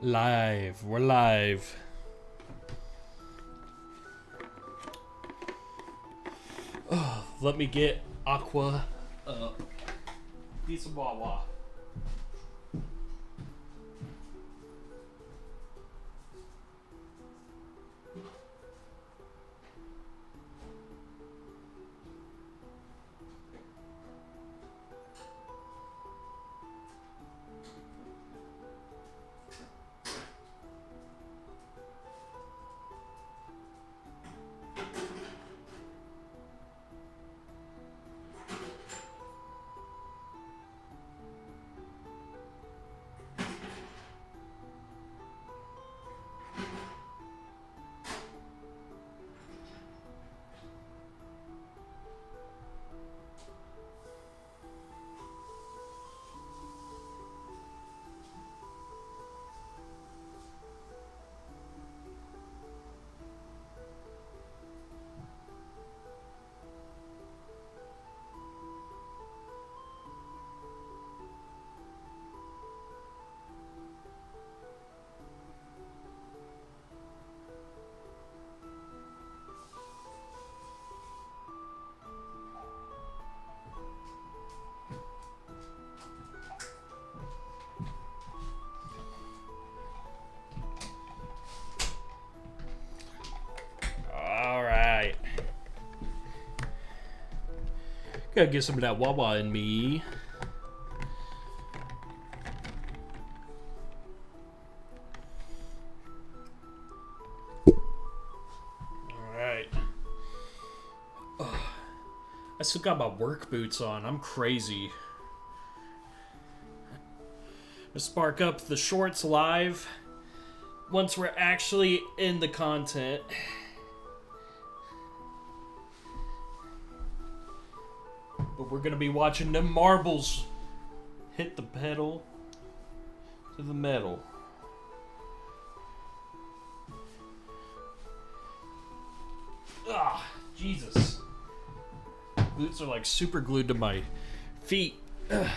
Live. We're live. Oh, let me get Aqua. Piece of Wawa. Gotta get some of that Wawa in me. Alright. I still got my work boots on. I'm crazy. Let's spark up the shorts live once we're actually in the content. But we're gonna be watching them marbles hit the pedal to the metal. Ah, Jesus. Boots are like super glued to my feet. Ugh.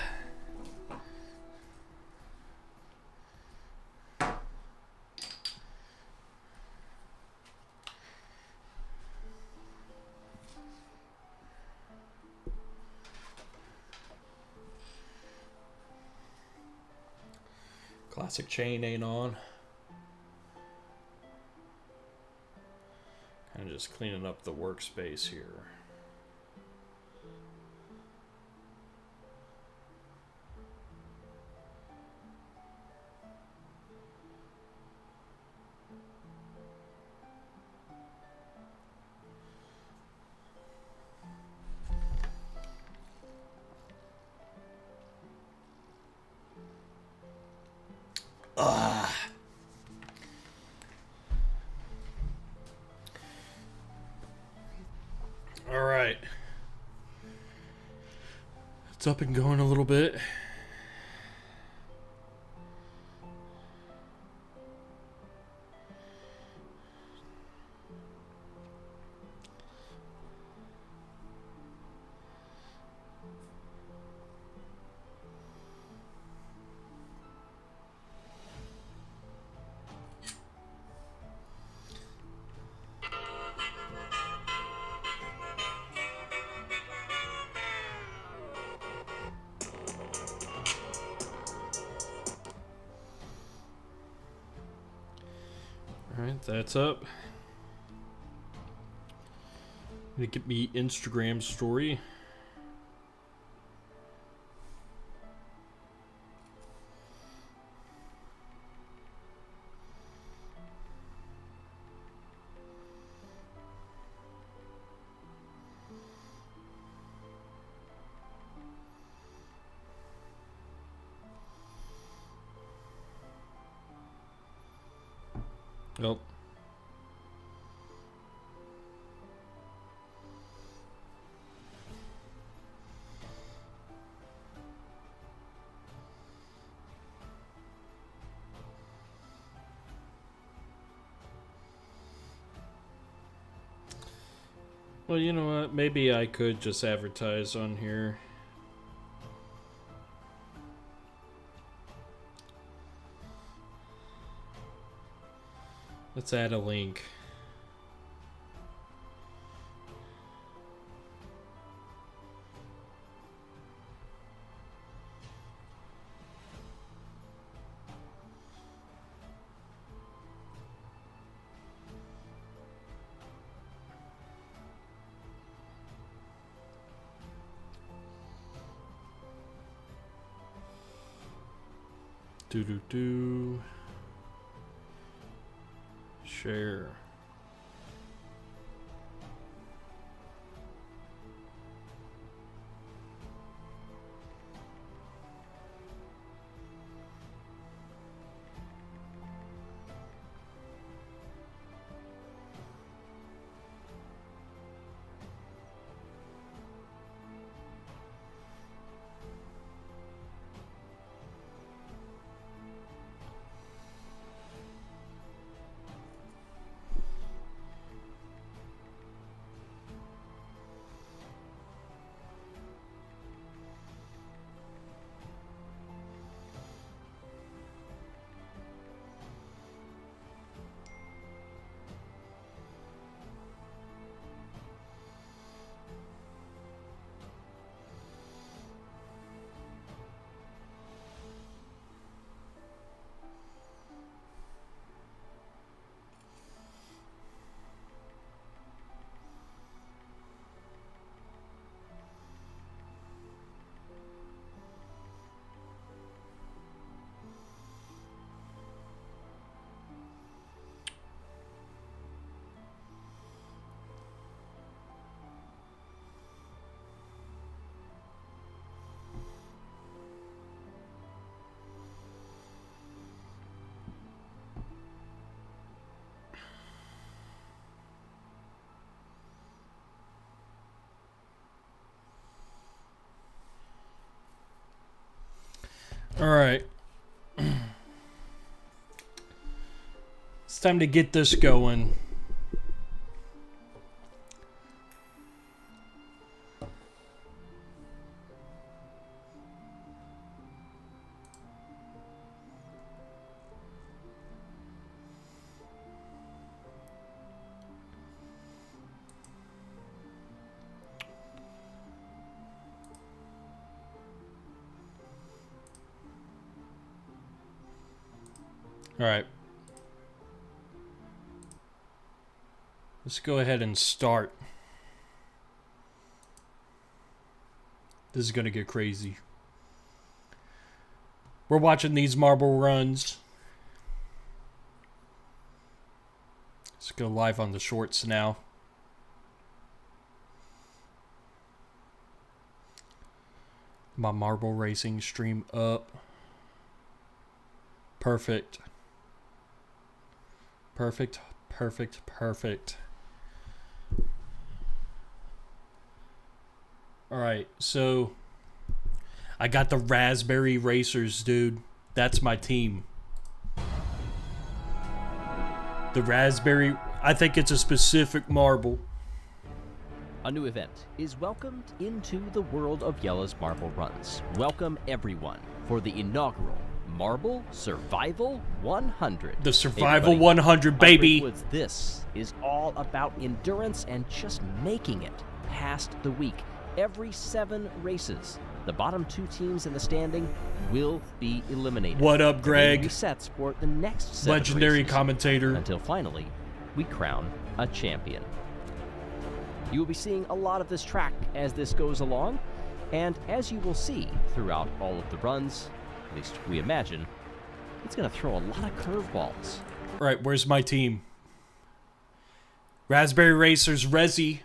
Classic chain ain't on. Kind of just cleaning up the workspace here. Alright. It's up and going a little bit. Alright, that's up. Gonna get me Instagram story. Nope. Well, you know what? Maybe I could just advertise on here. Let's add a link. Do. Share. All right. It's time to get this going. All right. Let's go ahead and start. This is going to get crazy. We're watching these marble runs. Let's go live on the shorts now. My marble racing stream up. Perfect. Perfect. Alright, so I got the Raspberry Racers, dude. That's my team. The Raspberry, I think it's a specific marble. A new event is welcomed into the world of Jelle's Marble Runs. Welcome everyone for the inaugural Marble Survival 100. The Survival 100, baby. This is all about endurance and just making it past the week. Every 7 races, the bottom 2 teams in the standing will be eliminated. What up, Greg? Resets for the next 7 legendary races, commentator. until finally we crown a champion. You will be seeing a lot of this track as this goes along, and as you will see throughout all of the runs, at least we imagine, it's going to throw a lot of curveballs. All right, where's my team? Raspberry Racers, Resi.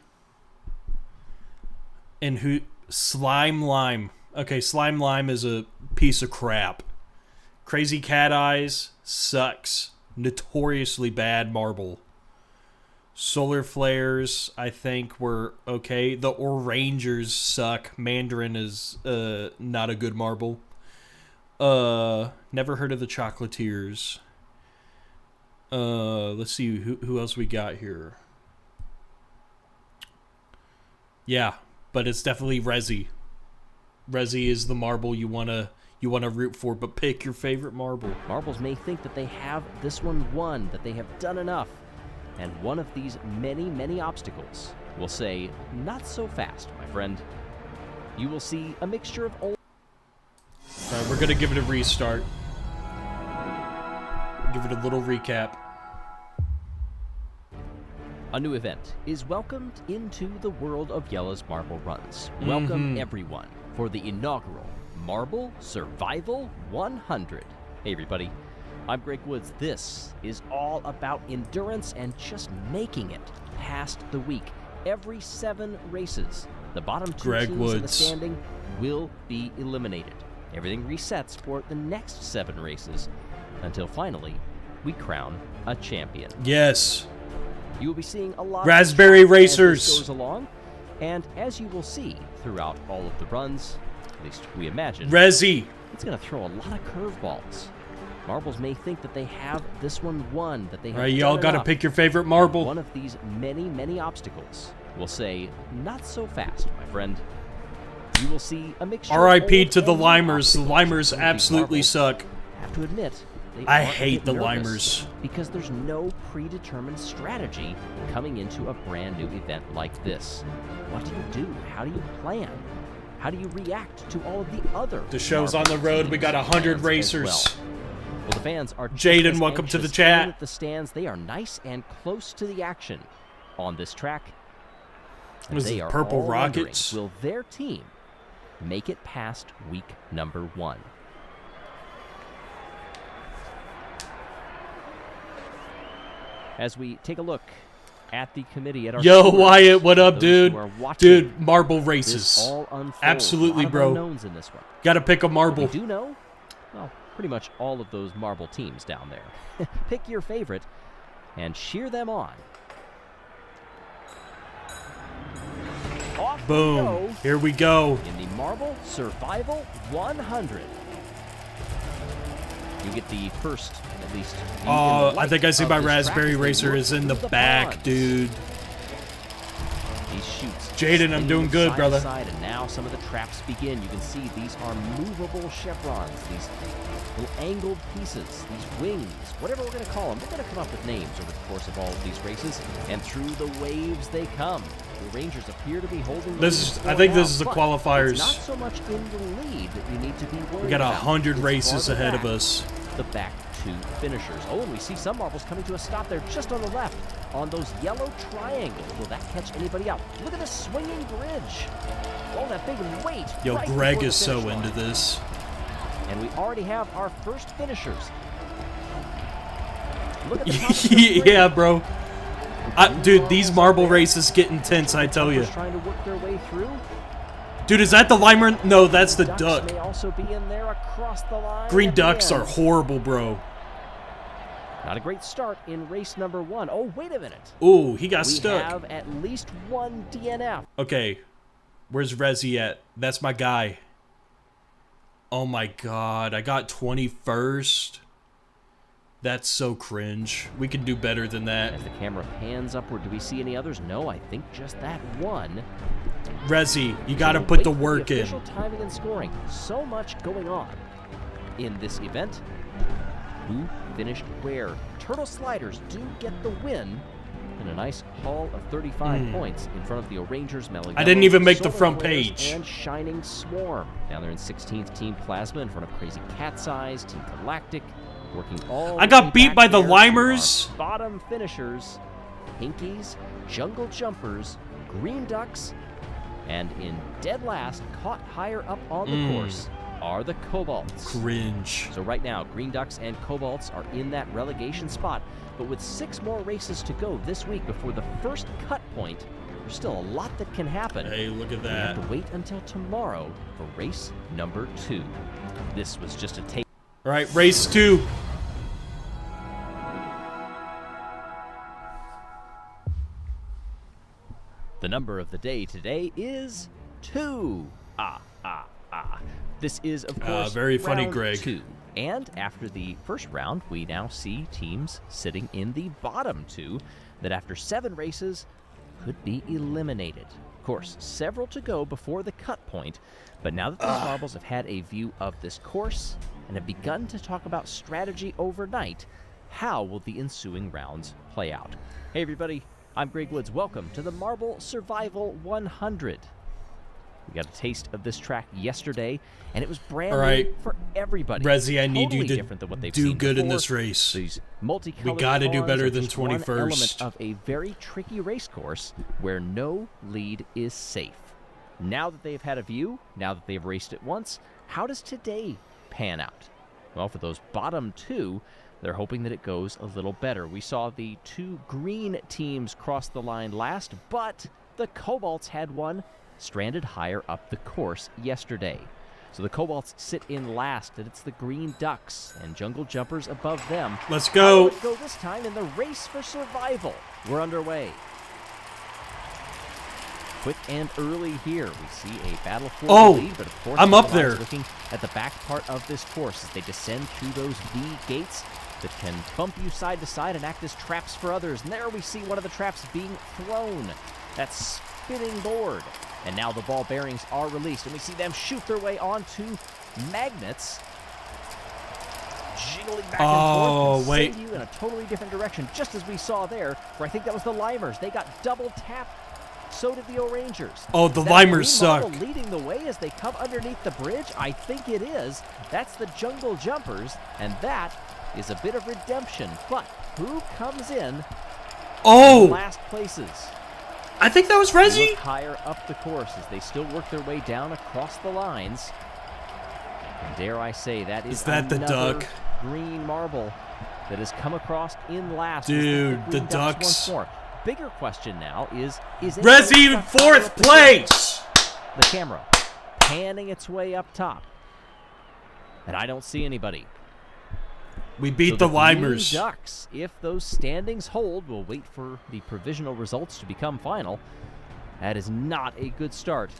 And who? Slime Lime. Okay, Slime Lime is a piece of crap. Crazy Cat Eyes sucks. Notoriously bad marble. Solar Flares, I think, were okay. The Orangers suck. Mandarin is not a good marble. Never heard of the Chocolatiers. Let's see who else we got here. Yeah, but it's definitely Resi. Resi is the marble you wanna root for, but pick your favorite marble. Marbles may think that they have this one won, that they have done enough. And one of these many, many obstacles will say, not so fast, my friend. You will see a mixture of old... All right, we're gonna give it a restart. Give it a little recap. A new event is welcomed into the world of Jelle's Marble Runs. Welcome everyone for the inaugural Marble Survival 100. Hey everybody, I'm Greg Woods. This is all about endurance and just making it past the week. Every 7 races, the bottom 2 teams in the standing will be eliminated. Everything resets for the next 7 races until finally we crown a champion. Yes. You will be seeing a lot Raspberry of Racers as this goes along, and as you will see throughout all of the runs, at least we imagine, Resi. It's going to throw a lot of curveballs. Marbles may think that they have this one won, that they have Right, y'all got to pick your favorite marble. One of these many, many obstacles will say, not so fast, my friend. You will see a mixture R.I.P. of to the old and Limers. The new Limers obstacles. absolutely suck. I have to admit, I hate the Limers. Because there's no predetermined strategy coming into a brand new event like this. What do you do? How do you plan? How do you react to all of the other? The show's on the road. We got 100 racers. Well, the fans are Jaden, welcome to the chat. At the stands, they are nice and close to the action on this track. What is they it, are Purple all Rockets? wondering, will their team make it past week number 1? As we take a look at the committee at our Yo, Wyatt, what up, dude? Dude, marble this races. all unfold. Absolutely, a lot of bro. unknowns in this one. Gotta pick a marble. We do know, well, pretty much all of those marble teams down there. Pick your favorite and cheer them on. Off Boom. we go Here we go. in the Marble Survival 100. You get the first, at least. I think I see my Raspberry Racer is in the back, dude. These chutes. Jaden, I'm doing good, brother. Side, and now some of the traps begin. You can see these are movable chevrons, these little angled pieces, these wings, whatever we're going to call them. We're going to come up with names over the course of all of these races, and through the waves they come. The Rangers appear to be holding the lead I think this is the but qualifiers. It's not so much in the lead that you need to be worried We got about. 100 It's races farther ahead of back, us. the back 2 finishers. Oh, and we see some marbles coming to a stop there just on the left on those yellow triangles. Will that catch anybody out? Look at the swinging bridge. Oh, that big weight. Yo, right Greg before is the so finish line. into this. And we already have our first finishers. Look at the top of the screen. Yeah, bro. Dude, these marble races get intense, I tell you. Trying to work their way through. Dude, is that the Limer? No, that's the Ducks duck. may also be in there across the line. Green at the ducks end. are horrible, bro. Not a great start in race number 1. Oh, wait a minute. Ooh, he got We stuck. have at least one DNF. Okay, where's Resi at? That's my guy. Oh my god, I got 21st. That's so cringe. We can do better than that. As the camera pans upward, do we see any others? No, I think just that one. Resi, you So gotta we'll put wait the for work in. official timing and scoring. So much going on in this event. Who finished where? Turtle Sliders do get the win. And a nice haul of 35 points in front of the O'Rangers, Mellow I didn't Yellow, even make the Solar front Flares, page. And Shining Swarm. Down there in 16th, Team Plasma in front of Crazy Cat's Eyes, Team Galactic, working all I the got way beat back by the there to Limers. our bottom finishers, Pinkies, Jungle Jumpers, Green Ducks, and in dead last, caught higher up on the course, are the Cobalts. Cringe. So right now, Green Ducks and Cobalts are in that relegation spot, but with 6 more races to go this week before the first cut point, there's still a lot that can happen. Hey, look at We have that. to wait until tomorrow for race number 2. This was just a taste. All right, race 2. The number of the day today is 2. This is, of course, very funny, round Greg. 2. And after the first round, we now see teams sitting in the bottom 2 that after 7 races could be eliminated. Of course, several to go before the cut point, but now that these marbles have had a view of this course and have begun to talk about strategy overnight, how will the ensuing rounds play out? Hey everybody, I'm Greg Woods. Welcome to the Marble Survival 100. We got a taste of this track yesterday, and it was brand new for everybody. Rezzy, I need you to do good in this race. These multicolored We got to do better than just one 21st. element of a very tricky race course where no lead is safe. Now that they've had a view, now that they've raced it once, how does today pan out? Well, for those bottom two, they're hoping that it goes a little better. We saw the two green teams cross the line last, but the Cobalts had one stranded higher up the course yesterday. So the Cobalts sit in last, and it's the Green Ducks and Jungle Jumpers above them. Let's go. How will it go this time in the race for survival? We're underway. Quick and early here. We see a battle for the lead, but of course I'm up there. Looking at the back part of this course as they descend through those V gates that can bump you side to side and act as traps for others. And there we see one of the traps being thrown. That spinning board. And now the ball bearings are released, and we see them shoot their way onto magnets, jiggling back and forth and send you in a totally different direction, just as we saw there, where I think that was the Limers. They got double tapped. So did the O-Rangers. Oh, the Limers suck. Leading the way as they come underneath the bridge. I think it is. That's the Jungle Jumpers, and that is a bit of redemption. But who comes in last places? I think that was Rezzy. Higher up the course as they still work their way down across the lines. And dare I say, that is that the duck? Green marble that has come across in last. Dude, the Ducks Ducks. once more. Bigger question now is Rezzy in fourth place. The camera panning its way up top, and I don't see anybody. We beat So the Green Limers. Ducks, if those standings hold, we'll wait for the provisional results to become final. That is not a good start.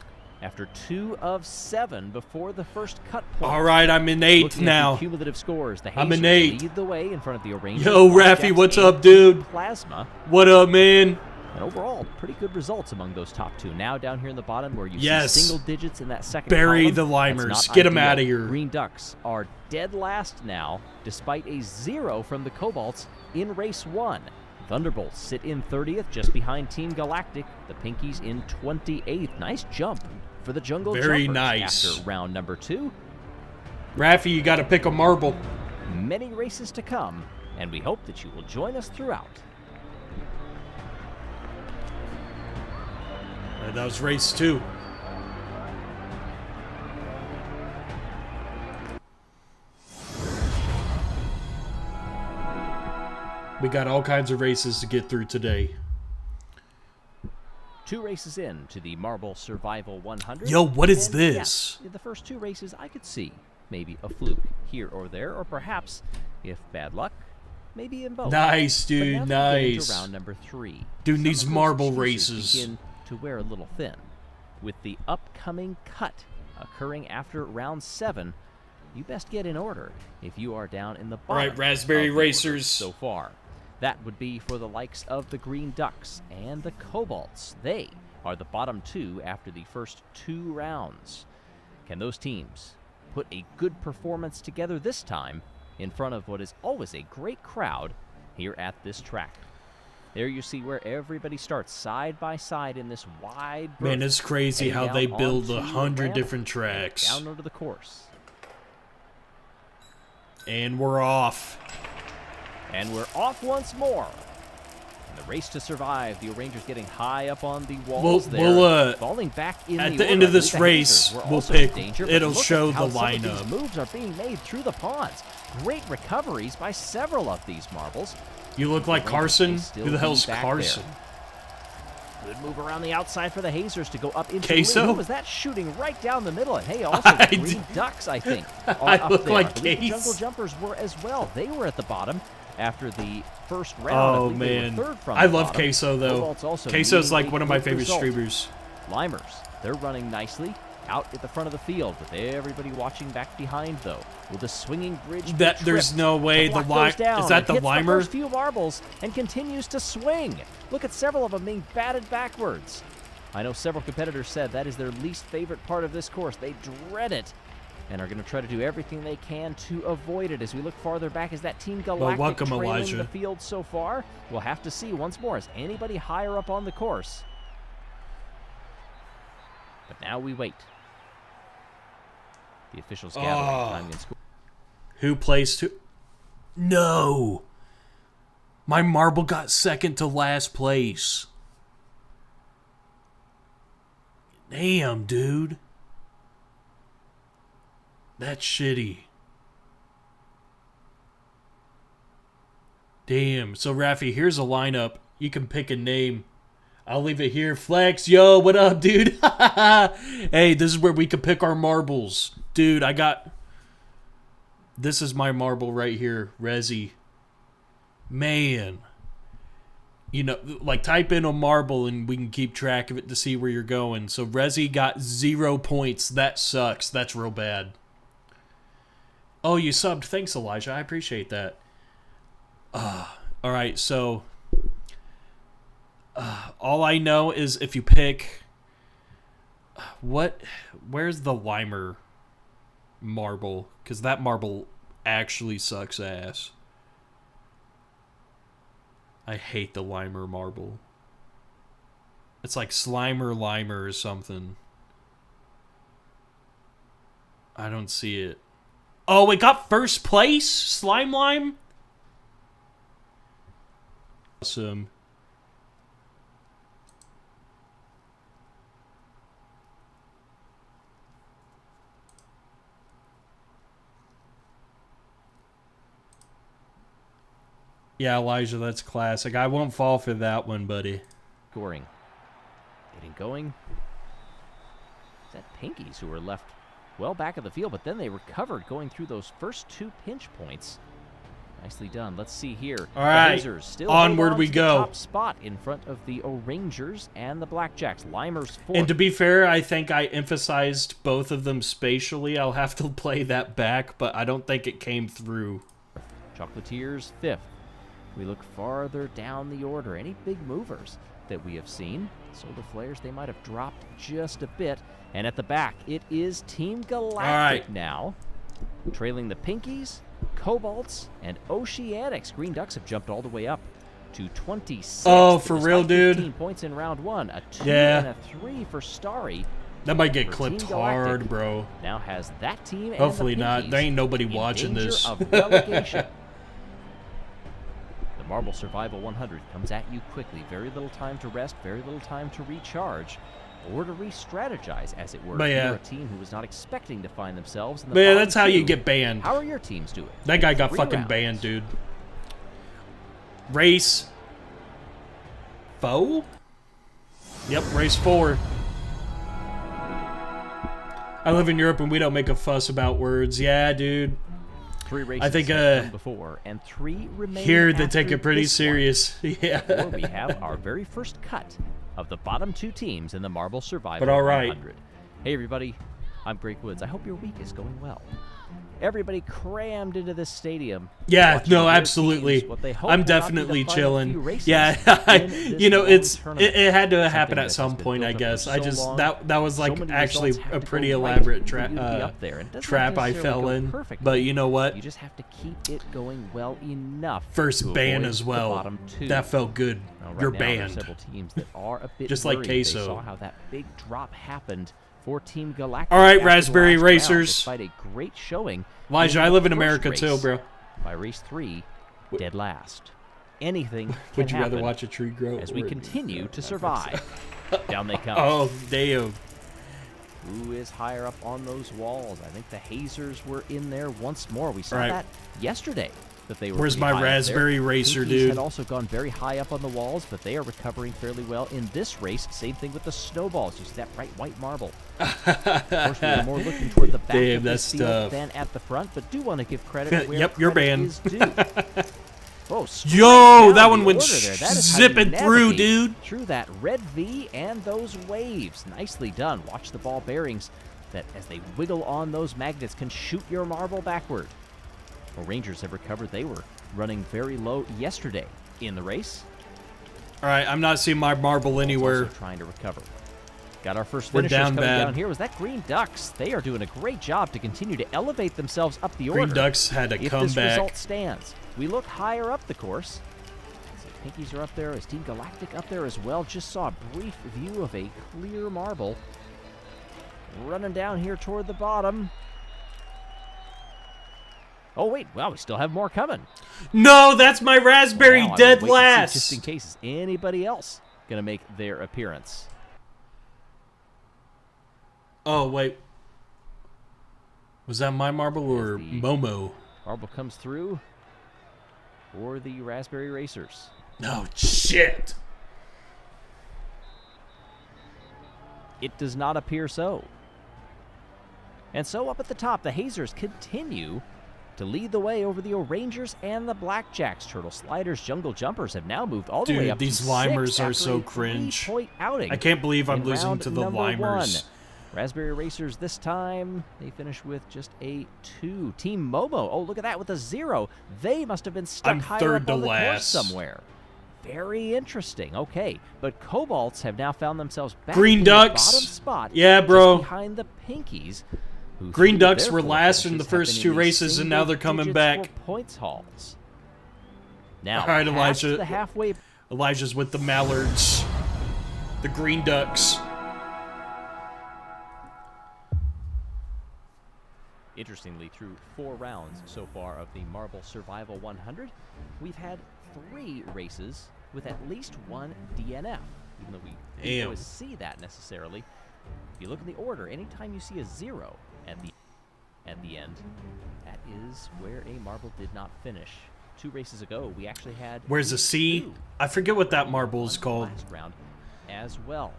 After 2 of 7 before the first cut point. All right, I'm in 8th Looking now. at the cumulative scores, the I'm in Hazers 8th. lead the way in front of the O'Rangers. Yo, Raffy, what's up, dude? Plasma. What up, man? And overall, pretty good results among those top two. Now down here in the bottom where you Yes. see single digits in that second Bury column, the that's Limers. not Get 'em ideal. outta here. Green Ducks are dead last now, despite a 0 from the Cobalts in race 1. Thunderbolts sit in 30th, just behind Team Galactic. The Pinkies in 28th. Nice jump for the Jungle Very Jumpers nice. after round number 2. Raffy, you got to pick a marble. Many races to come, and we hope that you will join us throughout. That was race 2. We got all kinds of races to get through today. 2 races in to the Marble Survival 100. Yo, what is And this? yes, in the first 2 races, I could see maybe a fluke here or there, or perhaps, if bad luck, maybe in both. Nice, But now dude, that we get into nice. round number 3. Dude, some these of those marble excuses races. begin to wear a little thin. With the upcoming cut occurring after round 7, you best get in order if you are down in the bottom. Right, Raspberry of the order Racers. so far. That would be for the likes of the Green Ducks and the Cobalts. They are the bottom 2 after the first 2 rounds. Can those teams put a good performance together this time in front of what is always a great crowd here at this track? There you see where everybody starts side by side in this wide berth. Man, it's crazy heading how they down build onto the 100 ramp different and tracks. down onto the course. And we're off. And we're off once more. In the race to survive, the Rangers getting high up on the walls there, falling back in at the the order. end of I this believe the race, Hazers were we'll also pick. in danger, but It'll look at show how the some of these lineup. moves are being made through the ponds. Great recoveries by several of these marbles. You look like The Rangers Carson? may still Who the hell's be back Carson? there. Good move around the outside for the Hazers to go up into Queso? the lead. Was that shooting right down the middle? And hey, also the Green Ducks, I think, are I up look there. like I believe the Case. Jungle Jumpers were as well. They were at the bottom after the first round. Oh, I believe they man. were third from I the love bottom. Queso, though. Cobalt's also Queso's leading like a one of my good favorite result. streamers. Limers, they're running nicely. out at the front of the field, with everybody watching back behind, though. Will the swinging bridge be There's tripped? no way the block goes down is that and the hits limer? the first few marbles and continues to swing. Look at several of them being batted backwards. I know several competitors said that is their least favorite part of this course. They dread it and are going to try to do everything they can to avoid it. As we look farther back, is that Team Galactic welcome, trailing Elijah. the field so far? We'll have to see once more. Is anybody higher up on the course? But now we wait. The officials gathering time and score. Who placed who? No. My marble got second to last place. Damn, dude. That's shitty. Damn. So, Rafi, here's a lineup. You can pick a name. I'll leave it here. Flex, yo, what up, dude? Hey, this is where we can pick our marbles. Dude, I got... This is my marble right here. Resi. Man. You know, like, type in a marble and we can keep track of it to see where you're going. So, Resi got 0 points. That sucks. That's real bad. Oh, you subbed. Thanks, Elijah. I appreciate that. All right, so... all I know is if you pick... Where's the limer marble? Because that marble actually sucks ass. I hate the limer marble. It's like Slimer Limer or something. I don't see it. Oh, it got first place? Slime Lime? Awesome. Yeah, Elijah, that's classic. I won't fall for that one, buddy. Scoring. Getting going. Is that Pinkies who were left well back of the field, but then they recovered going through those first 2 pinch points. Nicely done. Let's see here. All right. The Hazers still Onward hold on we to go. The top spot in front of the Orangers and the Blackjacks. Limer's fourth. And to be fair, I think I emphasized both of them spatially. I'll have to play that back, but I don't think it came through. Chocolatiers fifth. We look farther down the order. Any big movers that we have seen? Solar Flares, they might have dropped just a bit. And at the back, it is Team Galactic now. Trailing the Pinkies, Cobalts, and Oceanics. Green Ducks have jumped all the way up to 26. Oh, for real, dude? 15 points in round 1. A 2 Yeah. and a 3 for Starry. That might get For clipped Team Galactic hard, bro. Now has that team Hopefully and the not. Pinkies There ain't nobody in watching danger this. of relegation. The Marble Survival 100 comes at you quickly. Very little time to rest, very little time to recharge, or to re-strategize, as it were. But yeah. You're a team who was not expecting to find themselves in the But yeah, bottom that's how you 2. get banned. How are your teams doing? That guy got 3 fucking rounds. banned, dude. Race 4? Yep, race 4. I live in Europe and we don't make a fuss about words. Yeah, dude. 3 races I think, have come before, and 3 remain Here they after take it pretty this one. serious. Or Yeah. we have our very first cut of the bottom 2 teams in the Marble Survival But all right. 100. Hey everybody, I'm Greg Woods. I hope your week is going well. Everybody crammed into this stadium. Yeah, watching no, their absolutely. teams, what they hope I'm will not be the definitely final chilling. few races Yeah, in this you know, long it tournament. had to Something happen that at has some been point, I built up guess. for I so just long. that was So like many actually results have a to pretty go right elaborate for you to be up there. And it doesn't trap I necessarily fell go in. perfectly. But you know what? You just have to keep it going well enough. First to ban avoid as the well. bottom 2. That felt good. Now, right You're now, there are banned. several teams that are a bit Just like worried. Queso. They saw how that big drop happened for Team Galactic. All right, after the Raspberry last round, Racers. Despite a great showing. Elijah, in I the live in first America race. too, bro. By race 3, dead last. Anything can Would you rather happen watch a tree grow? as we or- continue to survive. Down they come. Oh, damn. Who is higher up on those walls? I think the Hazers were in there once more. We saw Right. that yesterday. That they were Where's pretty my high up there. Raspberry Racer, Pinkies dude? had also gone very high up on the walls, but they are recovering fairly well in this race. Same thing with the snowballs. You see that bright white marble. Of course, we were more looking toward the back Damn, of that's the field tough. than at the front, but do want to give credit where Yep, you're credit banned. is due. Oh, straight Yo, down that the one went order there. That is how zipping you through, navigate dude. Through that red V and those waves. Nicely done. Watch the ball bearings that as they wiggle on those magnets can shoot your marble backward. Well, Rangers have recovered. They were running very low yesterday in the race. All right, I'm not seeing my marble anywhere. Also trying to recover. Got our first We're finishers down coming bad. down here. Was that Green Ducks? They are doing a great job to continue to elevate themselves up the order. Green Ducks had a If comeback. this result stands, we look higher up the course. So Pinkies are up there. Is Team Galactic up there as well? Just saw a brief view of a clear marble. Running down here toward the bottom. Oh, wait. Wow, we still have more coming. No, that's my raspberry Wow, I dead would wait and see last. just in case is anybody else going to make their appearance. Oh, wait. Was that my marble or Momo? Marble comes through for the Raspberry Racers. No, shit. It does not appear so. And so up at the top, the Hazers continue to lead the way over the Orangers and the Blackjacks. Turtle Sliders, Jungle Jumpers have now moved all the way Dude, up these to limers six are after so a cringe. 3-point outing I can't believe I'm in losing round to the number limers. 1. Raspberry Racers this time, they finish with just a 2. Team Momo, oh, look at that with a 0. They must have been stuck I'm higher third up to on the course last. somewhere. Very interesting. Okay, but Cobalts have now found themselves back Green in Ducks. the bottom spot. Yeah, bro. Just behind the Pinkies. Who Green through Ducks their were four last in the finishes have first been 2 in the races, and now they're coming single back. digits for points hauls. Now, All right, past Elijah. the halfway. Elijah's with the Mallards. The Green Ducks. Interestingly, through 4 rounds so far of the Marble Survival 100, we've had 3 races with at least 1 DNF. Even though we don't always see that necessarily. If you look in the order, anytime you see a 0 at the end, that is where a marble did not finish. 2 races ago, we actually had. Where's the C? 2 I forget what that marble is called. last round as well.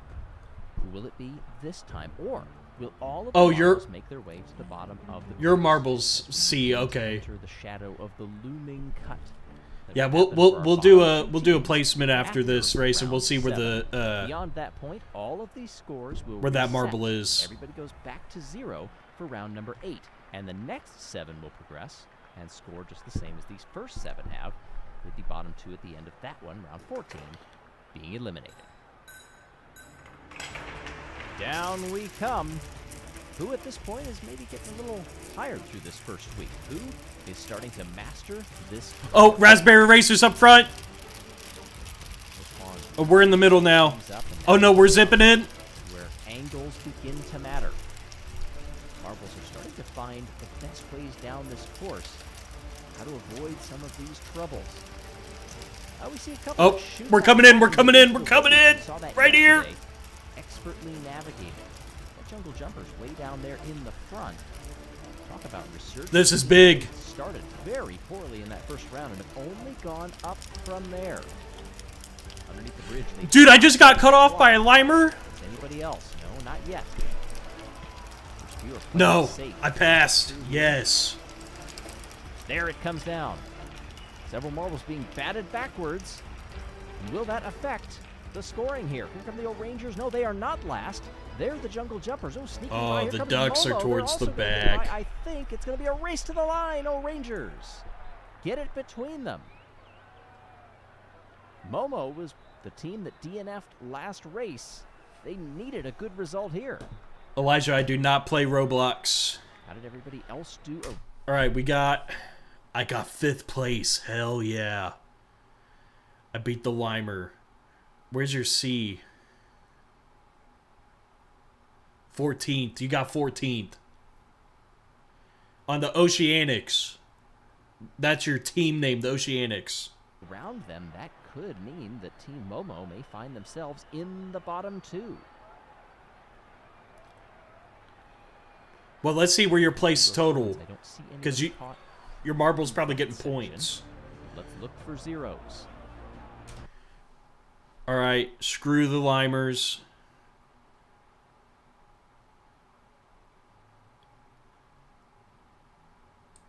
Who will it be this time, or will all of the Oh, your- marbles make their way to the bottom of the Your course? marbles C, okay. Enter the shadow of the looming cut. that Yeah, will happen for our we'll do a bottom we'll do a teams placement after this race, and we'll round see where 7. the Beyond that point, all of these scores will where that reset. marble is. Everybody goes back to 0 for round number 8, and the next 7 will progress and score just the same as these first 7 have, with the bottom 2 at the end of that one, round 14, being eliminated. Down we come. Who at this point is maybe getting a little tired through this first week? Who is starting to master this? Oh, Raspberry Racers up front. Oh, we're in the middle now. Oh no, we're zipping in. Where angles begin to matter. Marbles are starting to find the best ways down this course. How to avoid some of these troubles. We see a couple Oh, of shoots we're out coming in, there. we're coming in, we're coming in. Saw that Right here. yesterday. Expertly navigated. That Jungle Jumper's way down there in the front. Talk about resurgence. This is big. Started very poorly in that first round and have only gone up from there. Underneath the bridge. They Dude, I just got cut off by a limer. Is anybody else? No, not yet. First few are playing No, safe. I passed. Yes. There it comes down. Several marbles being batted backwards. Will that affect the scoring here? Here come the O'Rangers. No, they are not last. They're the Jungle Jumpers. Oh, sneaking Oh, by. Here the comes Ducks are Momo. They're towards also the gonna get back. by. I think it's going to be a race to the line, O'Rangers. Get it between them. Momo was the team that DNF'd last race. They needed a good result here. Elijah, I do not play Roblox. How did everybody else do? All right, I got 5th place. Hell yeah. I beat the limer. Where's your C? 14th. You got 14th. On the Oceanics. That's your team name, the Oceanics. Around them, that could mean that Team Momo may find themselves in the bottom 2. Well, let's see where your place total. I don't see any Because caught your marble's probably getting section. points. Let's look for zeros. All right, screw the limers.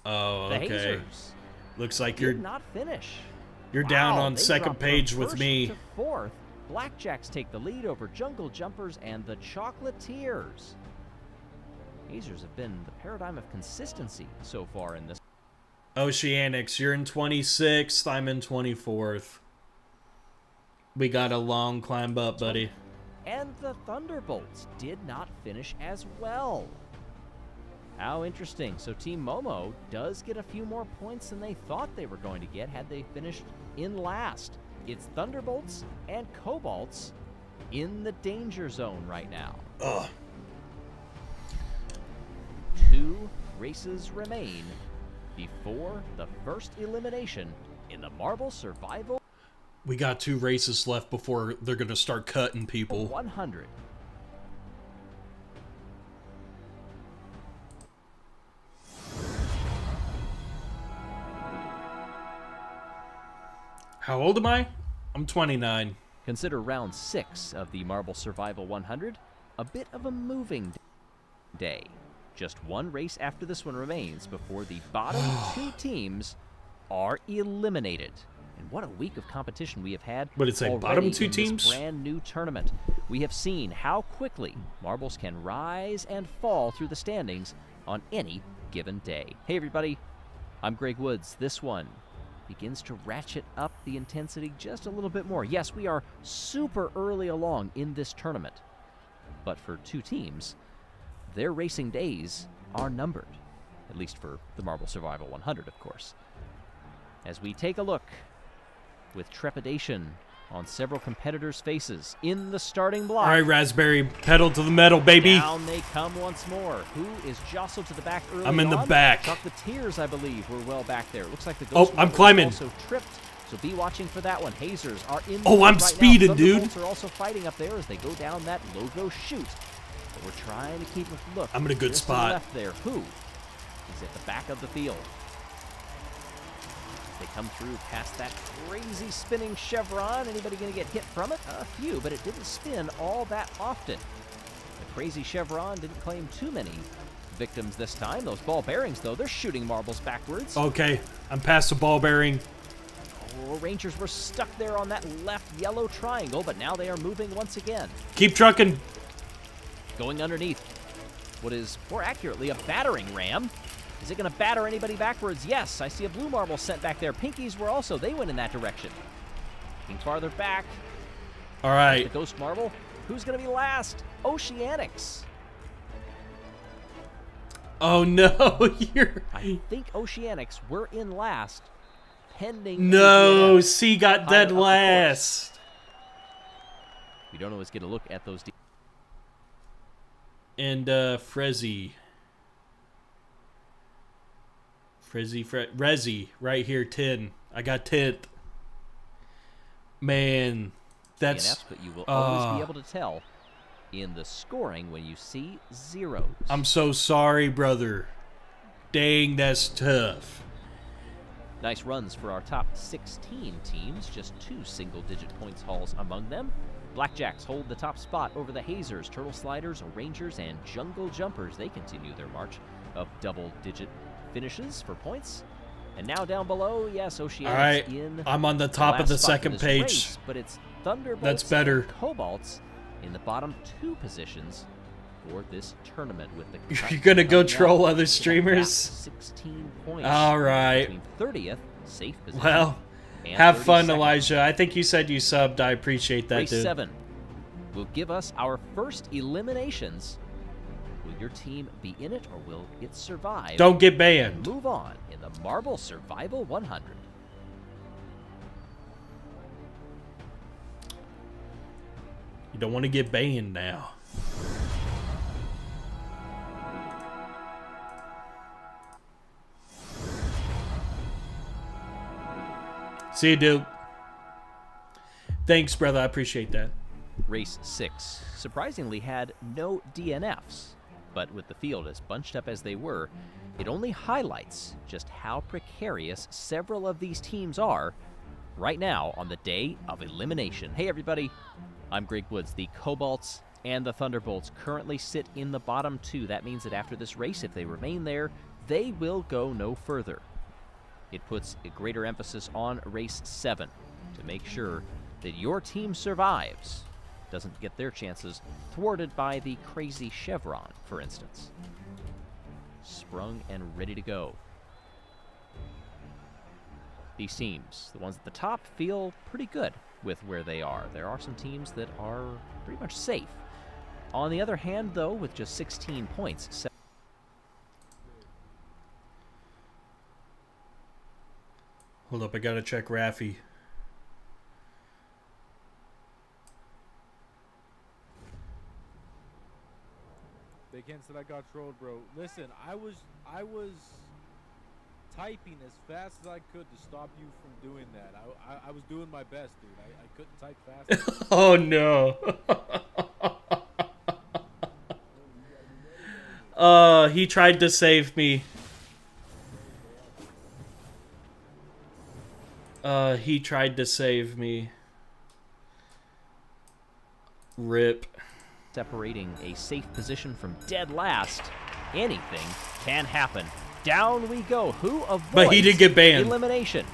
Oh, The okay. Hazers Looks like did not finish. you're down Wow, on they second dropped from page with first me. to 4th. Blackjacks take the lead over Jungle Jumpers and the Chocolatiers. Hazers have been the paradigm of consistency so far in this. Oceanics, you're in 26th. I'm in 24th. We got a long climb up, buddy. And the Thunderbolts did not finish as well. How interesting. So Team Momo does get a few more points than they thought they were going to get had they finished in last. It's Thunderbolts and Cobalts in the danger zone right now. Ugh. 2 races remain before the first elimination in the Marble Survival We got 2 races left before they're going to start cutting people. 100. How old am I? I'm 29. Consider round 6 of the Marble Survival 100 a bit of a moving day. Just 1 race after this one remains before the bottom 2 teams are eliminated. And what a week of competition we have had. What did it say, already bottom 2 in teams? This brand new tournament. We have seen how quickly marbles can rise and fall through the standings on any given day. Hey everybody, I'm Greg Woods. This one begins to ratchet up the intensity just a little bit more. Yes, we are super early along in this tournament, but for 2 teams, their racing days are numbered, at least for the Marble Survival 100, of course. As we take a look with trepidation on several competitors' faces in the starting block. All right, Raspberry, pedal to the metal, baby. Down they come once more. Who is jostled to the back early I'm in the on? back. Chocolatiers, I believe, were well back there. It looks like the Oh, Ghost I'm Motor climbing. also tripped, so be watching for that one. Hazers are in. Oh, I'm right speeding, now. dude. Thunderbolts are also fighting up there as they go down that logo chute. But we're trying to keep a look. I'm in a good just to the spot. left there. Who is at the back of the field? They come through past that crazy spinning chevron. Anybody going to get hit from it? A few, but it didn't spin all that often. The crazy chevron didn't claim too many victims this time. Those ball bearings, though, they're shooting marbles backwards. Okay, I'm past the ball bearing. Oh, Rangers were stuck there on that left yellow triangle, but now they are moving once again. Keep trucking. Going underneath what is, more accurately, a battering ram. Is it going to batter anybody backwards? Yes, I see a blue marble sent back there. Pinkies were also, they went in that direction. Looking farther back. All The right. ghost marble. Who's going to be last? Oceanics. Oh, no. You're... I think Oceanics were in last, pending. No, ADNF C got higher dead up the course. last. We don't always get a look at those. And Frezzy, Rezzy, right here, 10. I got 10th. Man, that's... DNFs, but you will always be able to tell in the scoring when you see zeros. I'm so sorry, brother. Dang, that's tough. Nice runs for our top 16 teams, just 2 single-digit points hauls among them. Blackjacks hold the top spot over the Hazers, Turtle Sliders, Rangers, and Jungle Jumpers. They continue their march of double-digit finishes for points. And now down below, yes, Oceanics All right, in I'm on the top of last the spot for second this page. race, but it's Thunderbolts That's better. and Cobalts in the bottom 2 positions for this tournament with the cut You're gonna go coming troll up other with a streamers? gap 16 points. All right. Between 30th, safe position. Well, and have fun, 32nd. Elijah. I think you said you subbed. I appreciate that, Race dude. 7 will give us our first eliminations. Will your team be in it or will it survive? Don't get and banned. move on in the Marble Survival 100. You don't want to get banned now. See you, dude. Thanks, brother. I appreciate that. Race 6 surprisingly had no DNFs, but with the field as bunched up as they were, it only highlights just how precarious several of these teams are right now on the day of elimination. Hey everybody, I'm Greg Woods. The Cobalts and the Thunderbolts currently sit in the bottom 2. That means that after this race, if they remain there, they will go no further. It puts a greater emphasis on race 7 to make sure that your team survives doesn't get their chances thwarted by the crazy chevron, for instance. Sprung and ready to go. These teams, the ones at the top, feel pretty good with where they are. There are some teams that are pretty much safe. On the other hand, though, with just 16 points... Hold up, I gotta check Raffy. They can't say I got trolled, bro. Listen, I was typing as fast as I could to stop you from doing that. I was doing my best, dude. I couldn't type fast. Oh no. He tried to save me. He tried to save me. Rip. Separating a safe position from dead last. Anything can happen. Down we go. Who avoids But he did get banned. Elimination?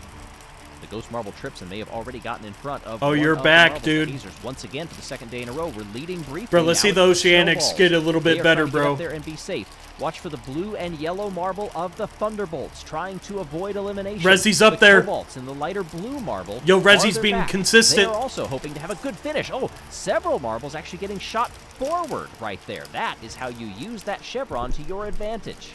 The Ghost Marble trips, and they have already gotten in front of. Oh, you're back, dude. Once again for the second day in a row. We're leading briefly. Bro, let's see the Oceanics get a little bit better, bro. There and be safe. Watch for the blue and yellow marble of the Thunderbolts, trying to avoid elimination. Rezzy's up there. Cobalts in the lighter blue marble. Yo, Rezzy's being consistent. They're also hoping to have a good finish. Oh, several marbles actually getting shot forward right there. That is how you use that chevron to your advantage.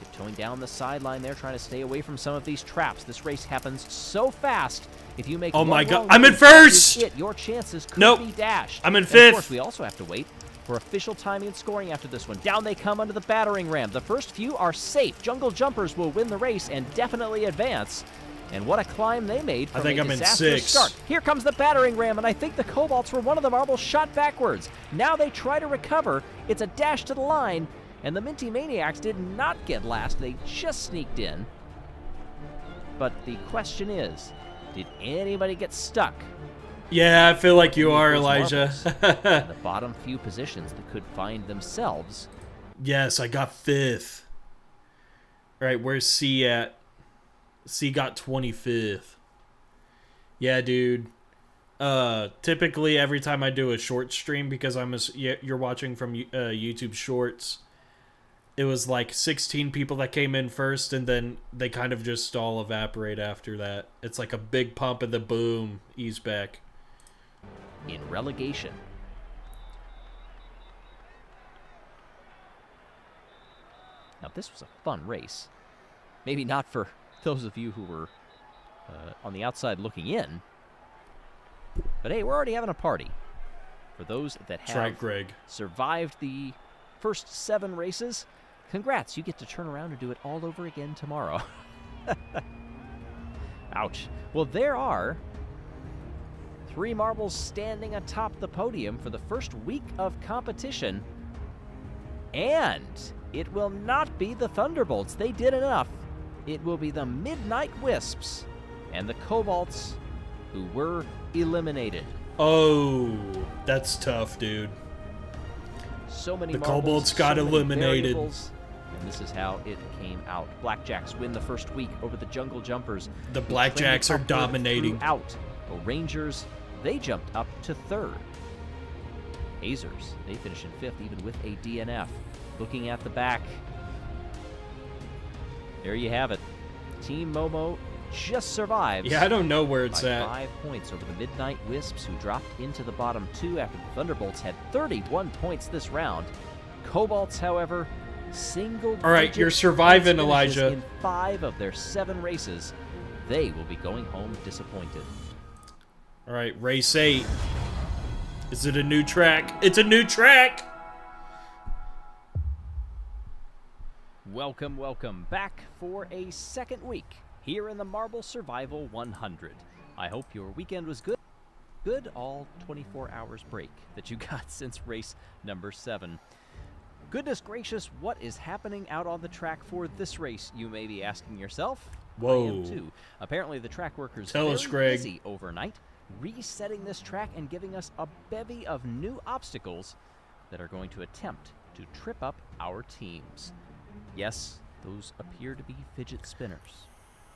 Tiptoeing down the sideline there, trying to stay away from some of these traps. This race happens so fast. If you make oh my god, wrong I'm in move, first! your chances could Nope. be dashed. I'm in And fifth. of course, we also have to wait for official timing and scoring after this one. Down they come under the battering ram. The first few are safe. Jungle Jumpers will win the race and definitely advance. And what a climb they made from I think a I'm in disastrous 6th. start. Here comes the battering ram, and I think the Cobalts were one of the marbles shot backwards. Now they try to recover. It's a dash to the line, and the Minty Maniacs did not get last. They just sneaked in. But the question is, did anybody get stuck? Yeah, I feel like you are, Elijah. The bottom few positions that could find themselves. Yes, I got 5th. Alright, where's C at? C got 25th. Yeah, dude. Typically, every time I do a short stream, because you're watching from YouTube Shorts, it was like 16 people that came in first, and then they kind of just all evaporate after that. It's like a big pump and then boom, ease back. In relegation. Now, this was a fun race. Maybe not for those of you who were on the outside looking in. But hey, we're already having a party. For those that have survived the first 7 races, congrats, you get to turn around and do it all over again tomorrow. Ouch. Well, there are 3 marbles standing atop the podium for the first week of competition. And it will not be the Thunderbolts. They did enough. It will be the Midnight Wisps and the Cobalts who were eliminated. Oh, that's tough, dude. So many the marbles, Cobalts got eliminated. And this is how it came out. Blackjacks win the first week over the Jungle Jumpers. The Blackjacks are dominating. Out. The Rangers, they jumped up to 3rd. Hazers, they finish in 5th even with a DNF. Looking at the back, there you have it. Team Momo just survives. Yeah, I don't know where it's by at. 5 points over the Midnight Wisps, who dropped into the bottom 2 after the Thunderbolts had 31 points this round. Cobalts, however, single-digit. All right, you're surviving, finishes Elijah. In 5 of their 7 races, they will be going home disappointed. All right, race 8. Is it a new track? It's a new track. Welcome, welcome back for a second week here in the Marble Survival 100. I hope your weekend was good. Good all 24 hours break that you got since race number 7. Goodness gracious, what is happening out on the track for this race, you may be asking yourself? Whoa. I am too. Apparently the track workers Tell us, very Greg. busy overnight, resetting this track and giving us a bevy of new obstacles that are going to attempt to trip up our teams. Yes, those appear to be fidget spinners.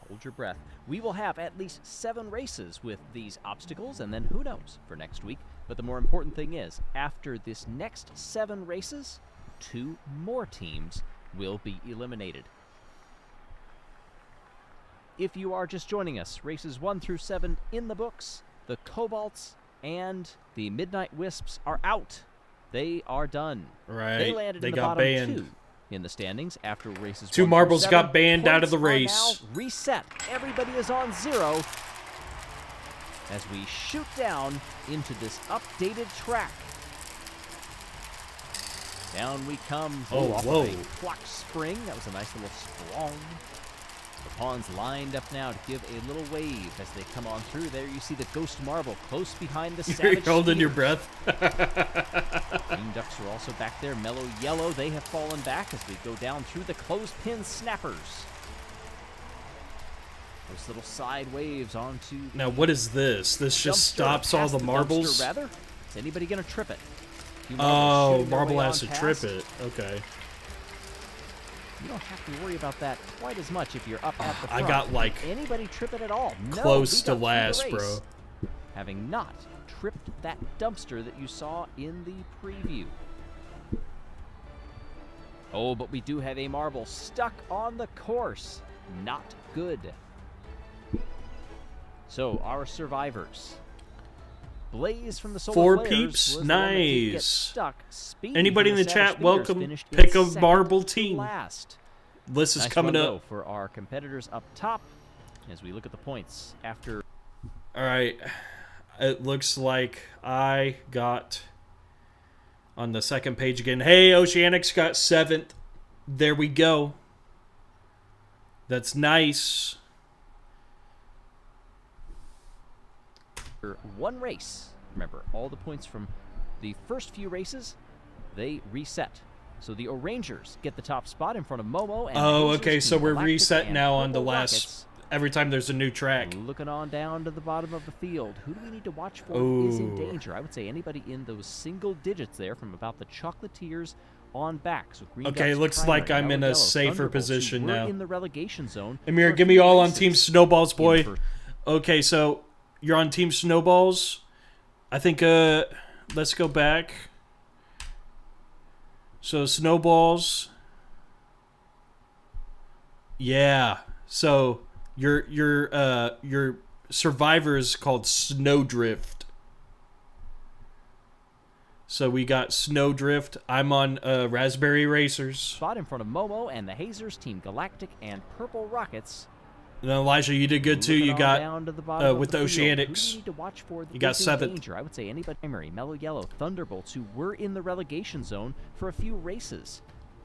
hold your breath. We will have at least 7 races with these obstacles, and then who knows for next week. But the more important thing is, after this next 7 races, 2 more teams will be eliminated. If you are just joining us, races 1 through 7 in the books. The Cobalts and the Midnight Wisps are out. They are done. Right. They landed They in the got bottom banned. 2 in the standings after races 2 1 through marbles 7. got banned out of the Points are race. now reset. Everybody is on 0 as we shoot down into this updated track. Down we come. Oh, off whoa. of a clock spring. That was a nice little sprung. The pawns lined up now to give a little wave as they come on through. There you see the Ghost Marble close behind the You're Savage holding your Spears. breath. Green Ducks are also back there. Mellow Yellow, they have fallen back as we go down through the clothespin snappers. Those little side waves onto... Now, what is this? This just dumpster, stops all past the marbles? dumpster, rather. Is anybody going to trip it? Few Oh, shooting their marble way has on to trip past. it. Okay. You don't have to worry about that quite as much if you're up at the I front. got, like, Can anybody trip it at all? No, close we to got through the last, race, bro. having not tripped that dumpster that you saw in the preview. Oh, but we do have a marble stuck on the course. Not good. So, our survivors. Blaze from the Solar 4 Flares peeps? was the one that did get Nice. stuck. Speed Anybody from in the Savage chat, Spears welcome. finished in Pick a second marble to team. last. This is Nice coming run, up. though, for our competitors up top as we look at the points after. All right. It looks like I got on the second page again. Hey, Oceanics got 7th. There we go. That's nice. One race. Remember, all the points from the first few races, they reset. So the O'Rangers get the top spot in front of Momo. And Oh, the okay. Hazers, So Team we're Galactic reset and now on the Purple last. Rockets. Every time there's a new track. Looking on down to the bottom of the field. Who do we need to watch for who is in Ooh. danger? I would say anybody in those single digits there from about the Chocolatiers on back. So Green Okay, Ducks, looks Primary, like I'm in Mellow a Yellow, safer Thunderbolts, who position were now. in the relegation zone. Amir, for a give me few all on races Team Snowballs, in boy. first- Okay, so you're on Team Snowballs. I think, let's go back. So, Snowballs. Yeah. So, your survivor is called Snowdrift. So, we got Snowdrift. I'm on Raspberry Racers. Spot in front of Momo and the Hazers, Team Galactic and Purple Rockets. And then, Elijah, you did good too. Looking You on got down to the bottom of with the field. Who do Oceanics. you need to watch for that You got is in 7th. danger? I would say anybody. Primary, Mellow Yellow, Thunderbolts, who were in the relegation zone for a few races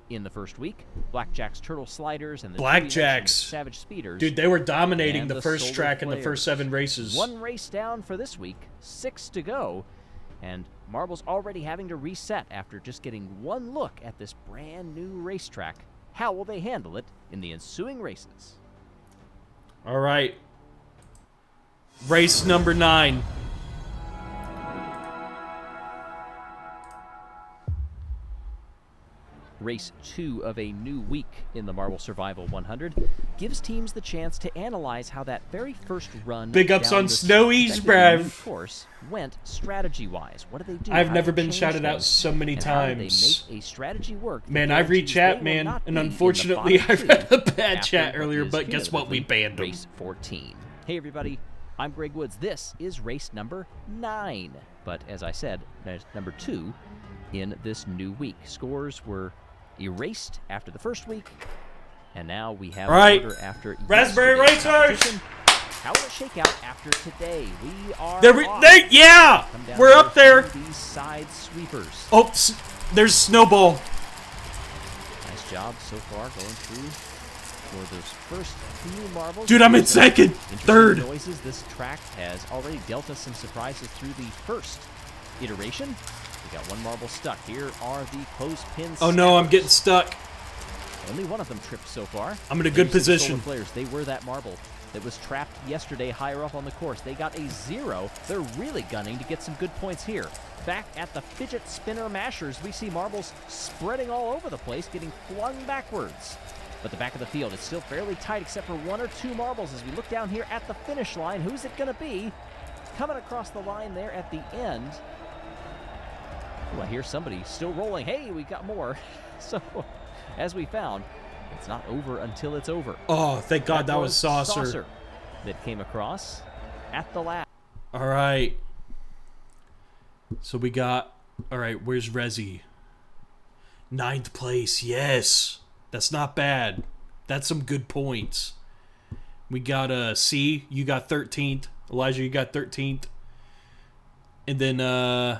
in the first week. Blackjacks, Turtle Sliders, and the Blackjacks. Savage Speeders. Dude, they were dominating and the first Solar track in the Flares. first 7 races. One race down for this week, 6 to go, and Marble's already having to reset after just getting one look at this brand new racetrack. How will they handle it in the ensuing races? All right. Race number 9. Race 2 of a new week in the Marble Survival 100 gives teams the chance to analyze how that very first run Big ups down on this Snowies, effectively new bruv. course went strategy-wise. What do they do? I've How never do they been change shouted out things? so many And how do they times. make a strategy work that Man, I read guarantees chat, they will man, not and be in the unfortunately bottom I two read a bad after chat what earlier, is but guess what? We cumulatively banned them. Race 14. Hey, everybody. I'm Greg Woods. This is race number 9. But as I said, there's number 2 in this new week. Scores were erased after the first week, and now we have All right. order after Raspberry yesterday's Racers! competition. How will it shake out after today? We are off. Yeah! Come down We're here up there. to These side sweepers. Oh, there's Snowball. Nice job so far going through for those first few marbles. Dude, I'm in Some second. interesting 3rd. Noises. This track has already dealt us some surprises through the first iteration. We got one marble stuck. Here are the clothespin Oh no, I'm snappers. getting stuck. Only one of them tripped so far. I'm in a There good you see the position. Solar Flares, they were that marble that was trapped yesterday higher up on the course. They got a 0. They're really gunning to get some good points here. Back at the fidget spinner mashers, we see marbles spreading all over the place, getting flung backwards. But the back of the field is still fairly tight except for 1 or 2 marbles as we look down here at the finish line. Who's it going to be? Coming across the line there at the end. Oh, I hear somebody still rolling. Hey, we got more. So, as we found, it's not over until it's over. Oh, thank God that was Saucer. That came across at the last. All right. So we got... All right, where's Rezi? 9th place, yes. That's not bad. That's some good points. We got C, you got 13th. Elijah, you got 13th. And then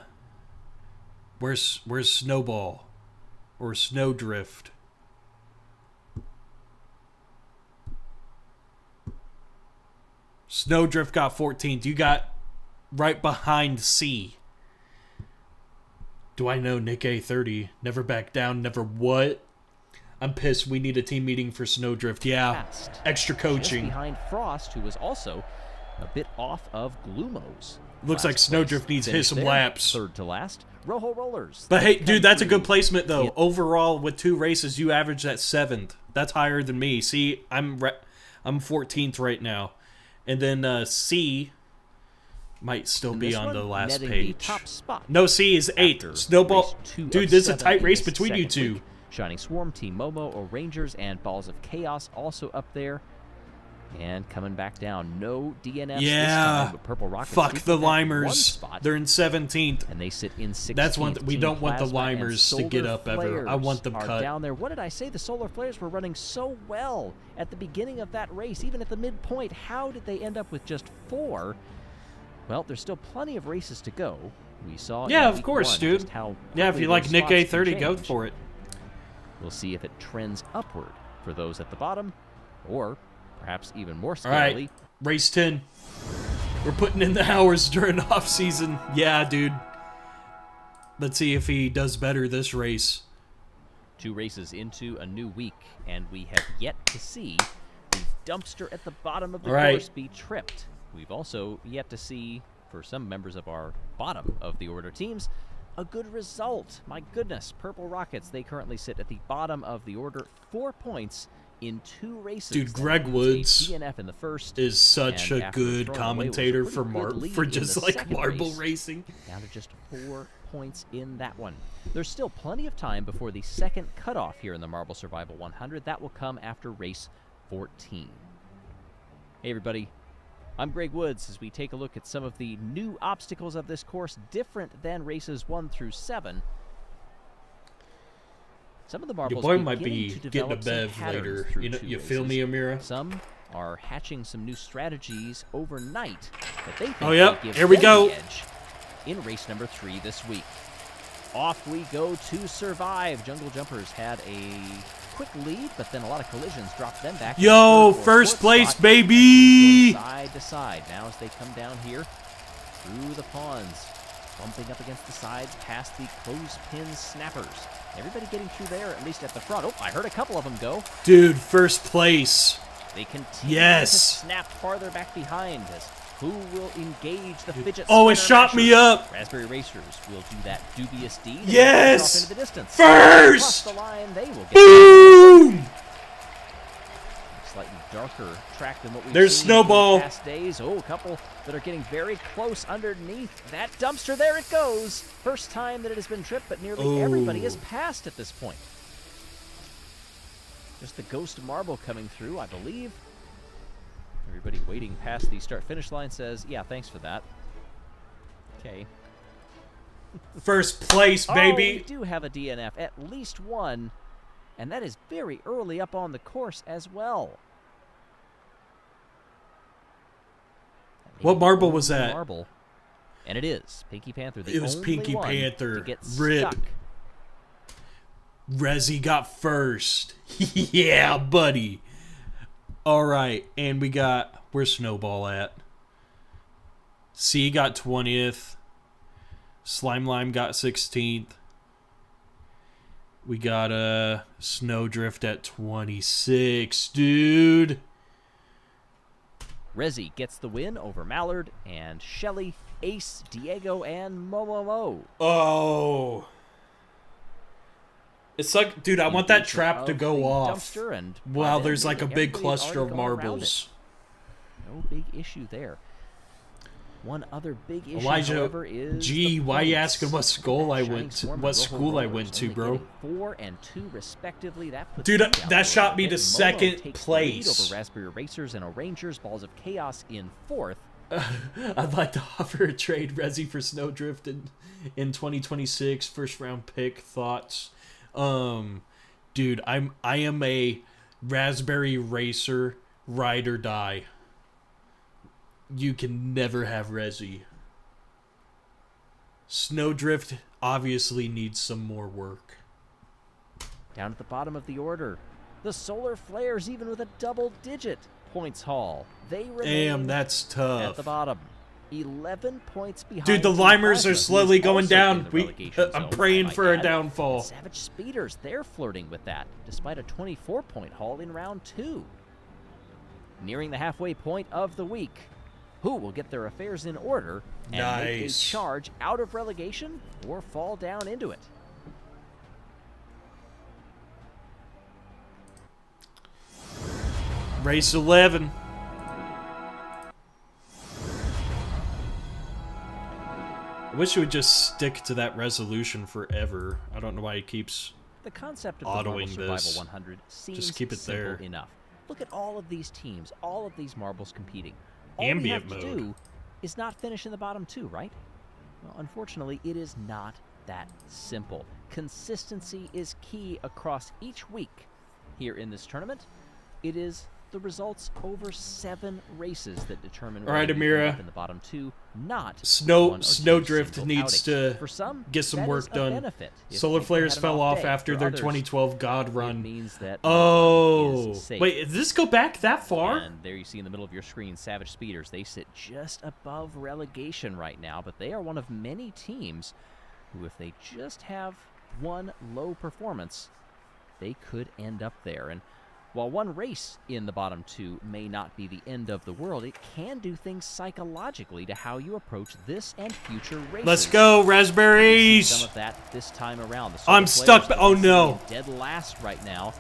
where's Snowball or Snowdrift? Snowdrift got 14th. You got right behind C. Do I know Nick A30? Never back down, never what? I'm pissed. We need a team meeting for Snowdrift. Yeah, extra coaching. Just behind Frost, who was also a bit off of Glumos. Looks like Snowdrift needs to hit some laps. 3rd to last. Rojo Rollers. But hey, dude, that's a good placement, though. Overall, with 2 races, you averaged at 7th. That's higher than me. See, I'm 14th right now. And then C might still be on the last page. The top spot no, C is 8th. Snowball. Dude, this is a tight race between you two. Week. Shining Swarm, Team Momo, or Rangers, and Balls of Chaos also up there. And coming back down. No DNFs this time, but Purple Rockets. Fuck the Limers. They're in 17th. And they sit in 16th. That's one we don't want the Limers to get up ever. I want them cut. Down there. What did I say? The Solar Flares were running so well at the beginning of that race, even at the midpoint. How did they end up with just 4? Well, there's still plenty of races to go. We saw. Yeah, of course, dude. Yeah, if you like Nick A30, go for it. We'll see if it trends upward for those at the bottom, or perhaps even more scarily. All right, race 10. We're putting in the hours during off season. Yeah, dude. Let's see if he does better this race. 2 races into a new week, and we have yet to see the dumpster at the bottom of the course be tripped. We've also yet to see, for some members of our bottom of the order teams, a good result. My goodness, Purple Rockets, they currently sit at the bottom of the order, 4 points in 2 races. Dude, Greg Woods DNF in the first, is such a good commentator for just like marble racing. Down to just 4 points in that one. There's still plenty of time before the second cutoff here in the Marble Survival 100. That will come after race 14. Hey everybody, I'm Greg Woods as we take a look at some of the new obstacles of this course, different than races 1 through 7. Some of the marbles your boy might be getting a bev later. You feel me, Amira? Some are hatching some new strategies overnight that they think will give here we go. Edge in race number 3 this week. Off we go to survive. Jungle Jumpers had a quick lead, but then a lot of collisions dropped them back. Yo, first place, baby! Side to side. Now as they come down here through the ponds, bumping up against the sides, past the clothespin snappers. Everybody getting through there, at least at the front. Oh, I heard a couple of them go. Dude, first place. They continue to snap farther back behind as who will engage the fidget spinner? Oh, it shot me up. Raspberry Racers will do that dubious deed. Yes! Off into the distance. First! Across the line, they will get boom! Slightly darker track than what we've There's seen Snowball. in past days. Oh, a couple that are getting very close underneath that dumpster. There it goes. First time that it has been tripped, but nearly everybody has passed at this point. Just the ghost marble coming through, I believe. Everybody waiting past the start-finish line says, yeah, thanks for that. Okay. First place, baby. Oh, we do have a DNF, at least one, and that is very early up on the course as well. What marble was that? Marble. And it is Pinky Panther. It was Pinky Panther. To get Rip. Stuck. Rezi got first. Yeah, buddy. All right, and we got, where's Snowball at? C got 20th. Slime Lime got 16th. We got Snowdrift at 26, dude. Rezi gets the win over Mallard and Jelle, Ace, Diego, and Momomo. Oh. It's like, dude, I want that trap to go off. And Wow, there's like a big everybody's cluster already of gone around marbles. it. No big issue there. One other big issue, Elijah, however, is gee, the why you points. asking what school I Shining went to? Swarm and What Rojo school I Rollers went to, only bro? getting 4 and 2 respectively. That puts Dude, them down that for shot a me bit. to Momo second takes the lead place. over Raspberry Racers and Rangers. Balls of Chaos in 4th. I'd like to offer a trade Resi for Snowdrift in 2026 first round pick. Thoughts? Dude, I am a Raspberry Racer ride or die. You can never have Resi. Snowdrift obviously needs some more work. Down at the bottom of the order, the Solar Flares, even with a double-digit points haul, they remain Damn, that's tough. at the bottom. 11 points behind. Dude, the Team Limers Plasma, are slowly who's going also down. in the relegation I'm zone, praying I might for a add. downfall. And Savage Speeders, they're flirting with that, despite a 24-point haul in round 2. Nearing the halfway point of the week. Who will get their affairs in order and make a Nice. charge out of relegation or fall down into it? Race 11. I wish it would just stick to that resolution forever. I don't know why it keeps... The concept of the Marble Autoing Survival this. 100 seems Just keep it simple there. enough. Look at all of these teams, all of these marbles competing. All Ambient we have mode. to do is not finish in the bottom 2, right? Well, unfortunately, it is not that simple. Consistency is key across each week here in this tournament. It is the results over 7 races that determine All right, whether you end Amira. up in the bottom 2, not one or two Snowdrift single needs outings. to For some, get some that work is a done. benefit. If Solar they Flares had an fell off day. after For their others, 2012 God it run. means that Oh, is safe. wait, does this go back that far? And there you see in the middle of your screen, Savage Speeders. They sit just above relegation right now, but they are one of many teams who, if they just have one low performance, they could end up there. And while one race in the bottom 2 may not be the end of the world, it can do things psychologically to how you approach this and future races. Let's go, We've seen raspberries! some of that this time around. The I'm Solar stuck. Flares Oh, are no. dead last right now.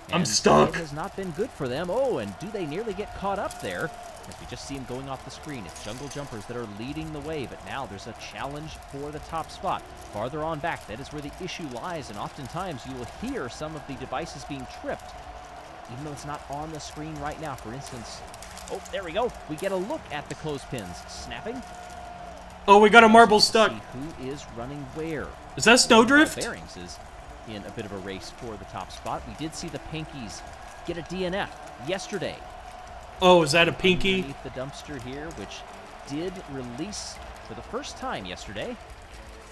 I'm And stuck. It has not been good for them. Oh, and do they nearly get caught up there? As we just see them going off the screen. It's Jungle Jumpers that are leading the way, but now there's a challenge for the top spot. Farther on back, that is where the issue lies, and oftentimes you will hear some of the devices being tripped, even though it's not on the screen right now. For instance, oh, there we go. We get a look at the clothespins snapping. Oh, we got a marble Let's stuck. see who is running where. Is that Snowdrift? Bearings is in a bit of a race for the top spot. We did see the Pinkies get a DNF yesterday. Oh, is that a pinky? Underneath the dumpster here, which did release for the first time yesterday.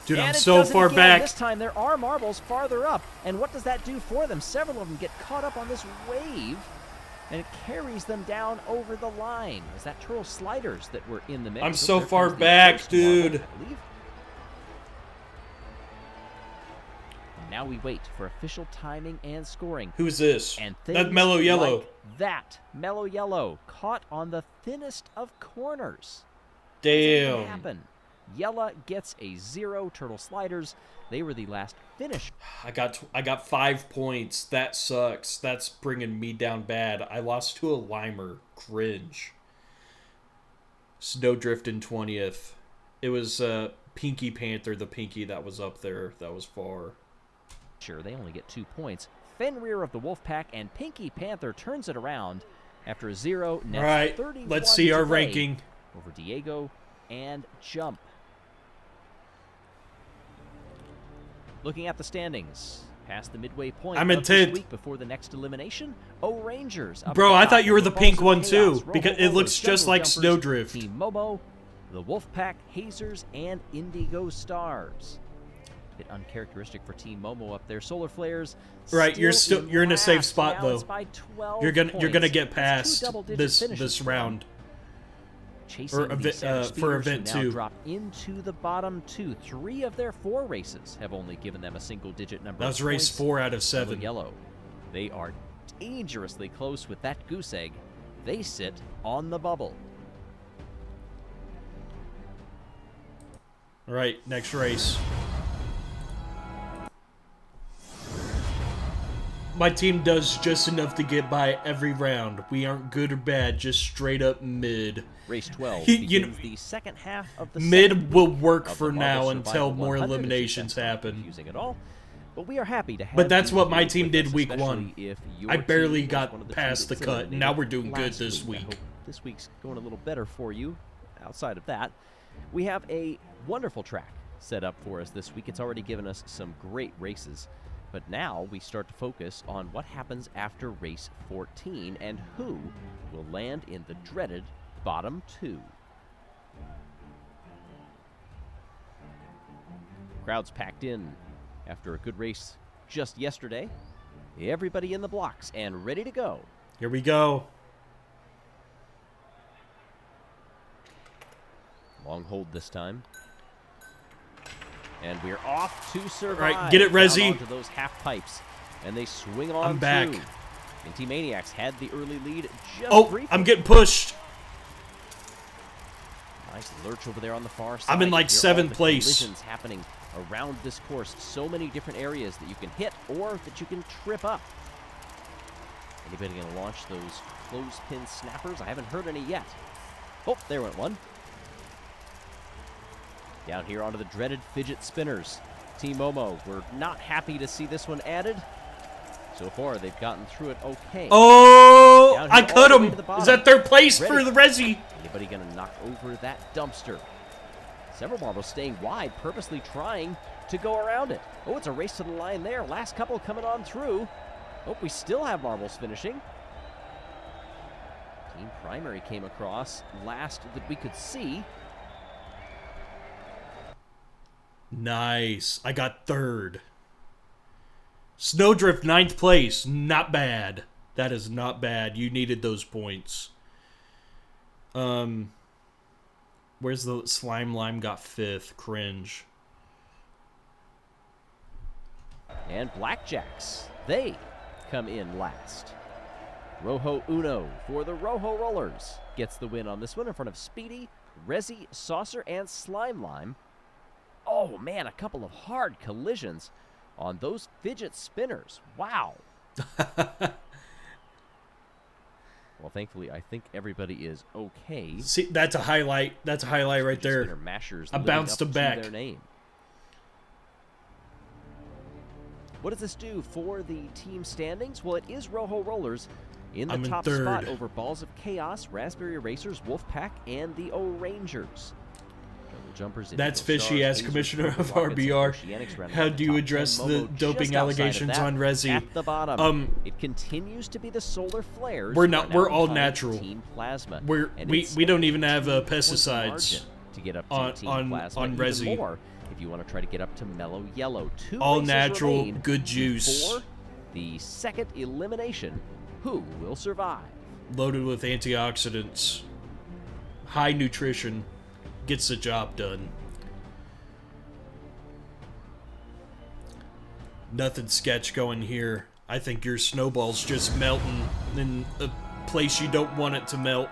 Dude, And I'm it so does it far again. back. This time there are marbles farther up. And what does that do for them? Several of them get caught up on this wave, and it carries them down over the line. Is that Turtle Sliders that were in the mix? I'm Oh, so there far comes the back, first marble, dude. I believe. And now we wait for official timing and scoring. Who's this? And That's things Mellow Yellow. like that Mellow Yellow caught on the thinnest of corners. What Damn. happened? Jelle gets a 0. Turtle Sliders, they were the last finish. I got 5 points. That sucks. That's bringing me down bad. I lost to a Limer. Cringe. Snowdrift in 20th. It was Pinky Panther, the Pinky that was up there. That was far. Sure, they only get 2 points. Fenrir of the Wolfpack and Pinky Panther turns it around after a 0. All right, let's see our ranking. Over Diego and Jump. Looking at the standings, past the midway point I'm in of this 10th. week before the next elimination, Rangers. Up Bro, at the I top thought you were with the Balls pink of one Chaos, too, Rojo because it Rollers, looks just Jungle like Jumpers, Snowdrift. Team Momo, the Wolfpack, Hazers, and Indigo Stars. A bit uncharacteristic for Team Momo up there. Solar Flares. Right, you're in a safe last. spot Now it's though. by 12 You're gonna points. get That's past two double-digit this finishes for them. round. Chasing Or the event- Savage for Speeders, event who now 2. drop into the bottom 2. 3 of their 4 races have only given them a single-digit number That was of race points. 4 out of Mellow 7. Yellow. They are dangerously close with that goose egg. They sit on the bubble. All right, next race. My team does just enough to get by every round. We aren't good or bad, just straight up mid. Race 12 You know, begins the second half of the mid second will week work of for the Marvel now until Survival more 100, eliminations if that's not happen. confusing at all. But we are happy to have But that's you what my here team with did us, week especially 1. if your I barely team was got one of the two past the that was cut. Now eliminated we're doing good last this I week. hope this week's going a little better for you. Outside of that, we have a wonderful track set up for us this week. It's already given us some great races. But now we start to focus on what happens after race 14 and who will land in the dreaded bottom 2. Crowds packed in after a good race just yesterday. Everybody in the blocks and ready to go. Here we go. Long hold this time. And we're off to survive. All right, get it, Resi. Down onto those half pipes, and they swing on I'm back. through. And Team Maniacs had the early lead just Oh, briefly. I'm getting pushed. Nice lurch over there on the far side. I'm in like You hear all 7th the place. collisions happening around this course. So many different areas that you can hit or that you can trip up. Anybody going to launch those clothespin snappers? I haven't heard any yet. Oh, there went one. Down here onto the dreaded fidget spinners. Team Momo, we're not happy to see this one added. So far, they've gotten through it okay. Oh, Down I here cut all the way him. to the Is bottom. that third place Ready. for the Resi? Anybody going to knock over that dumpster? Several marbles staying wide, purposely trying to go around it. Oh, it's a race to the line there. Last couple coming on through. Oh, we still have marbles finishing. Team Primary came across last that we could see. Nice. I got 3rd. Snowdrift 9th place. Not bad. That is not bad. You needed those points. Where's the Slime Lime got 5th? Cringe. And Blackjacks, they come in last. Rojo Uno for the Rojo Rollers gets the win on this one in front of Speedy, Resi, Saucer, and Slime Lime. Oh man, a couple of hard collisions on those fidget spinners. Wow. Well, thankfully, I think everybody is okay. See, that's a highlight. That's a highlight right Fidget there. spinner mashers I living bounced up him to back. their name. What does this do for the team standings? Well, it is Rojo Rollers in the I'm in top 3rd. spot over Balls of Chaos, Raspberry Racers, Wolfpack, and the O-Rangers. Double jumpers, That's Indigo fishy Stars, as Hazers, commissioner Purple of Rockets, and RBR. Oceanics rounding How out the do you top address 10. the Momo doping just outside of allegations that. on Resi? At the bottom, it continues to be the Solar Flares. We're who not- are now we're all behind natural. Team Plasma. And We it's don't even have 2-point pesticides margin to get up to on Team Plasma, on even Resi. more if you want to try to get up to Mellow Yellow. 2 All races natural, remain good juice. before the second elimination. Who will survive? Loaded with antioxidants. High nutrition. Gets the job done. Nothing sketch going here. I think your snowball's just melting in a place you don't want it to melt.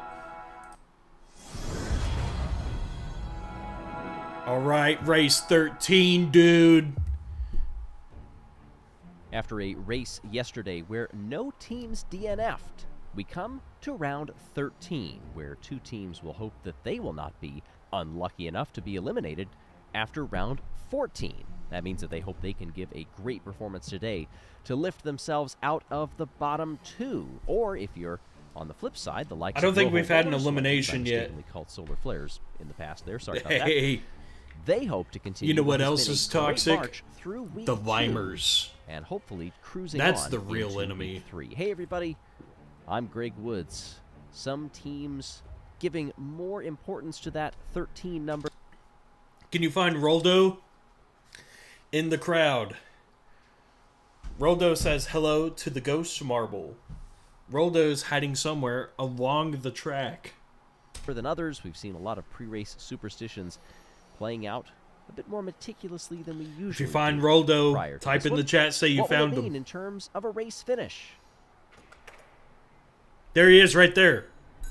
Alright, race 13, dude. After a race yesterday where no teams DNF'd, we come to round 13, where 2 teams will hope that they will not be unlucky enough to be eliminated after round 14. That means that they hope they can give a great performance today to lift themselves out of the bottom 2. Or if you're on the flip side, the likes I don't of think Rojo we've had an Rollers, who elimination I've yet. mistakenly called Solar Flares in the past there. Sorry about that. Hey, They hope to continue. You know what has else been a is great toxic? march through week the 2, Limers. and hopefully cruising That's on the real into enemy. week 3. Hey everybody, I'm Greg Woods. Some teams giving more importance to that 13 number. Can you find Roldo in the crowd? Roldo says hello to the Ghost Marble. Roldo's hiding somewhere along the track. Than others, we've seen a lot of pre-race superstitions playing out a bit more meticulously than we usually If you find do Roldo, prior to type this in one. the chat, say you What will found it mean him. in terms of a race finish? There he is right there.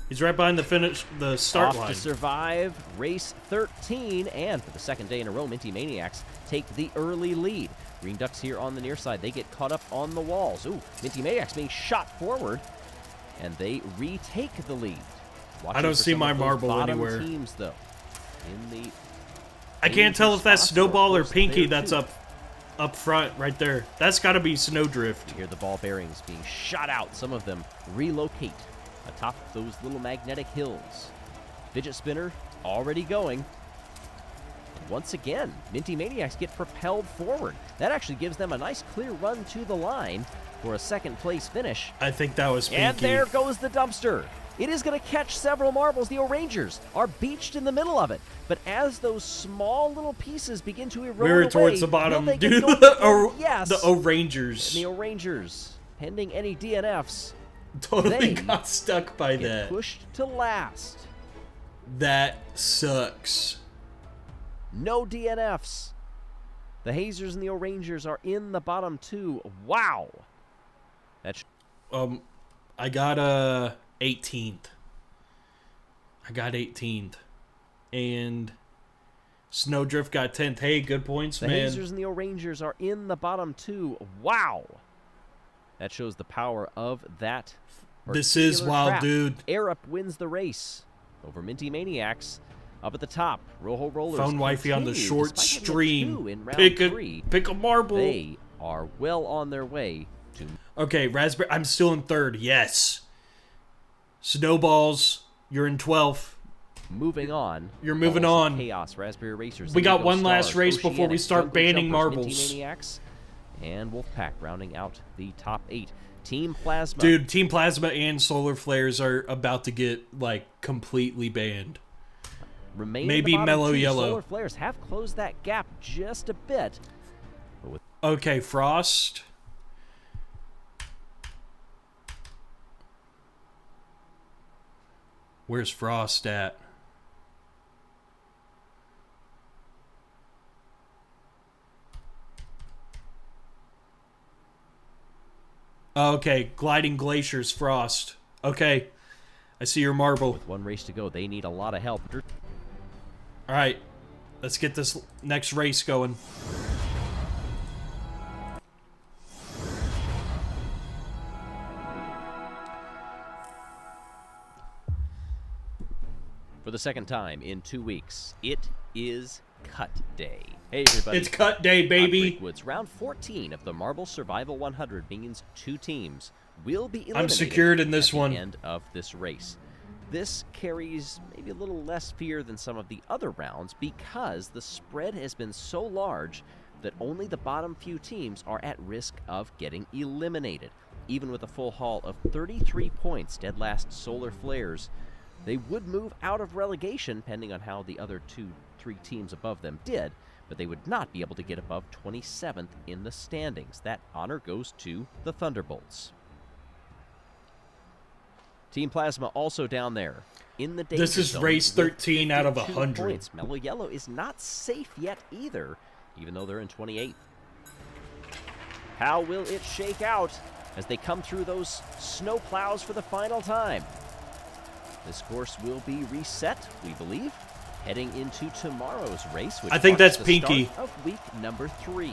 He's right behind the start Off line. to survive race 13, and for the second day in a row, Minty Maniacs take the early lead. Green Ducks here on the near side. They get caught up on the walls. Ooh, Minty Maniacs being shot forward, and they retake the lead. I don't see my marble bottom anywhere. Teams, though, in the I can't tell if that's spots, Snowball or of course, Pinky there, that's too. up front right there. That's got to be Snowdrift. You hear the ball bearings being shot out. Some of them relocate atop those little magnetic hills. Fidget spinner already going. Once again, Minty Maniacs get propelled forward. That actually gives them a nice clear run to the line for a second place finish. I think that was Pinky. And there goes the dumpster. It is going to catch several marbles. The O'Rangers are beached in the middle of it. But as those small little pieces begin to erode We're away, towards the will bottom. they get Dude, going? Yes. the O'Rangers And the O'Rangers, pending any DNFs, totally they got stuck by get that. pushed to last. That sucks. No DNFs. The Hazers and the O'Rangers are in the bottom two. Wow. That's I got 18th. I got 18th. And Snowdrift got 10th. Hey, good points, the man. Hazers and the O'Rangers are in the bottom two. Wow. That shows the power of that. This is particular wild, trap. dude. Arup wins the race over Minty Maniacs. Up at the top, Rojo Rollers Found wifey on the continue, short despite getting a 2 stream. in round Pick 3. a marble. They are well on their way to. Okay, Raspberry. I'm still in 3rd. Yes. Snowballs, you're in 12th. Moving on. You're moving Almost on. Chaos, Raspberry Racers. We got Indigo one last Stars, race before we Oceanic, start Jungle banning Jumpers, marbles. Minty Maniacs, and Wolfpack rounding out the top 8. Team Plasma. Dude, Team Plasma and Solar Flares are about to get, like, completely banned. Remain maybe in the bottom Mellow 2. Yellow. Solar Flares have closed that gap just a bit. But with Okay, Frost. Where's Frost at? Okay, Gliding Glaciers, Frost. Okay, I see your marble. with one race to go, they need a lot of help. All right, let's get this next race going. For the second time in 2 weeks, it is Cut Day. Hey, everybody. It's cut day, baby. Woods. Round 14 of the Marble Survival 100 means 2 teams will be eliminated. I'm secured in this at the one. end of this race. This carries maybe a little less fear than some of the other rounds because the spread has been so large that only the bottom few teams are at risk of getting eliminated. Even with a full haul of 33 points, dead last Solar Flares, they would move out of relegation, depending on how the other 2-3 teams above them did, but they would not be able to get above 27th in the standings. That honor goes to the Thunderbolts. Team Plasma also down there in the danger This is zone race with 13 out of 52 100. points. Mellow Yellow is not safe yet either, even though they're in 28th. How will it shake out as they come through those snow plows for the final time? This course will be reset, we believe, heading into tomorrow's race, which I think marks that's the Pinky. start of week number 3.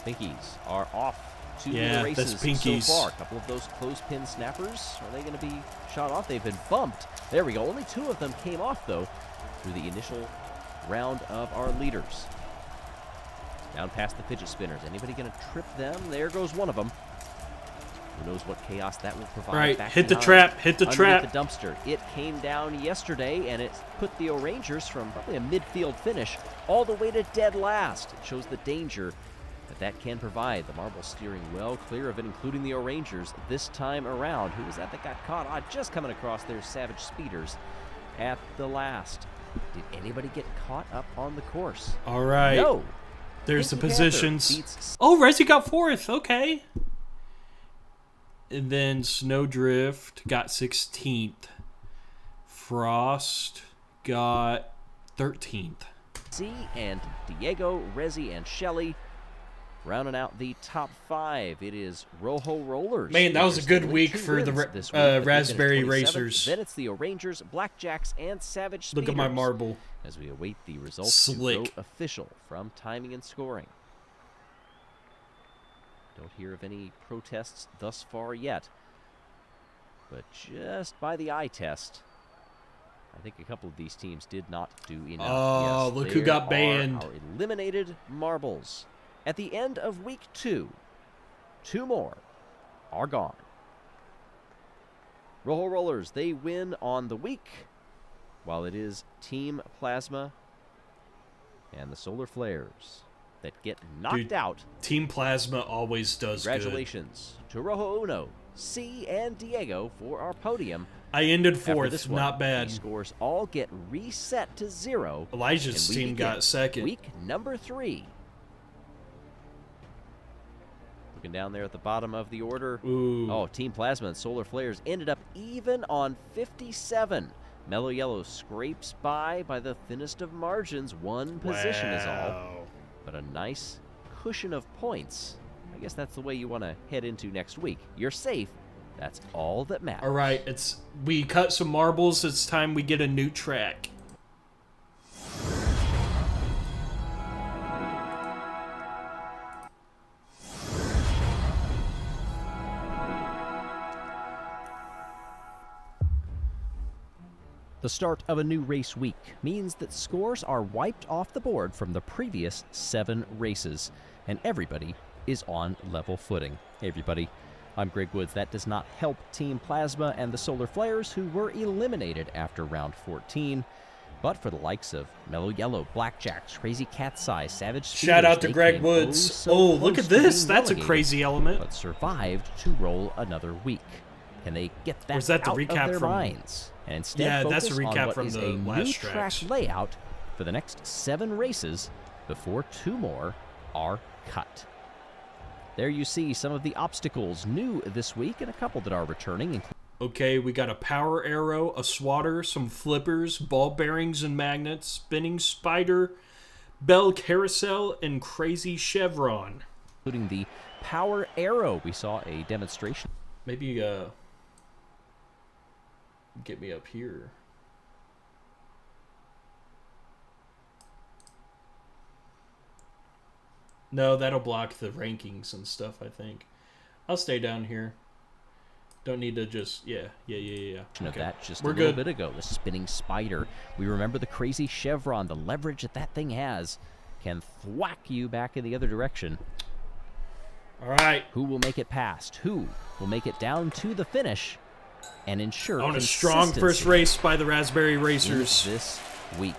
Pinkies are off to Yeah, the races that's Pinkies. so far. A couple of those clothespin snappers, are they going to be shot off? They've been bumped. There we go. Only 2 of them came off, though, through the initial round of our leaders. Down past the fidget spinners. Anybody going to trip them? There goes one of them. Who knows what chaos that will provide. Right, back hit the behind. trap, hit the Underneath trap. the dumpster. It came down yesterday, and it put the O'Rangers from probably a midfield finish all the way to dead last. It shows the danger that can provide. The marble steering well clear of it, including the O'Rangers this time around. Who was that got caught? Just coming across their Savage Speeders at the last. Did anybody get caught up on the course? All right. No. There's the Pinky Panther positions. beats Oh, Resi got 4th. Okay. And then Snowdrift got 16th. Frost got 13th. C and Diego, Resi, and Shelley Rounding out the top 5, it is Rojo Rollers. Man, that was a good week for the Raspberry Racers. Then it's the O'Rangers, Blackjacks, and Savage Speeders. Look at my marble. As we await the results Slick. to go official from timing and scoring. Don't hear of any protests thus far yet. But just by the eye test, I think a couple of these teams did not do enough. Oh, yes, look who got banned. Our eliminated marbles. At the end of week 2, 2 more are gone. Rojo Rollers, they win on the week, while it is Team Plasma and the Solar Flares that get knocked out. Team Plasma always does Congratulations to Rojo Uno, C, and Diego for our podium. I ended After 4th, this one, not bad. the scores all get reset to 0. Elijah's and we team begin got 2nd. Week number 3. Looking down there at the bottom of the order. Ooh. Oh, Team Plasma and Solar Flares ended up even on 57. Mellow Yellow scrapes by the thinnest of margins. 1 position is all. But a nice cushion of points. I guess that's the way you want to head into next week. You're safe. That's all that matters. All right, we cut some marbles. It's time we get a new track. The start of a new race week means that scores are wiped off the board from the previous 7 races, and everybody is on level footing. Hey everybody, I'm Greg Woods. That does not help Team Plasma and the Solar Flares, who were eliminated after round 14. But for the likes of Mellow Yellow, Blackjacks, Crazy Cat's Eye, Savage Speeders, shout out to they Greg came Woods. so Oh, look close at to this. being That's a relegated, crazy element. but survived to roll another week. Can they get that, Or is that the out recap of their from- minds and instead Yeah, that's a focus on recap what from is the a last new tracks. track layout for the next 7 races before 2 more are cut. There you see some of the obstacles new this week and a couple that are returning. Okay, we got a power arrow, a swatter, some flippers, ball bearings and magnets, spinning spider, bell carousel, and crazy chevron. Including the power arrow. We saw a demonstration. Maybe get me up here. No, that'll block the rankings and stuff, I think. I'll stay down here. Don't need to just, yeah. Of that just We're a little good. bit ago. The spinning spider. We remember the crazy chevron, the leverage that thing has can thwack you back in the other direction. All right. Who will make it past? Who will make it down to the finish and ensure On a strong first consistency race by the Raspberry in Racers. this week?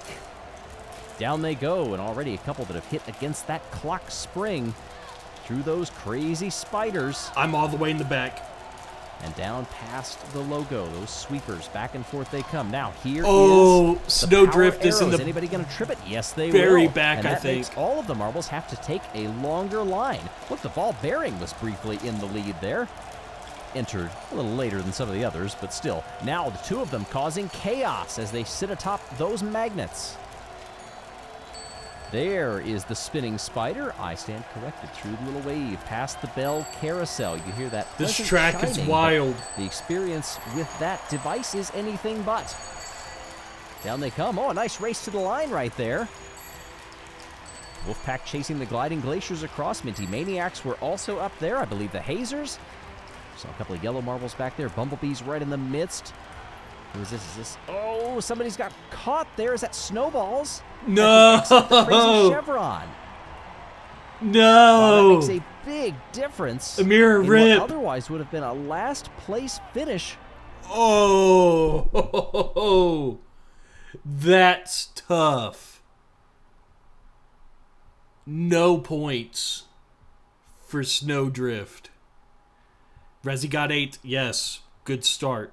Down they go, and already a couple that have hit against that clock spring through those crazy spiders. I'm all the way in the back. And down past the logo, those sweepers, back and forth they come. Now here Oh, is the Snowdrift power is in arrows. the Anybody going to trip it? Yes, they very will. back, and I that think. makes all of the marbles have to take a longer line. Look, the ball bearing was briefly in the lead there. Entered a little later than some of the others, but still. Now the 2 of them causing chaos as they sit atop those magnets. There is the spinning spider. I stand corrected through the little wave past the bell carousel. You hear that? This pleasant track is shining, wild. but the experience with that device is anything but. Down they come. Oh, a nice race to the line right there. Wolfpack chasing the gliding glaciers across. Minty Maniacs were also up there. I believe the Hazers. Saw a couple of yellow marbles back there. Bumblebees right in the midst. Who is this? Is this? Oh, somebody's got caught there. Is that Snowballs? No. The crazy chevron. No. Wow, that makes a big difference. A mirror in rip. What otherwise would have been a last place finish. Oh. That's tough. No points for Snowdrift. Resi got 8. Yes. Good start.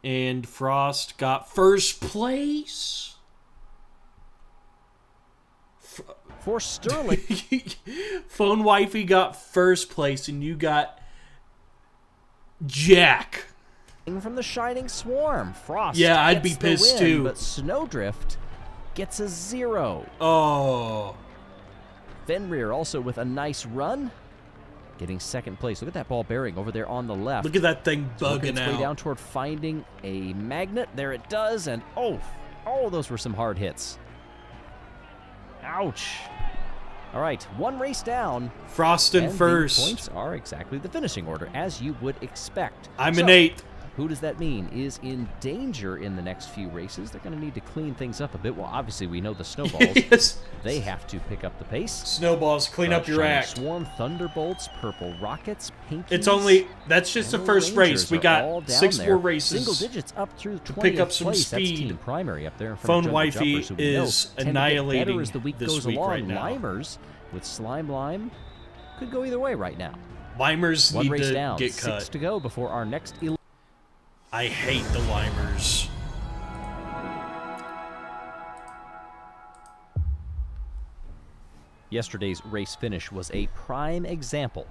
And Frost got first place. For Sterling. Phone Wifey got first place, and you got Jack. From the Shining Swarm. Frost Yeah, I'd be gets the pissed win, too. But Snowdrift gets a 0. Oh. Fenrir also with a nice run, getting second place. Look at that ball bearing over there on the left. Look at that thing Working bugging its way out. down toward finding a magnet. There it does, and oh, those were some hard hits. Ouch. All right, one race down. Frost in and first. The points are exactly the finishing order, as you would expect. I'm in 8th. Who does that mean is in danger in the next few races? They're going to need to clean things up a bit. Well, obviously, we know the Snowballs. Yes. They have to pick up the pace. Snowballs, clean up your Shining act. Swarm, Thunderbolts, Purple Rockets, Pinkies. It's only, that's just the and first Rangers race. We are all got down 6 there. more races. Single digits up through 20th pick up some place. That's speed. Team Primary up there in front Phone of Jungle Wifey Jumpers, who we know is tend to get annihilating better as the week this goes week along. right now. Limers with Slime Lime could go either way right now. Limers One need race to down, get 6 cut. to go before our next. I hate the Limers. Yesterday's race finish was a prime example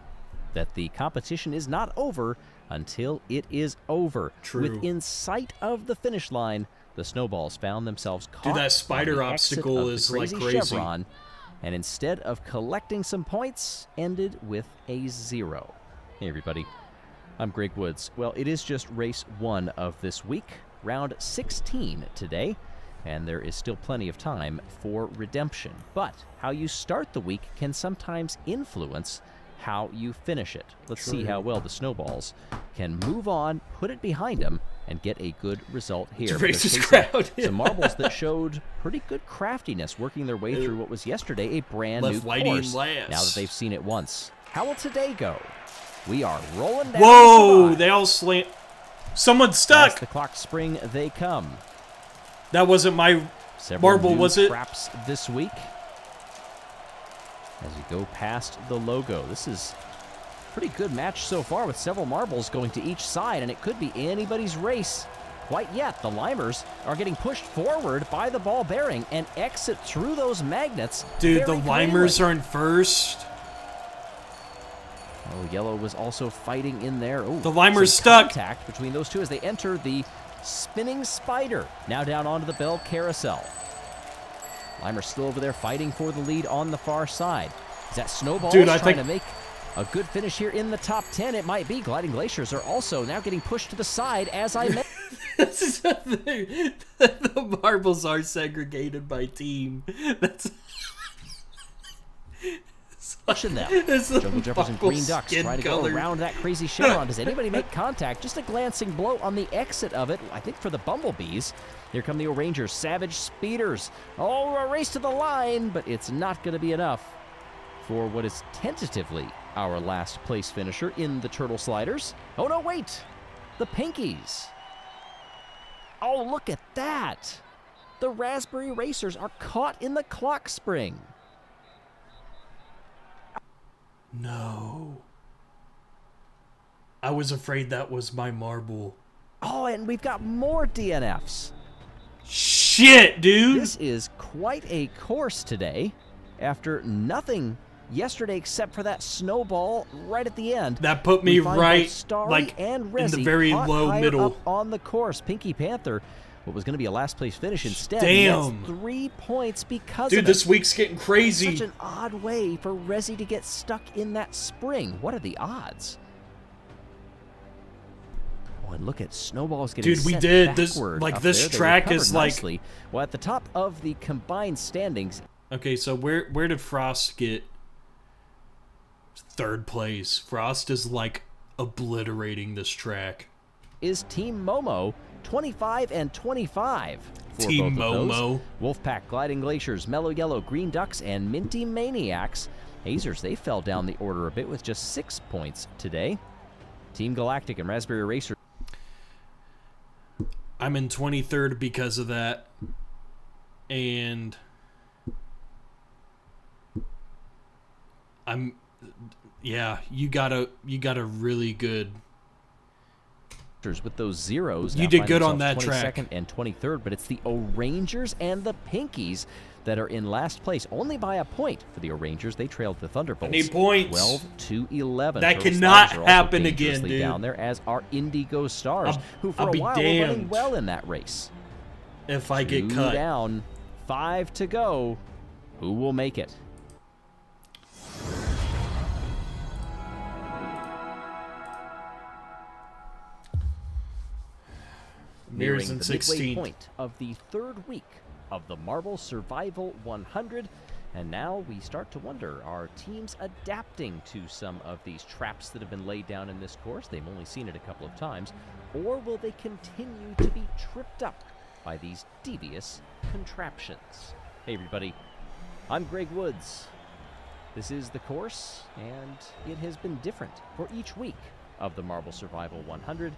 that the competition is not over until it is over. True. Within sight of the finish line, the Snowballs found themselves caught Dude, that spider on the exit obstacle of the is like crazy crazy. chevron, and instead of collecting some points, ended with a 0. Hey everybody, I'm Greg Woods. Well, it is just race 1 of this week, round 16 today, and there is still plenty of time for redemption. But how you start the week can sometimes influence how you finish it. Let's see how well the Snowballs can move on, put it behind them, and get a good result here. The race is Because facing crowded. some marbles that showed pretty good craftiness, working their way through what was yesterday a brand new Left Whitey course. in last. Now that they've seen it once, how will today go? We are rolling down. Whoa! the divide. They all slant. Someone As stuck. the clock spring, they come. That wasn't my Several marble, new was it? traps this week. As you go past the logo, this is a pretty good match so far with several marbles going to each side, and it could be anybody's race. Quite yet, the Limers are getting pushed forward by the ball bearing and exit through those magnets. Dude, very the Limers cleanly. are in first. Oh, Yellow was also fighting in there. Oh, The Limer's some stuck. Contact between those two as they enter the spinning spider. Now down onto the bell carousel. Limer still over there fighting for the lead on the far side. Is that Snowballs Dude, I trying think- to make a good finish here in the top 10? It might be. Gliding Glaciers are also now getting pushed to the side as I mentioned. This is the thing. The marbles are segregated by team. That's them. it's the Jungle Jumpers and marble Green Ducks skin try to color. go around that crazy chevron. Does anybody make contact? Just a glancing blow on the exit of it, I think for the Bumblebees. Here come the O'Rangers, Savage Speeders. Oh, a race to the line, but it's not going to be enough for what is tentatively our last place finisher in the Turtle Sliders. Oh, no, wait. The Pinkies. Oh, look at that. The Raspberry Racers are caught in the clock spring. No. I was afraid that was my marble. Oh, and we've got more DNFs. Shit, dude. This is quite a course today. After nothing yesterday except for that snowball right at the end. That put me we find right, both Starry like, and in Resi the very caught low higher middle. up on the course. Pinky Panther, what was going to be a last place finish instead. Damn. Gets 3 points because Dude, of this it. week's getting crazy. Such an odd way for Resi to get stuck in that spring. What are the odds? Oh, and look at Snowballs getting Dude, we sent did. This- backward like, up this there. They track recovered is, like- nicely. Well, at the top of the combined standings, Okay, so where did Frost get third place? Frost is like obliterating this track. is Team Momo, 25 and 25 for Team both of Momo. those. Wolfpack, Gliding Glaciers, Mellow Yellow, Green Ducks, and Minty Maniacs. Hazers, they fell down the order a bit with just 6 points today. Team Galactic and Raspberry Racer. I'm in 23rd because of that. And yeah, you got a really good. With those zeros, You now did find good on themselves that track. 22nd and 23rd, but it's the O'Rangers and the Pinkies that are in last place, only by a point for the O'Rangers. They trailed the Thunderbolts. I need points. 12 to 11. That Turtle cannot Sliders are also happen again, dangerously dude. down there, as are Indigo Stars, who for I'll a be while were running damned well in that race. If I get 2 cut. down, 5 to go. Who will make it? Mirrors Nearing in the midway 16th. point of the third week of the Marble Survival 100. And now we start to wonder, are teams adapting to some of these traps that have been laid down in this course? They've only seen it a couple of times. Or will they continue to be tripped up by these devious contraptions? Hey everybody, I'm Greg Woods. This is the course, and it has been different for each week of the Marble Survival 100.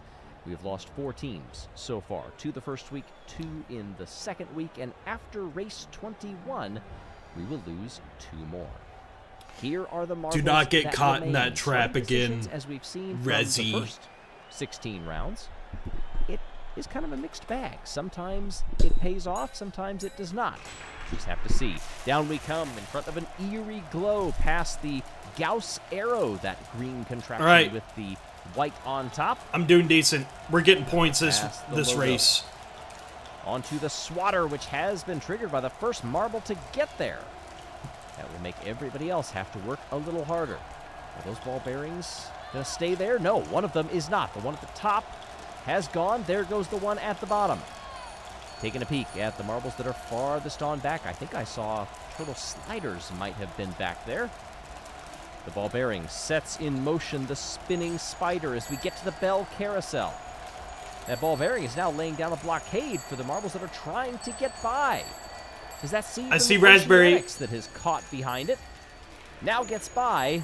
We have lost 4 teams so far. 2 the first week, 2 in the second week, and after race 21, we will lose 2 more. Here are the marbles. Do not get that caught in remain. that trap Some again, decisions, as we've seen Resi. from the first 16 rounds. It is kind of a mixed bag. Sometimes it pays off, sometimes it does not. Just have to see. Down we come in front of an eerie glow past the Gauss arrow, that green contraption with the white on top. I'm doing decent. We're getting points this logo. race. Onto the swatter, which has been triggered by the first marble to get there. That will make everybody else have to work a little harder. Are those ball bearings going to stay there? No, one of them is not. The one at the top has gone. There goes the one at the bottom. Taking a peek at the marbles that are farthest on back. I think I saw turtle sliders might have been back there. The ball bearing sets in motion the spinning spider as we get to the bell carousel. That ball bearing is now laying down a blockade for the marbles that are trying to get by. Does that see? I see Raspberry that has caught behind it. Now gets by.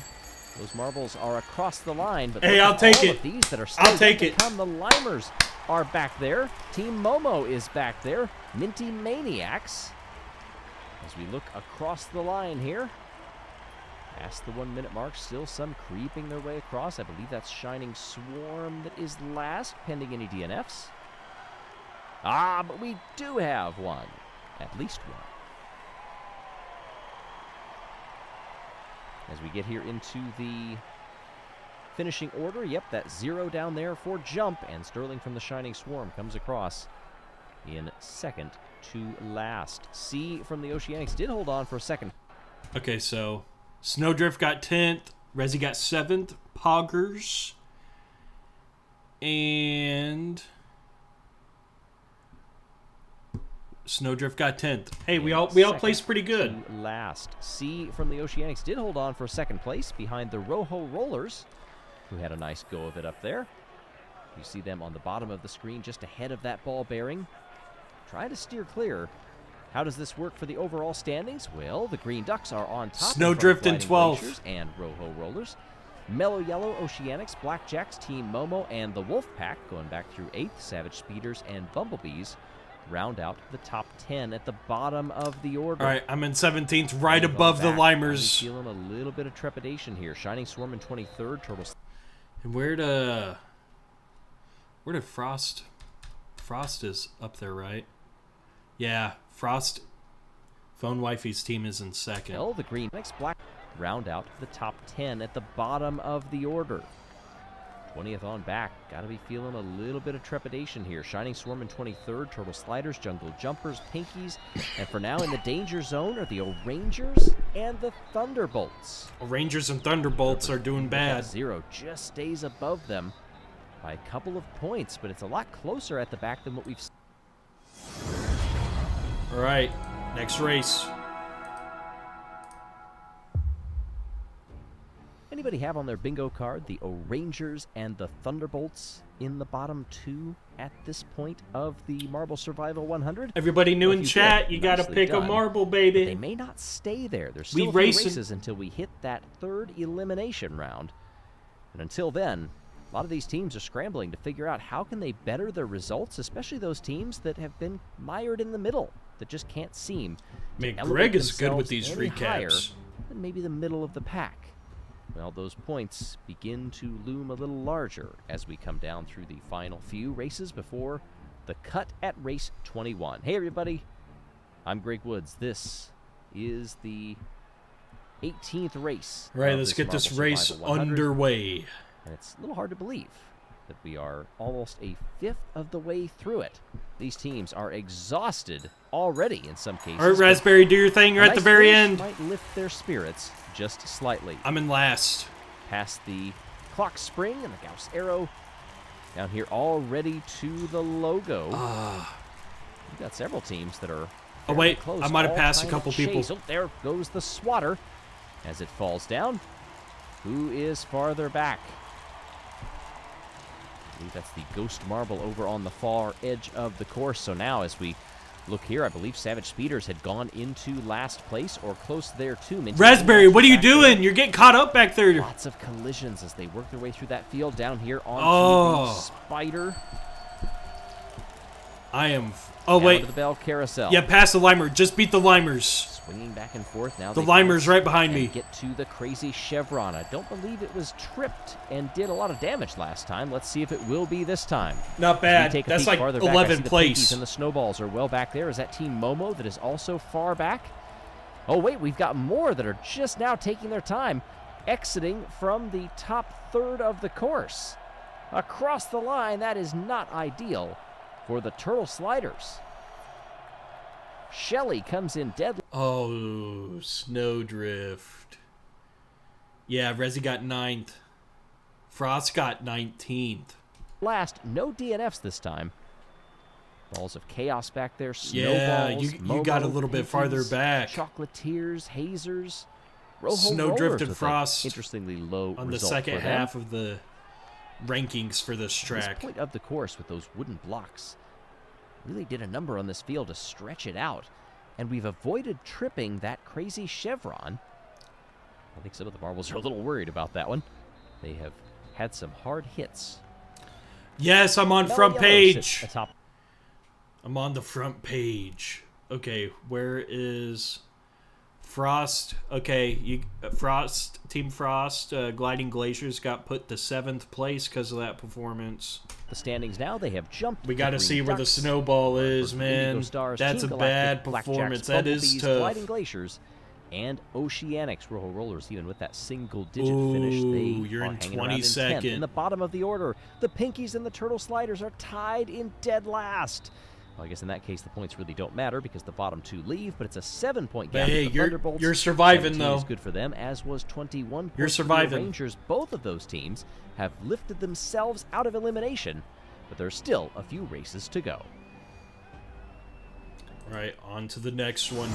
Those marbles are across the line, but hey, I'll take all it. Of these that are I'll take it. Come. The Limers are back there. Team Momo is back there. Minty Maniacs. As we look across the line here. Past the 1 minute mark, still some creeping their way across. I believe that's Shining Swarm that is last, pending any DNFs. But we do have one. At least one. As we get here into the finishing order, yep, that 0 down there for jump, and Sterling from the Shining Swarm comes across in second to last. C from the Oceanics did hold on for a second. Okay, so Snowdrift got 10th, Resi got 7th, Poggers, and Snowdrift got 10th. Hey, we all placed pretty good. Last. C from the Oceanics did hold on for second place behind the Rojo Rollers, who had a nice go of it up there. You see them on the bottom of the screen just ahead of that ball bearing. Try to steer clear. How does this work for the overall standings? Well, the Green Ducks are on top. Snowdrift in 12th. And Rojo Rollers. Mellow Yellow, Oceanics, Blackjacks, Team Momo, and the Wolf Pack going back through 8th. Savage Speeders and Bumblebees round out the top 10 at the bottom of the order. All right, I'm in 17th, right above the Limers. I'm feeling a little bit of trepidation here. Shining Swarm in 23rd. Turtles. And where did Frost? Frost is up there, right? Yeah, Frost. Phone Wifey's team is in second. Well, the Green Ducks Black round out the top 10 at the bottom of the order. 20th on back. Got to be feeling a little bit of trepidation here. Shining Swarm in 23rd. Turtle Sliders, Jungle Jumpers, Pinkies. And for now in the danger zone are the O'Rangers and the Thunderbolts. Rangers and Thunderbolts are doing bad. 0 just stays above them by a couple of points, but it's a lot closer at the back than what we've seen. All right, next race. Anybody have on their bingo card the O'Rangers and the Thunderbolts in the bottom 2 at this point of the Marble Survival 100? Everybody new in chat, you got to pick a marble, baby. They may not stay there. There's still a few races until we hit that 3rd elimination round. And until then, a lot of these teams are scrambling to figure out how can they better their results, especially those teams that have been mired in the middle, that just can't seem to Greg is good with these higher recaps. than maybe the middle of the pack. Well, those points begin to loom a little larger as we come down through the final few races before the cut at race 21. Hey, everybody. I'm Greg Woods. This is the 18th race. All right, let's get this race underway. And it's a little hard to believe that we are almost a 5th of the way through it. These teams are exhausted already in some cases. All right, Raspberry, do your thing. You're at the very end. Might lift their spirits just slightly. I'm in last. Past the clock spring and the Gauss arrow. Down here already to the logo. We've got several teams that are Oh, wait. close, I might have all passed a trying couple to people. chase. Oh, there goes the swatter as it falls down. Who is farther back? I believe that's the ghost marble over on the far edge of the course. So now as we look here, I believe Savage Speeders had gone into last place or close there too. Raspberry, what are you doing? You're getting caught up back there. Lots of collisions as they work their way through that field down here onto the Spider. I am... Oh, wait. To the Bell Carousel. Yeah, past the Limer. Just beat the Limers. Swinging back and forth now. The Limer's right behind me. Get to the Crazy Chevron. I don't believe it was tripped and did a lot of damage last time. Let's see if it will be this time. Not bad. That's like 11th place. And the Snowballs are well back there. Is that Team Momo that is also far back? Oh, wait, we've got more that are just now taking their time, exiting from the top third of the course. Across the line, that is not ideal for the Turtle Sliders. Jelle comes in dead. Oh, Snowdrift. Yeah, Rezi got 9th. Frost got 19th. Last, no DNFs this time. Balls of Chaos back there. Yeah, Snowballs, you got a little bit farther back. Chocolatiers, Hazers, Rojo Snowdrift and with Frost interestingly low on the result second for them. half of the rankings for this track. This point of the course with those wooden blocks really did a number on this field to stretch it out, and we've avoided tripping that Crazy Chevron. I think some of the marbles are a little worried about that one. They have had some hard hits. Yes, I'm on Mellow front Yellow page. sits atop. I'm on the front page. Okay, where is Frost? Okay, Frost, Team Frost, Gliding Glaciers got put to 7th place because of that performance. The standings now, they have jumped. We got to see where the Snowball is, man. That's a bad performance. That is tough. Gliding Glaciers and Oceanics. Rojo Rollers, even with that single-digit finish, they you're are in hanging around in 22nd. 10th. In the bottom of the order, the Pinkies and the Turtle Sliders are tied in dead last. Well, I guess in that case, the points really don't matter because the bottom two leave, but it's a 7-point gap. Hey, the Thunderbolts. you're surviving, 17 though. is good for them, as was 21. You're surviving. Rangers, both of those teams have lifted themselves out of elimination, but there's still a few races to go. All right, on to the next one.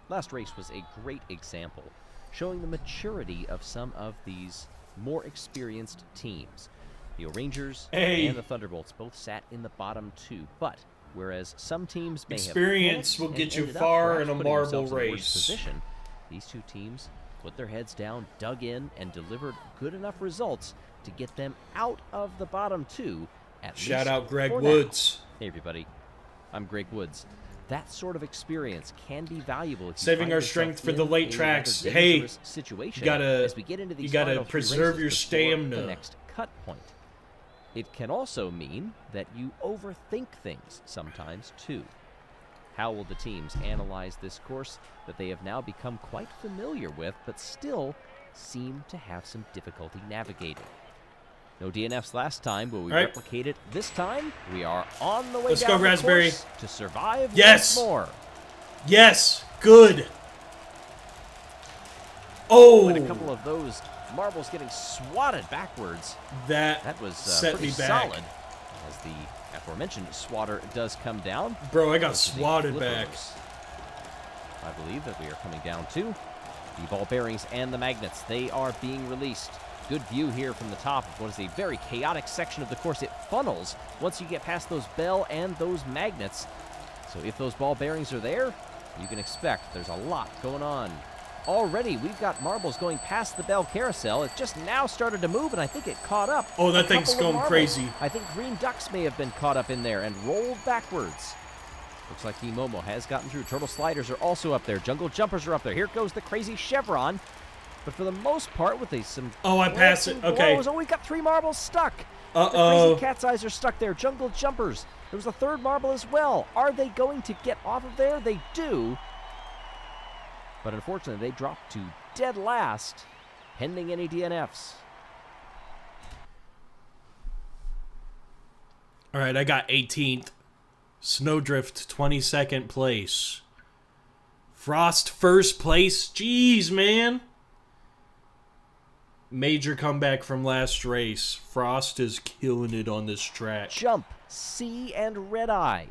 Last race was a great example, showing the maturity of some of these more experienced teams. The Rangers and the Thunderbolts both sat in the bottom two, but whereas some teams may experience have will get you ended up far in a putting marble themselves in a worse race. Position, these two teams put their heads down, dug in, and delivered good enough results to get them out of the bottom two. Shout out Greg for Woods. now. Hey everybody, I'm Greg Woods. That sort of experience can be valuable. If you Saving find our yourself strength for in the late a tracks. rather Hey, dangerous situation as we get into these you gotta final few preserve your races before stamina. The next cut point. It can also mean that you overthink things sometimes too. How will the teams analyze this course that they have now become quite familiar with, but still seem to have some difficulty navigating? No DNFs last time, but we replicated this time. We are on the way Let's down go, Raspberry. the course to survive Yes. once more. Yes, good. Oh, And a couple of those marbles getting swatted backwards. That was set pretty me back. solid. As the aforementioned swatter does come down. Bro, I got Those are the swatted back. flippers. I believe that we are coming down to the ball bearings and the magnets. They are being released. Good view here from the top of what is a very chaotic section of the course. It funnels once you get past those bell and those magnets. So if those ball bearings are there, you can expect there's a lot going on. Already, we've got marbles going past the bell carousel. It just now started to move, and I think it caught up. Oh, that thing's going crazy. I think green ducks may have been caught up in there and rolled backwards. Looks like Team Momo has gotten through. Turtle Sliders are also up there. Jungle Jumpers are up there. Here goes the Crazy Chevron. But for the most part, with some... Oh, I passed it. Okay. Blows. Oh, we've got 3 marbles stuck. Uh-oh. The Crazy Cat's Eyes are stuck there. Jungle Jumpers. There was a 3rd marble as well. Are they going to get off of there? They do. But unfortunately, they dropped to dead last, pending any DNFs. All right, I got 18th. Snowdrift, 22nd place. Frost first place. Jeez, man. Major comeback from last race. Frost is killing it on this track. Jump, C, and Red Eye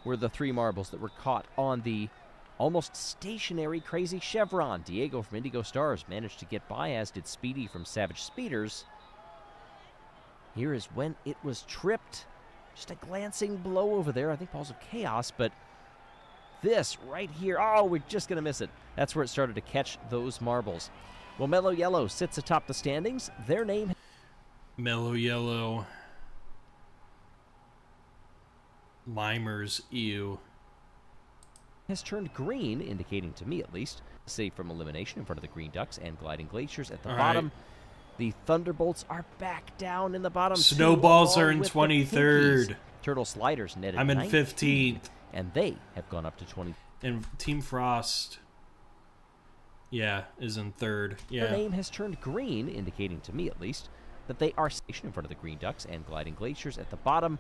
were the 3 marbles that were caught on the almost stationary Crazy Chevron. Diego from Indigo Stars managed to get by, as did Speedy from Savage Speeders. Here is when it was tripped. Just a glancing blow over there. I think Balls of Chaos, but this right here, oh, we're just going to miss it. That's where it started to catch those marbles. Well, Mellow Yellow sits atop the standings. Their name... Mellow Yellow. Limers, ew. has turned green, indicating to me at least, safe from elimination in front of the Green Ducks and Gliding Glaciers at the bottom. The Thunderbolts are back down in the bottom. Snowballs are in 23rd. Turtle Sliders netted I'm in 19th, 15th. and they have gone up to 20. And Team Frost, yeah, is in 3rd. Yeah. Their name has turned green, indicating to me at least that they are stationed in front of the Green Ducks and Gliding Glaciers at the bottom.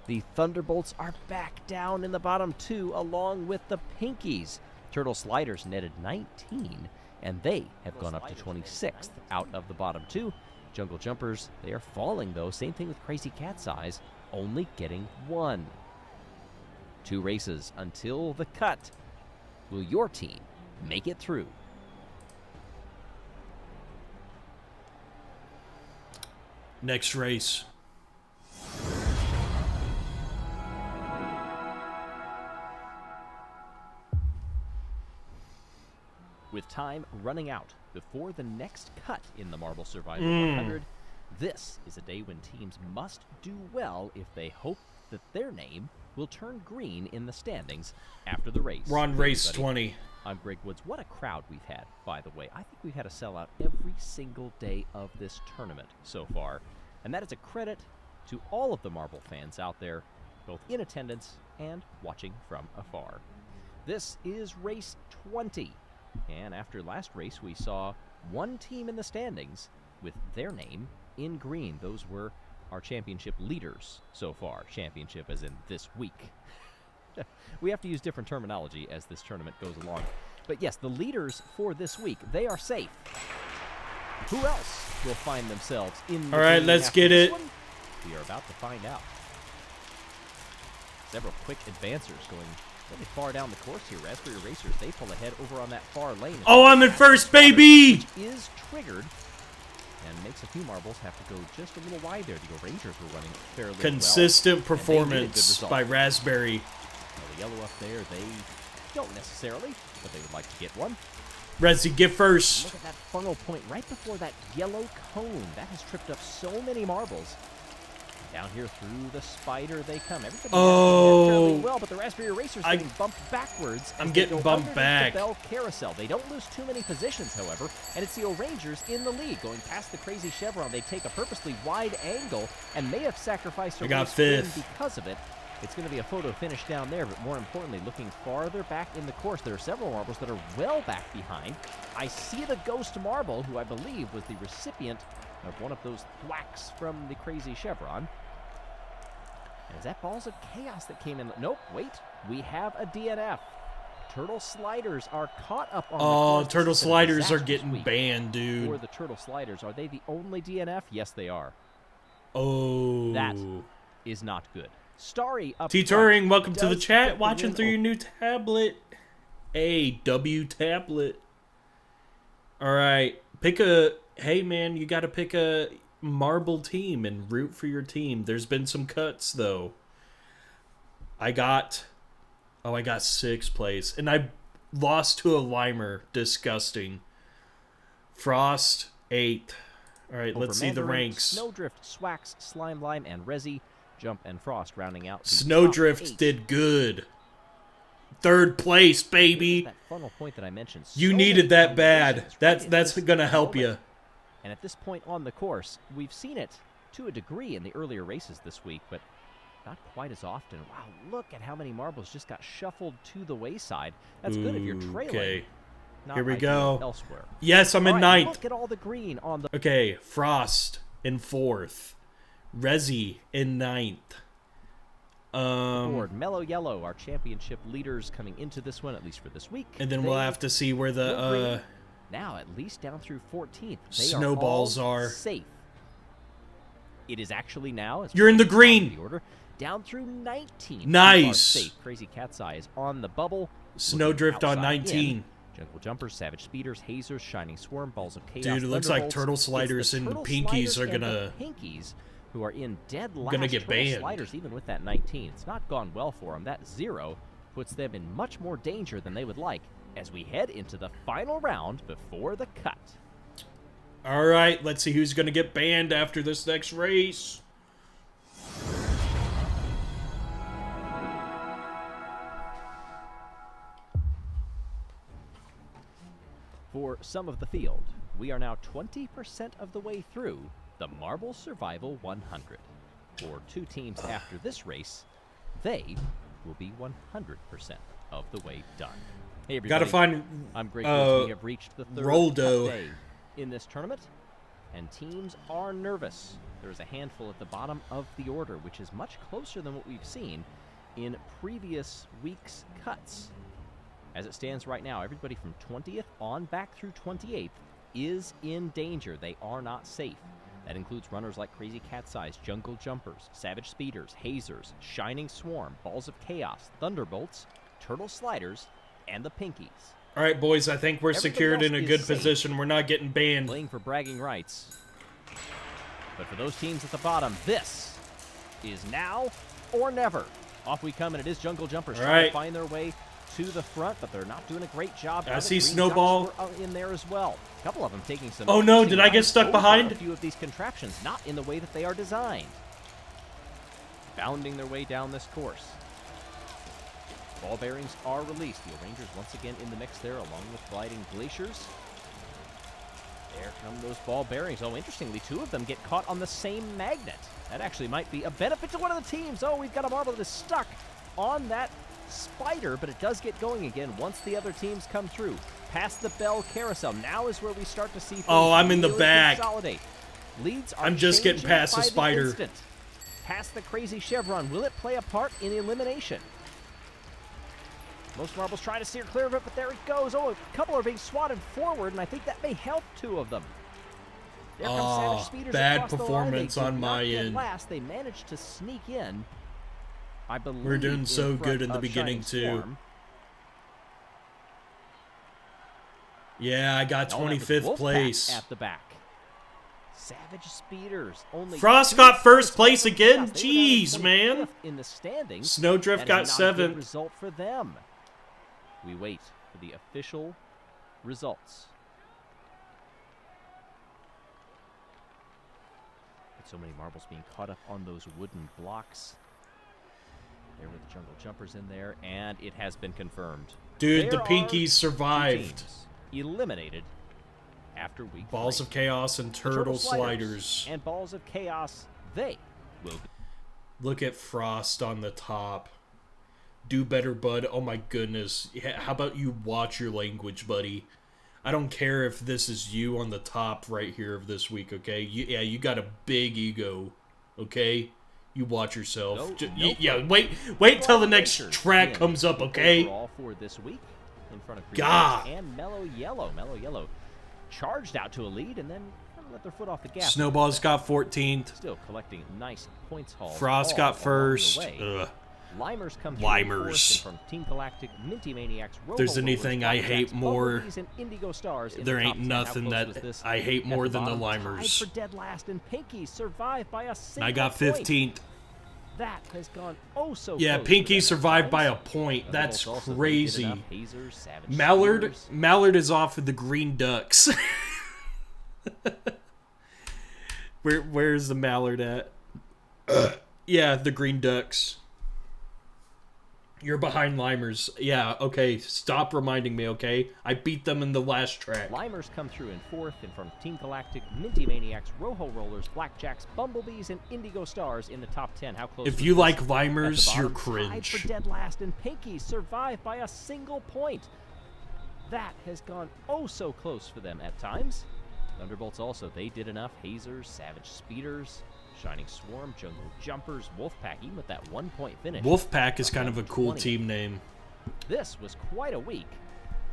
The Thunderbolts are back down in the bottom too, along with the Pinkies. Turtle Sliders netted 19, and they have gone up to 26th out of the bottom two. Jungle Jumpers, they are falling though. Same thing with Crazy Cat's Eyes, only getting 1. 2 races until the cut. Will your team make it through? Next race. With time running out before the next cut in the Marble Survivor 100, this is a day when teams must do well if they hope that their name will turn green in the standings after the race. We're on race 20. I'm Greg Woods. What a crowd we've had, by the way. I think we've had a sellout every single day of this tournament so far. And that is a credit to all of the Marble fans out there, both in attendance and watching from afar. This is race 20. And after last race, we saw one team in the standings with their name in green. Those were our championship leaders so far. Championship as in this week. We have to use different terminology as this tournament goes along. But yes, the leaders for this week, they are safe. Who else will find themselves in the All right, let's get it. one? We are about to find out. Several quick advancers going really far down the course here. Raspberry Racers, they pull ahead over on that far lane. Oh, I'm in first, baby! Is triggered and makes a few marbles have to go just a little wide there. The Rangers were running fairly Consistent well, performance by Raspberry. The Yellow up there, they don't necessarily, but they would like to get one. Rezzy, get first. Look at that funnel point right before that yellow cone. That has tripped up so many marbles. Down here through the spider they come. Everybody fairly well, but the Raspberry Racers getting bumped backwards. I'm getting bumped back. The Bell Carousel. They don't lose too many positions, however, and it's the O'Rangers in the lead. Going past the Crazy Chevron, they take a purposely wide angle and may have sacrificed a race win because of it. It's going to be a photo finish down there, but more importantly, looking farther back in the course, there are several marbles that are well back behind. I see the Ghost Marble, who I believe was the recipient of one of those thwacks from the Crazy Chevron. And is that Balls of Chaos that came in? Nope, wait. We have a DNF. Turtle Sliders are caught up on the course. Turtle Sliders are getting banned, dude. Or the Turtle Sliders, are they the only DNF? Yes, they are. Oh. That is not good. Starry up T-Turing, welcome to the chat. Watching through your new tablet. W tablet. All right. Hey, man, you got to pick a marble team and root for your team. There's been some cuts, though. I got 6th place. And I lost to a Limer. Disgusting. Frost, 8th. All right, let's see the ranks. Snowdrift, Swax, Slime Lime, and Rezi. Jump and Frost rounding out. Snowdrift did good. 3rd place, baby. That funnel point that I mentioned. You needed that bad. That's gonna help you. And at this point on the course, we've seen it to a degree in the earlier races this week, but not quite as often. Wow, look at how many marbles just got shuffled to the wayside. That's good if you're trailing. Okay. Not Here we go. Elsewhere. Yes, I'm in 9th. Look at all the green on the. Okay, Frost in 4th. Rezi in 9th. Board, Mellow Yellow, our championship leaders coming into this one, at least for this week. And then we'll have to see where the now at least down through 14th. snowballs are safe. It is actually now. You're in the green. The order, down through 19. Nice. Safe. Crazy Cat's Eye is on the bubble. Snowdrift on 19. In. Jungle Jumpers, Savage Speeders, Hazers, Shining Swarm, Balls of Chaos. Dude, it looks like Turtle Sliders and Pinkies are gonna. Pinkies, who are in dead last. Gonna get banned. Sliders, even with that 19. It's not gone well for them. That 0 puts them in much more danger than they would like as we head into the final round before the cut. All right, let's see who's gonna get banned after this next race. For some of the field, we are now 20% of the way through the Marble Survival 100. For 2 teams after this race, they will be 100% of the way done. Hey everybody, Gotta find I'm Greg. We have reached the 3rd day in this tournament, and teams are nervous. There's a handful at the bottom of the order, which is much closer than what we've seen in previous weeks' cuts. As it stands right now, everybody from 20th on back through 28th is in danger. They are not safe. That includes runners like Crazy Cat's Eyes, Jungle Jumpers, Savage Speeders, Hazers, Shining Swarm, Balls of Chaos, Thunderbolts, Turtle Sliders, and the Pinkies. All right, boys, I think we're secured in a good position. We're not getting banned. Playing for bragging rights. But for those teams at the bottom, this is now or never. Off we come, and it is Jungle Jumpers trying to find their way to the front, but they're not doing a great job. I see Snowball in there as well. A couple of them taking some. Oh no, did I get stuck behind? A few of these contraptions, not in the way that they are designed. Bounding their way down this course. Ball bearings are released. The Rangers once again in the mix there, along with gliding glaciers. There come those ball bearings. Oh, interestingly, 2 of them get caught on the same magnet. That actually might be a benefit to one of the teams. Oh, we've got a marble that is stuck on that spider, but it does get going again once the other teams come through. Past the bell carousel. Now is where we start to see things I'm in the back. Consolidate. Leads are I'm just getting past the spider. Instant. Past the crazy chevron. Will it play a part in elimination? Most marbles trying to steer clear of it, but there it goes. Oh, a couple are being swatted forward, and I think that may help 2 of them. There comes Savage Speeders bad across performance the line. on my end. Last, they managed to sneak in. I believe we're doing so good in the beginning too. Yeah, I got 25th place. At the back. Savage Speeders only. Frost got 1st place again. Jeez, man. In the standings. Snowdrift got 7th. Result for them. We wait for the official results. So many marbles being caught up on those wooden blocks. There were the Jungle Jumpers in there, and it has been confirmed. Dude, the Pinkies survived. Eliminated after week Balls 3. of Chaos and Turtle Sliders. And Balls of Chaos, they will be. Look at Frost on the top. Do better, bud. Oh my goodness. How about you watch your language, buddy? I don't care if this is you on the top right here of this week, okay? You got a big ego, okay? You watch yourself. Wait till the next track comes up, okay? Overall for this week, in front of God. And Mellow Yellow. Mellow Yellow charged out to a lead and then let their foot off the gas. Snowball's got 14th. Still collecting nice points haul. Frost got 1st. Limers come Limers. from Team Galactic, Minty Maniacs, if there's anything I hate more, there ain't nothing that I hate more than the Limers. For dead last, and Pinky survived by a single I got 15th. That has gone oh so yeah, close. Pinky survived by a point. That's crazy. Mallard is off of the Green Ducks. Where's the Mallard at? Yeah, the Green Ducks. You're behind Limers. Yeah, okay. Stop reminding me, okay? I beat them in the last track. Limers come through in 4th, and from Team Galactic, Minty Maniacs, Rojo Rollers, Blackjacks, Bumblebees, and Indigo Stars in the top 10. How close? If you like Limers, you're cringe. Tied for dead last, and Pinky survived by a single point. That has gone oh so close for them at times. Thunderbolts also, they did enough. Hazers, Savage Speeders, Shining Swarm, Jungle Jumpers, Wolfpack, even with that 1-point finish. Wolfpack is kind of a cool team name. This was quite a week.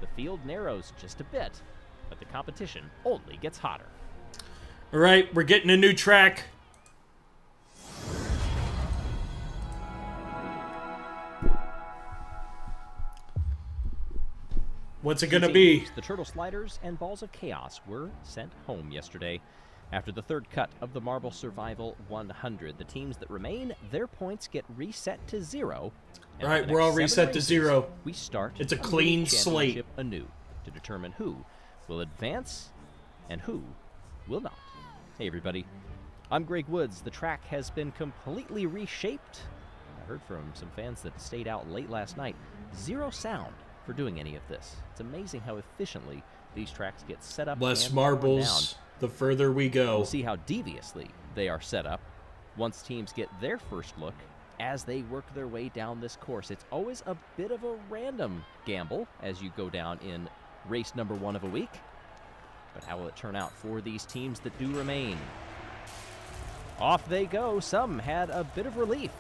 The field narrows just a bit, but the competition only gets hotter. All right, we're getting a new track. What's it gonna be? The Turtle Sliders and Balls of Chaos were sent home yesterday. After the third cut of the Marble Survival 100, the teams that remain, their points get reset to 0. All right, we're all reset to 0. We start. It's a clean slate anew to determine who will advance and who will not. Hey, everybody. I'm Greg Woods. The track has been completely reshaped. I heard from some fans that stayed out late last night. 0 sound for doing any of this. It's amazing how efficiently these tracks get set up. Less marbles, the further we go. We'll see how deviously they are set up once teams get their first look as they work their way down this course. It's always a bit of a random gamble as you go down in race number 1 of a week. But how will it turn out for these teams that do remain? Off they go. Some had a bit of relief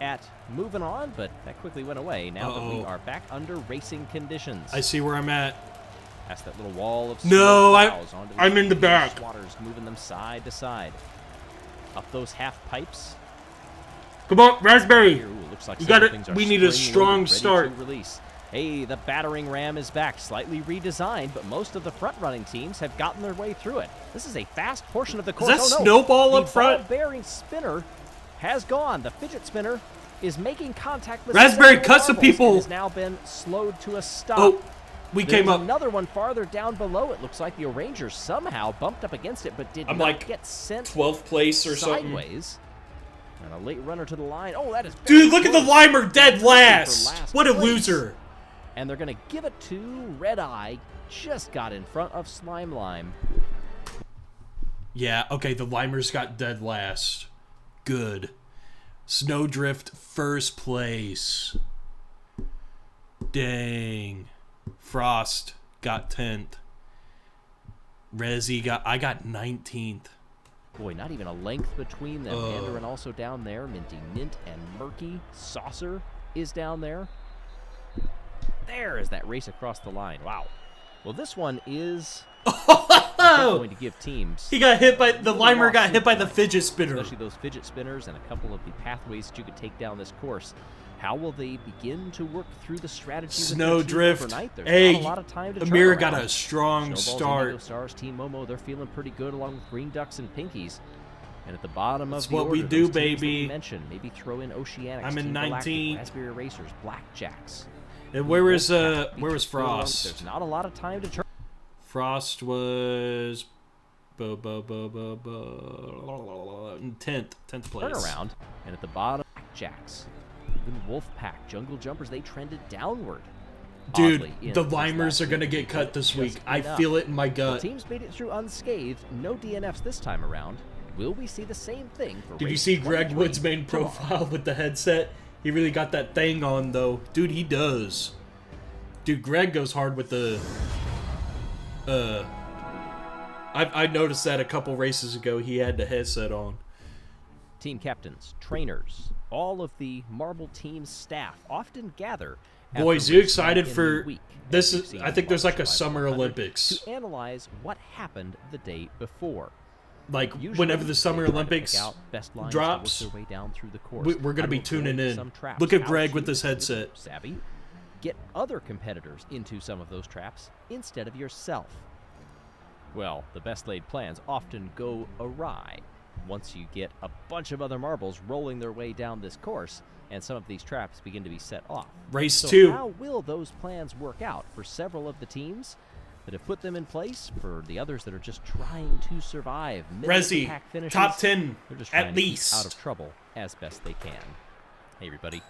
at moving on, but that quickly went away now that we are back under racing conditions. I see where I'm at. Past that little wall of no, I'm in the back. Waters, moving them side to side. Up those half pipes. Come on, Raspberry. Ooh, looks like you got it. We need a strong start. Release. Hey, the battering ram is back, slightly redesigned, but most of the front-running teams have gotten their way through it. This is a fast portion of the course. Is that snowball up front? The ball-bearing spinner has gone. The fidget spinner is making contact with Raspberry, cut some people. It has now been slowed to a stop. Oh, we came up. Another one farther down below. It looks like the Rangers somehow bumped up against it, but did not get sent 12th place or sideways. And a late runner to the line. Oh, that is... Dude, look at the Limer dead last. What a loser. And they're going to give it to Red Eye. Just got in front of Slime Lime. Yeah, okay, the Limers got dead last. Good. Snowdrift first place. Dang. Frost got 10th. I got 19th. Boy, not even a length between them. Mandarin also down there. Minty Mint and Murky. Saucer is down there. There is that race across the line. Wow. Well, this one is going to give teams. He got hit by the Limer. Got hit by the fidget spinner. Especially those fidget spinners and a couple of the pathways that you could take down this course. How will they begin to work through the strategy? Snowdrift. Hey, not a lot of time to Amir got a strong start. Stars, Team Momo, they're feeling pretty good along with Green Ducks and Pinkies. And at the bottom of the what order, we do, baby. Maybe throw in Oceanics. I'm in 19. Raspberry Racers, Blackjacks. And where was Frost? There's not a lot of time to turn. Frost was 10th place. Turn around, and at the bottom, Blackjacks. Even Wolfpack, Jungle Jumpers, they trended downward. Dude, the Limers are going to get cut this week. I feel it in my gut. The teams made it through unscathed. No DNFs this time around. Will we see the same thing for Did you see Greg Wood's main profile with the headset? He really got that thing on, though. Dude, he does. Dude, Greg goes hard with the... I noticed that a couple races ago. He had the headset on. Team captains, trainers, all of the Marble team's staff often gather. Boys, you excited for this? I think there's like a Summer Olympics to analyze what happened the day before. Like whenever the Summer Olympics drops, we're going to be tuning in. Look at Greg with this headset. Savvy, get other competitors into some of those traps instead of yourself. Well, the best laid plans often go awry once you get a bunch of other marbles rolling their way down this course and some of these traps begin to be set off. Race 2. How will those plans work out for several of the teams that have put them in place, for the others that are just trying to survive? Resi, top 10 at least. Out of trouble as best they can. Hey, everybody.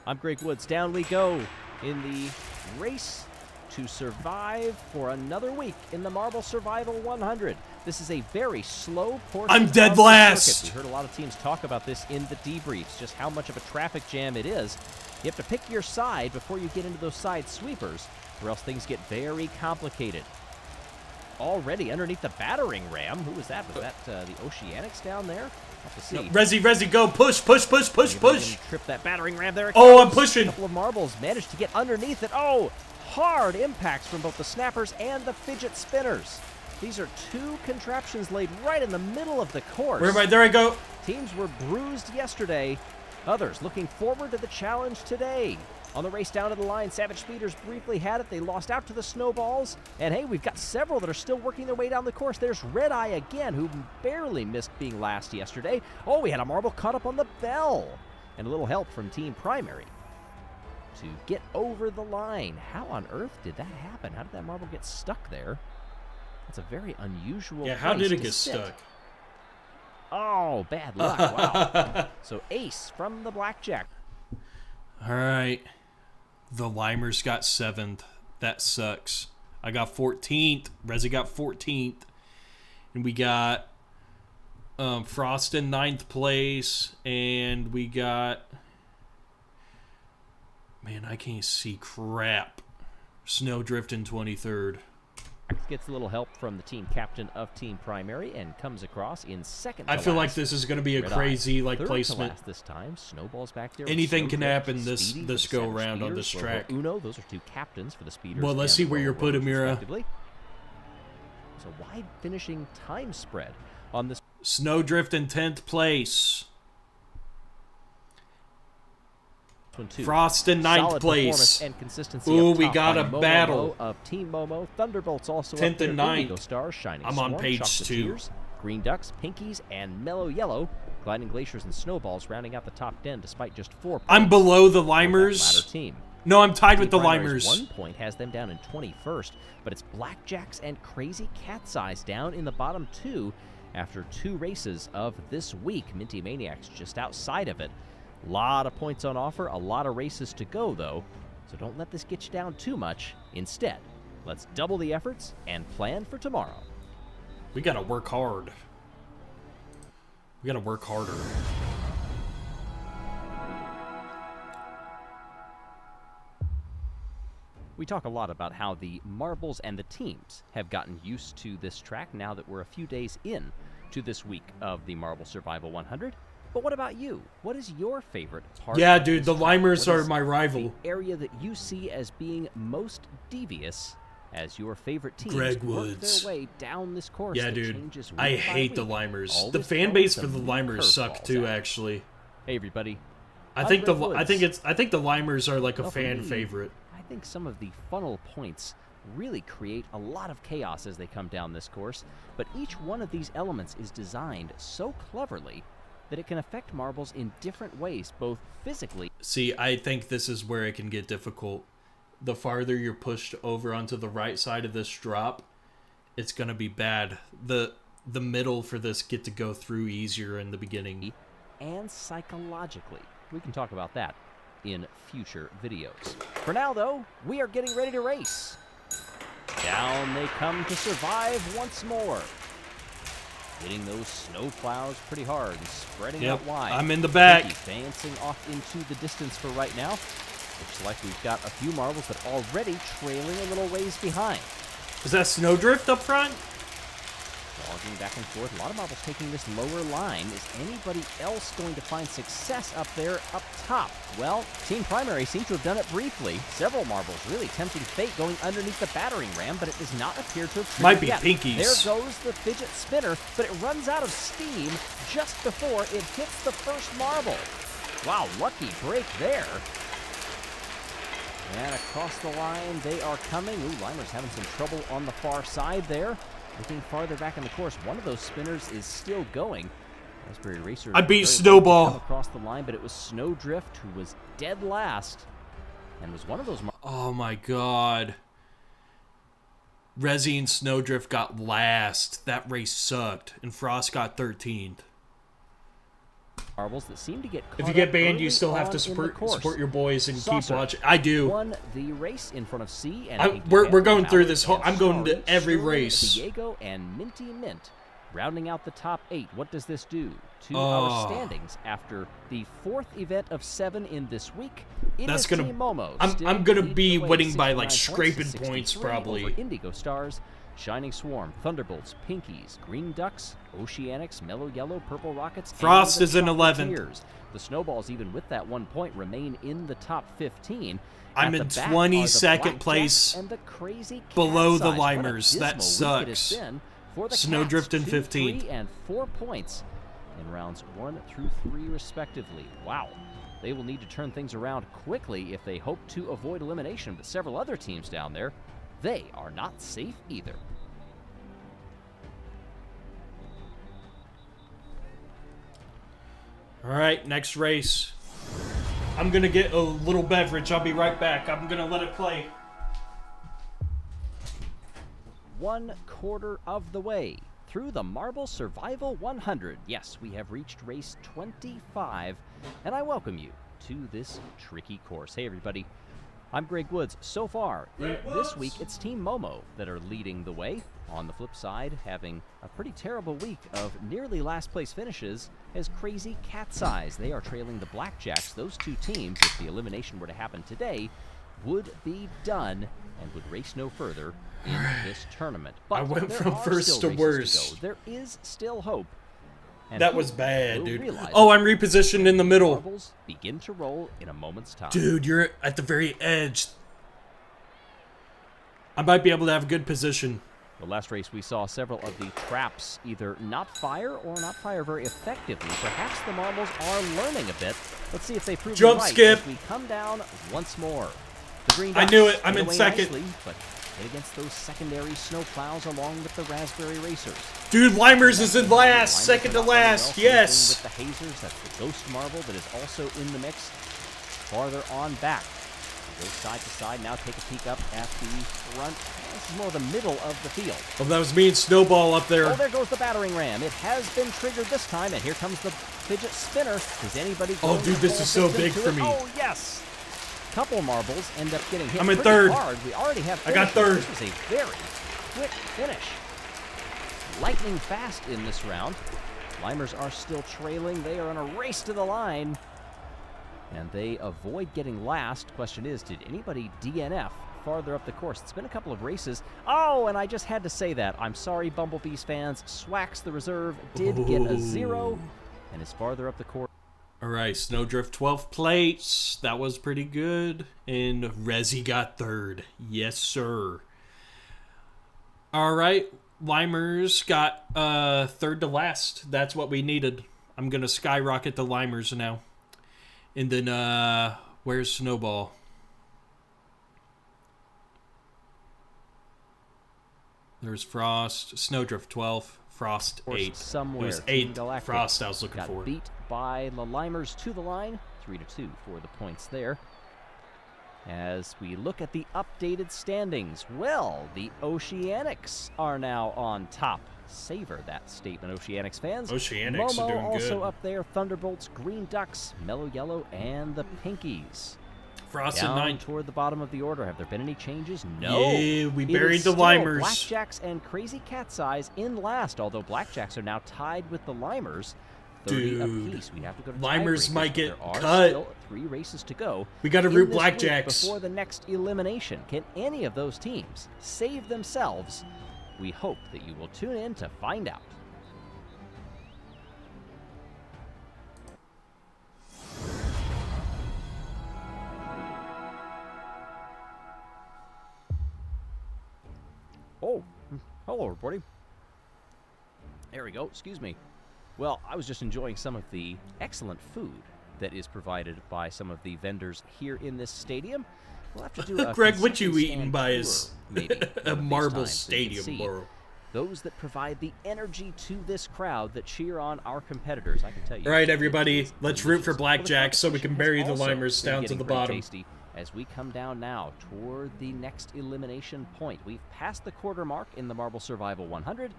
I'm Greg Woods. Down we go in the race to survive for another week in the Marble Survival 100. This is a very slow portion. I'm dead last. We heard a lot of teams talk about this in the debriefs, just how much of a traffic jam it is. You have to pick your side before you get into those side sweepers, or else things get very complicated. already underneath the battering ram. Who was that? Was that the Oceanics down there? Have to see. No, Resi, go. Push. Trip that battering ram there. Oh, I'm pushing. A couple of marbles managed to get underneath it. Oh, hard impacts from both the snappers and the fidget spinners. These are two contraptions laid right in the middle of the course. Where am I? There I go. Teams were bruised yesterday. Others looking forward to the challenge today. On the race down to the line, Savage Speeders briefly had it. They lost out to the Snowballs. And hey, we've got several that are still working their way down the course. There's Red Eye again, who barely missed being last yesterday. Oh, we had a marble caught up on the bell. And a little help from Team Primary to get over the line. How on earth did that happen? How did that marble get stuck there? It's a very unusual Yeah, how place did it to get sit. stuck? Oh, bad luck. Wow. So ace from the blackjack. All right. The Limers got 7th. That sucks. I got 14th. Rezi got 14th. And we got Frost in 9th place. And we got... Man, I can't see crap. Snowdrift in 23rd. Gets a little help from the team captain of Team Primary and comes across in second to I feel last. like this is going to be a Red crazy Eye, like third placement. To last this time. Snowballs back there. Anything with can Snowdrift, happen this Speedy this for the go Savage around on this Speeders, track. Robo Uno, those are two captains for the Speeders. Well, let's see and where you're Robo put, Roads, Amira. respectively. It's a wide finishing time spread on this. Snowdrift in 10th place. One, too. Frost in 9th Solid place. performance and consistency Ooh, up we top got by a Momo battle. of Team Momo. Thunderbolts also 10th up there. and 9th. Indigo Stars, Shining I'm on Swarm, page Chocolatiers, 2. Green Ducks, Pinkies, and Mellow Yellow. Gliding Glaciers and Snowballs rounding out the top 10 despite just 4 points. I'm below the for that Limers. latter team. No, I'm tied Team with the Primary's Limers. 1 point has them down in 21st, but it's Blackjacks and Crazy Cat's Eyes down in the bottom 2 after 2 races of this week. Minty Maniacs just outside of it. A lot of points on offer, a lot of races to go, though, so don't let this get you down too much. Instead, let's double the efforts and plan for tomorrow. We got to work hard. We got to work harder. We talk a lot about how the marbles and the teams have gotten used to this track now that we're a few days in to this week of the Marble Survival 100. But what about you? What is your favorite part? Yeah, of dude, this the track? Limers What are is my rival. the area that you see as being most devious as your favorite teams Greg work Woods. their way down this course? Yeah, that dude. changes I week by hate the week, Limers. The always fan throwing base for some the new Limers suck curveballs too, at you. actually. Hey, everybody. I I'm think Greg the Woods. I think the Limers are like a Well, for fan me, favorite. I think some of the funnel points really create a lot of chaos as they come down this course, but each one of these elements is designed so cleverly that it can affect marbles in different ways, both physically. See, I think this is where it can get difficult. The farther you're pushed over onto the right side of this drop, it's going to be bad. The middle for this get to go through easier in the beginning. And psychologically. We can talk about that in future videos. For now, though, we are getting ready to race. Down they come to survive once more. Hitting those snow plows pretty hard and spreading out wide. I'm in the back. Pinky dancing off into the distance for right now. Looks like we've got a few marbles that are already trailing a little ways behind. Is that Snowdrift up front? Logging back and forth. A lot of marbles taking this lower line. Is anybody else going to find success up there up top? Well, Team Primary seems to have done it briefly. Several marbles really tempting fate going underneath the battering ram, but it does not appear to have Might be yet. Pinkies. There goes the fidget spinner, but it runs out of steam just before it hits the first marble. Wow, lucky break there. And across the line, they are coming. Ooh, Limer's having some trouble on the far side there. Looking farther back in the course, one of those spinners is still going. Raspberry Racer. I beat very Snowball. late to come across the line, but it was Snowdrift who was dead last, and was one of those. Oh my god. Rezi and Snowdrift got last. That race sucked, and Frost got 13th. Marbles that seem to get caught If you get up banned, you early still have on to in the course. support your boys and Saucer keep watching. I do. Won the race in front of C and We're going through Mallard this whole. and I'm going Starry, to every Sterling, race. Diego and Minty Mint, rounding out the top 8. What does this do to our standings after the 4th event of 7 in this week? It That's is gonna. Team Momo I'm still gonna leading be the way, winning by 69 like points to scraping 63 points over probably. Indigo Stars. Shining Swarm, Thunderbolts, Pinkies, Green Ducks, Oceanics, Mellow Yellow, Purple Rockets, Frost and is in 11th. Chocolatiers. The Snowballs, even with that 1 point, remain in the top 15. I'm in 22nd place and the crazy below the Cat's Eyes. What a Limers. That dismal week it has sucks. been for the Snowdrift in Cats. 15th. 3 and 4 points in rounds 1 through 3, respectively. Wow. They will need to turn things around quickly if they hope to avoid elimination. But several other teams down there, they are not safe either. All right, next race. I'm going to get a little beverage. I'll be right back. I'm going to let it play. 1/4 of the way through the Marble Survival 100. Yes, we have reached race 25, and I welcome you to this tricky course. Hey, everybody. I'm Greg Woods. So far, in this week, it's Team Momo that are leading the way. On the flip side, having a pretty terrible week of nearly last place finishes as Crazy Cat's Eyes. They are trailing the Blackjacks. Those two teams, if the elimination were to happen today, would be done and would race no further in this tournament. But I went there from are first still to races worst. go. There is still hope. And That was hope bad, will dude. realize Oh, it. I'm repositioned in the middle. Marbles begin to roll in a moment's time. Dude, you're at the very edge. I might be able to have a good position. The last race, we saw several of the traps either not fire or not fire very effectively. Perhaps the Marbles are learning a bit. Let's see if they prove Jump it right skip. as we come down once more. The Green I Ducks knew it. I'm get in away second. nicely, but hit against those secondary snow plows along with the Raspberry Racers. Dude, Limers is in last. Limers Second are to not running last. well, Yes. With the Hazers, that's the Ghost Marble that is also in the mix. Farther on back. Go side to side, now take a peek up at the front. This is more the middle of the field. Oh, that was me and Snowball up Oh, there. there goes the battering ram. It has been triggered this time, and here comes the fidget spinner. Is anybody Oh, going dude, to this fall is so victim big to for it? me. Oh, yes. Couple marbles end up getting hit I'm in pretty third. hard. We already have I got finishes. third. This is a very quick finish. Lightning fast in this round. Limers are still trailing. They are in a race to the line. And they avoid getting last. Question is, did anybody DNF farther up the course? It's been a couple of races. Oh, and I just had to say that. I'm sorry, Bumblebees fans. Swax, the reserve, did get a 0 and is farther up the course. All right, Snowdrift 12th place. That was pretty good. And Rezi got third. Yes, sir. All right, Limers got third to last. That's what we needed. I'm going to skyrocket the Limers now. And then, where's Snowball? There's Frost. Snowdrift 12th. Frost 8. Somewhere. It was Team 8th. Galactic Frost I was looking got for. beat by the Limers to the line. 3-2 for the points there. As we look at the updated standings, well, the Oceanics are now on top. Savor that statement, Oceanics fans. Oceanics Momo are doing also good. up there. Thunderbolts, Green Ducks, Mellow Yellow, and the Pinkies. Frost at Down 9. toward the bottom of the order. Have there been any changes? No. Yeah, we It buried is the still Limers. Blackjacks and Crazy Cat's Eyes in last, although Blackjacks are now tied with the Limers. 30 Dude, apiece. We have to go to Limers tiebreakers, might but get there are cut. Still 3 races to go. We got to in root this week Blackjacks. before the next elimination. Can any of those teams save themselves? We hope that you will tune in to find out. Oh, hello, everybody. There we go. Excuse me. Well, I was just enjoying some of the excellent food that is provided by some of the vendors here in this stadium. We'll have to do a Greg, what you concession eating stand by tour, is maybe, a one of these marble times so you can stadium, see bro. those that provide the energy to this crowd that cheer on our competitors. I can tell you. All right, everybody, it's let's root for delicious. Blackjack so we can bury the competition has Limers also been down to getting the pretty bottom. tasty as we come down now toward the next elimination point. We've passed the quarter mark in the Marble Survival 100,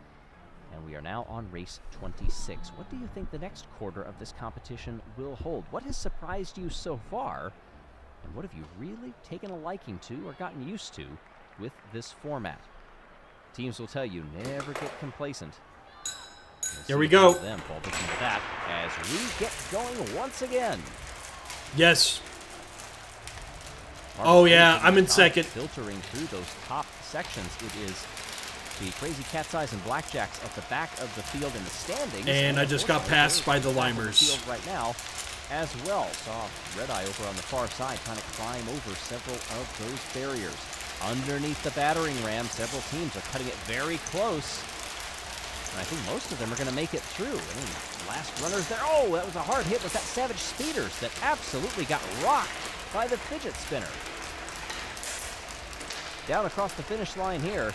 and we are now on race 26. What do you think the next quarter of this competition will hold? What has surprised you so far, and what have you really taken a liking to or gotten used to with this format? Teams will tell you never get complacent. We'll Here see we if any go. of them fall victim to that as we get going once again. Yes. Marble Oh, yeah, Racing I'm in is second. filtering through those top sections. It is The Crazy Cat's Eyes and Blackjacks at the back of the field in the standings. And I just got passed by the Field Limers. right now as well. Saw Red Eye over on the far side trying to climb over several of those barriers. Underneath the battering ram, several teams are cutting it very close. And I think most of them are going to make it through. And last runners there. Oh, that was a hard hit with that Savage Speeders that absolutely got rocked by the fidget spinner. Down across the finish line here.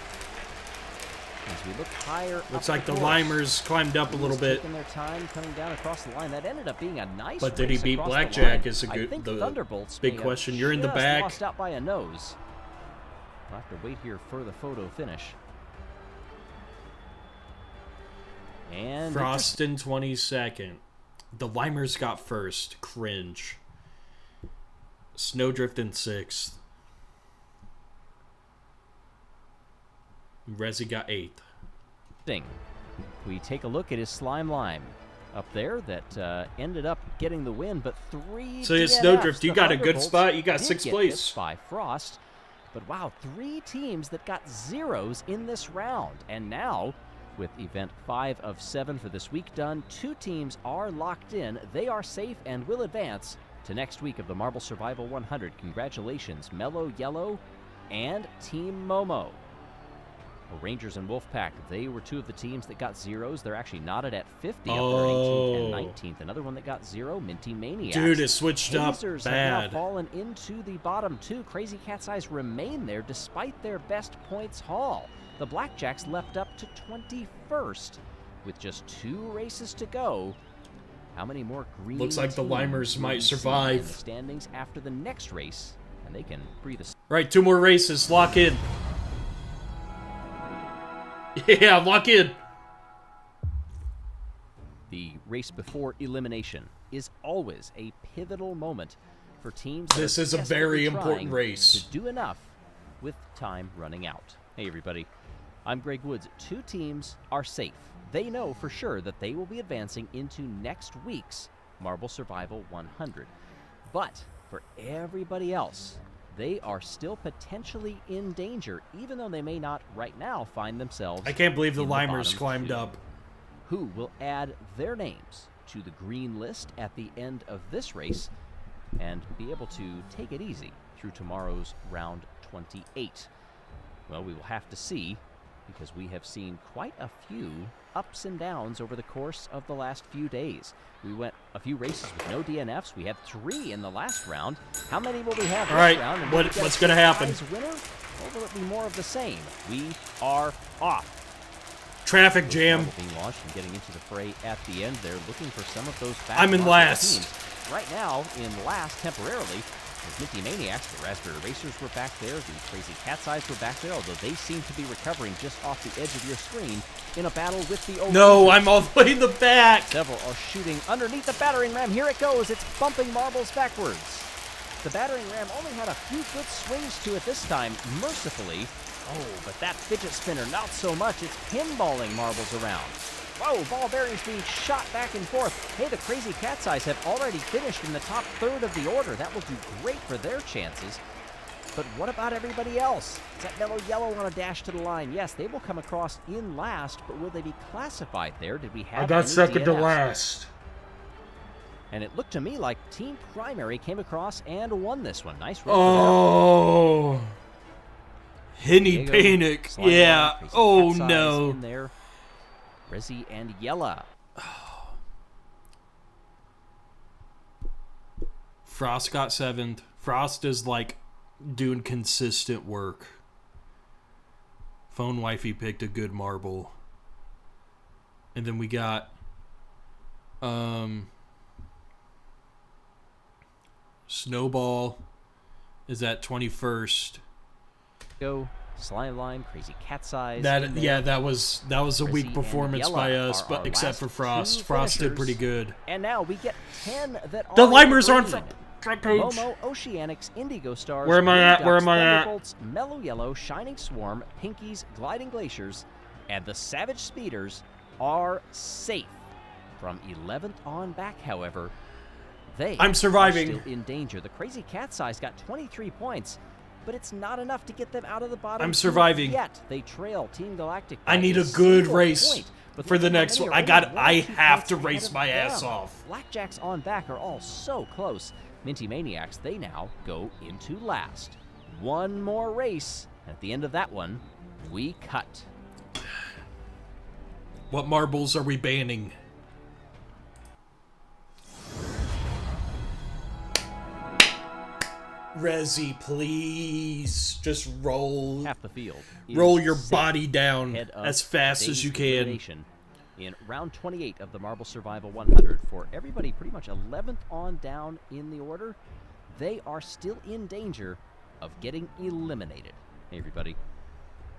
As we look higher, looks like the Limers climbed up a little bit. Taking their time coming down across the line. That ended up being a nice. But did he race beat across Blackjack? The Is a line. good. I think The Thunderbolts big may question. have You're in the just back. Lost out by a nose. We'll have to wait here for the photo finish. And Frost in 22nd. The Limers got first. Cringe. Snowdrift in 6th. Rezi got 8th. We take a look at his Slime Lime up there that ended up getting the win, but 3 So yeah, DNFs. Snowdrift, you The got a good Thunderbolts spot. You got did 6th get place. missed by Frost. But wow, 3 teams that got zeros in this round. And now, with event 5 of 7 for this week done, 2 teams are locked in. They are safe and will advance to next week of the Marble Survival 100. Congratulations, Mellow Yellow and Team Momo. Well, Rangers and Wolfpack, they were 2 of the teams that got zeros. They're actually knotted at 50 up there, 18th and 19th. Another one that got 0, Minty Maniacs. Dude, it switched Hazers up have now bad. fallen into the bottom 2. Crazy Cat's Eyes remain there despite their best points haul. The Blackjacks leapt up to 21st with just 2 races to go. How many more green Looks like the teams Limers will might we see survive. in the standings after the next race, and they can breathe a Right, 2 more races. Lock in. Yeah, lock in. The race before elimination is always a pivotal moment for teams. This is a very important race. To do enough with time running out. Hey, everybody. I'm Greg Woods. 2 teams are safe. They know for sure that they will be advancing into next week's Marble Survival 100. But for everybody else, they are still potentially in danger, even though they may not right now find themselves. I can't believe the in Limers bottom climbed 2. up. Who will add their names to the green list at the end of this race and be able to take it easy through tomorrow's round 28? Well, we will have to see, because we have seen quite a few ups and downs over the course of the last few days. We went a few races with no DNFs. We had 3 in the last round. How many will we have All this right, round? And will we get what's a going to happen? surprise winner, or will it be more of the same? We are off. Traffic jam. Being launched and getting into the fray at the end. They're looking for some of those fast I'm in marker last. teams. Right now, in last temporarily, is Minty Maniacs. The Raspberry Racers were back there. The Crazy Cat's Eyes were back there, although they seem to be recovering just off the edge of your screen in a battle with the old No, Rangers. I'm all the way in the back. Several are shooting underneath the battering ram. Here it goes. It's bumping marbles backwards. The battering ram only had a few good swings to it this time, mercifully. Oh, but that fidget spinner, not so much. It's pinballing marbles around. Whoa, ball bearings being shot back and forth. Hey, the Crazy Cat's Eyes have already finished in the top 1/3 of the order. That will do great for their chances. But what about everybody else? Is that Mellow Yellow on a dash to the line? Yes, they will come across in last, but will they be classified there? Did we have I got any second to DNFs? last. And it looked to me like Team Primary came across and won this one. Nice run Oh. Henny Diego, Panic. Slime Yeah. Line, Crazy Oh, Cat's Eyes no. in there. Rezi and Jelle. Frost got 7th. Frost is like doing consistent work. Phone Wifey picked a good marble. And then we got Snowball is at 21st. Go, Slime Lime, Crazy Cat's Eyes. That in there. yeah, that was a Rezi weak and performance Jelle by us, are but our except last for Frost. two Frost did finishers. pretty good. And now we get 10 that The are Limers are on green. front page. Momo, Oceanics, Indigo Stars, Where am I Green at? Where Ducks, am I at? Thunderbolts, Mellow Yellow, Shining Swarm, Pinkies, Gliding Glaciers, and the Savage Speeders are safe. From 11th on back, however, they I'm surviving. are still in danger. The Crazy Cat's Eyes got 23 points. but it's not enough to get them out of the bottom. I'm surviving. Yet they trail Team Galactic. I need a good race for the next one. I have to race my ass off. Blackjacks on back are all so close. Minty Maniacs, they now go into last. One more race. At the end of that one, we cut. What marbles are we banning? Resi, please. Just roll. Half the field. Roll your body down as fast as you can. In round 28 of the Marble Survival 100, for everybody pretty much 11th on down in the order, they are still in danger of getting eliminated. Hey, everybody.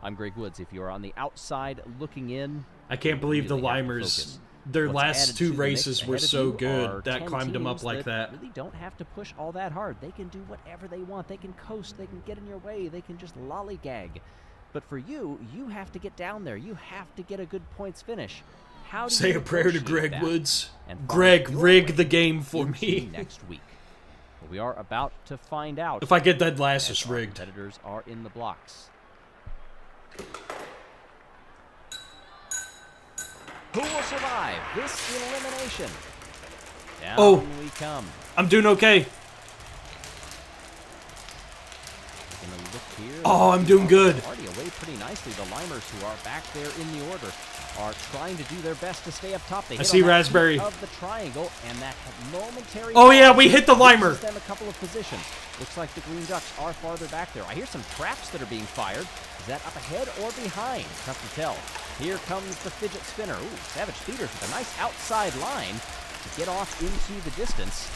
I'm Greg Woods. If you're on the outside looking in, I can't believe the really Limers. Their last two races were so good that climbed them up like that. Really don't have to push all that hard. They can do whatever they want. They can coast. They can get in your way. They can just lollygag. But for you, you have to get down there. You have to get a good points finish. How do Say you a prayer to negotiate Greg that Woods. and Greg, find your rig way the game for into me. next week. Well, we are about to find out. If I get that last, as it's our rigged. competitors are in the blocks. Who will survive this elimination? Down we come. I'm doing okay. Taking a look here. Oh, I'm doing good. Already away pretty nicely. The Limers, who are back there in the order, are trying to do their best to stay up top. They I see hit on that Raspberry. peak of the triangle, and that momentary. Oh yeah, we hit the Limer. Them a couple of positions. Looks like the Green Ducks are farther back there. I hear some traps that are being fired. Is that up ahead or behind? Tough to tell. Here comes the fidget spinner. Ooh, Savage Speeders with a nice outside line to get off into the distance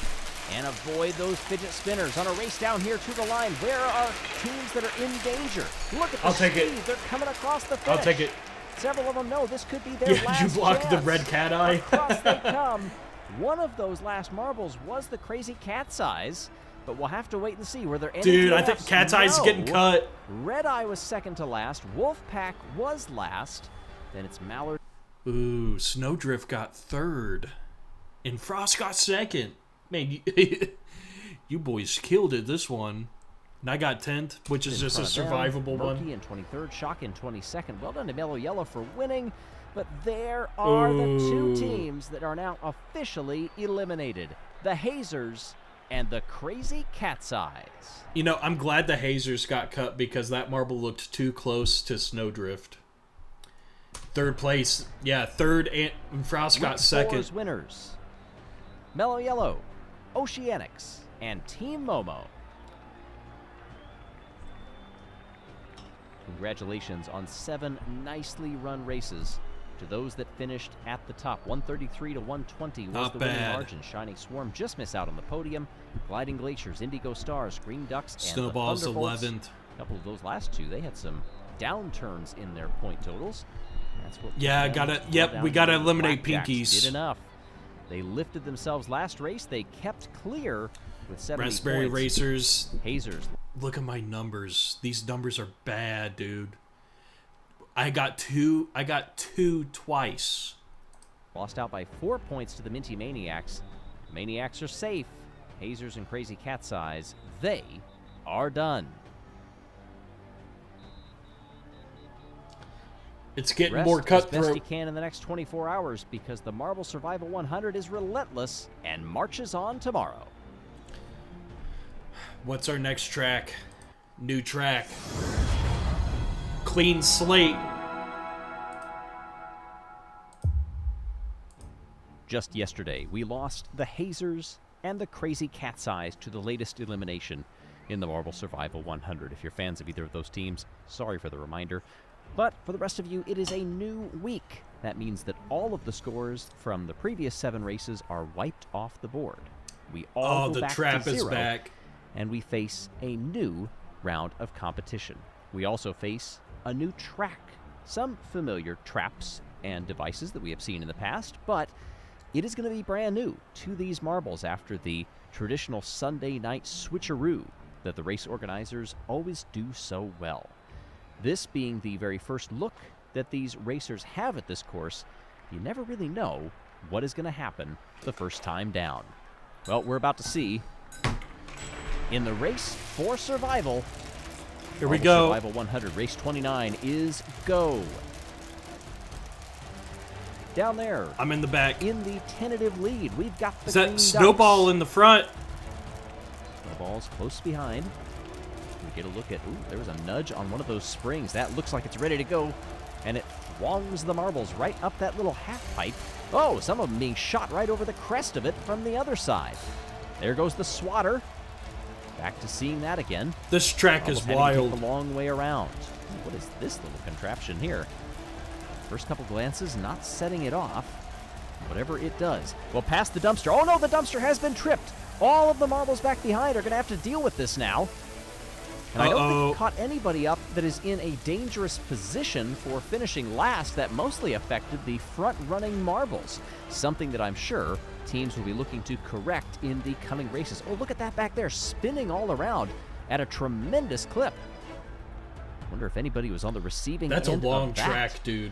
and avoid those fidget spinners on a race down here to the line. There are teams that are in danger. Look at the I'll take it. speed. They're coming across the finish. I'll take it. Several of them know this could be their Yeah, last you blocked the chance. red cat eye. Across they come. One of those last marbles was the Crazy Cat's Eyes, but we'll have to wait and see. Were there any Dude, I DNFs? think Cat's Eye's No. getting cut. Red Eye was second to last. Wolfpack was last. Then it's Mallard. Ooh, Snowdrift got third. And Frost got second. Man, you boys killed it this one. And I got 10th, which is just a survivable one. Murky in 23rd, Shock in 22nd. Well done to Mellow Yellow for winning. But there are the two teams that are now officially eliminated. The Hazers and the Crazy Cat's Eyes. You know, I'm glad the Hazers got cut because that marble looked too close to Snowdrift. Third place. Yeah, third, and Frost got second. Four's winners. Mellow Yellow, Oceanics, and Team Momo. Congratulations on 7 nicely run races to those that finished at the top. 133 to 120 was Not the winning bad. margin. Shining Swarm just miss out on the podium. Gliding Glaciers, Indigo Stars, Green Ducks, and Snowball's the Thunderbolts. 11th. A couple of those last two, they had some downturns in their point totals. That's what Yeah, put them gotta- well yep, down we gotta here. eliminate Blackjacks pinkies. Did enough. They lifted themselves last race. They kept clear with 70 Raspberry points. Racers. Hazers. Look at my numbers. These numbers are bad, dude. I got two twice. Lost out by 4 points to the Minty Maniacs. Maniacs are safe. Hazers and Crazy Cat's Eyes, they are done. It's getting Rest more as best cutthroat. you can in the next 24 hours because the Marble Survival 100 is relentless and marches on tomorrow. What's our next track? New track. Clean slate. Just yesterday, we lost the Hazers and the Crazy Cat's Eyes to the latest elimination in the Marble Survival 100. If you're fans of either of those teams, sorry for the reminder. But for the rest of you, it is a new week. That means that all of the scores from the previous 7 races are wiped off the board. We all go the back trap to is 0, back. and we face a new round of competition. We also face a new track. Some familiar traps and devices that we have seen in the past, but it is going to be brand new to these marbles after the traditional Sunday night switcheroo that the race organizers always do so well. This being the very first look that these racers have at this course, you never really know what is going to happen the first time down. Well, we're about to see. In the race for survival, Here we Marble go. Survival 100, race 29 is go. Down there, I'm in the back. in the tentative lead, we've got the Is Green that Ducks. Snowball in the front? Snowball's close behind. We get a look at, ooh, there was a nudge on one of those springs. That looks like it's ready to go, and it thwongs the marbles right up that little half pipe. Oh, some of them being shot right over the crest of it from the other side. There goes the swatter. Back to seeing that again. This track Marbles is having to take wild. the long way around. Ooh, what is this little contraption here? First couple glances, not setting it off. Whatever it does. Well, past the dumpster. Oh no, the dumpster has been tripped. All of the marbles back behind are going to have to deal with this now. And I don't think it caught anybody up that is in a dangerous position for finishing last. That mostly affected the front-running marbles. Something that I'm sure teams will be looking to correct in the coming races. Oh, look at that back there, spinning all around at a tremendous clip. Wonder if anybody was on the receiving That's a end long of that. track, dude.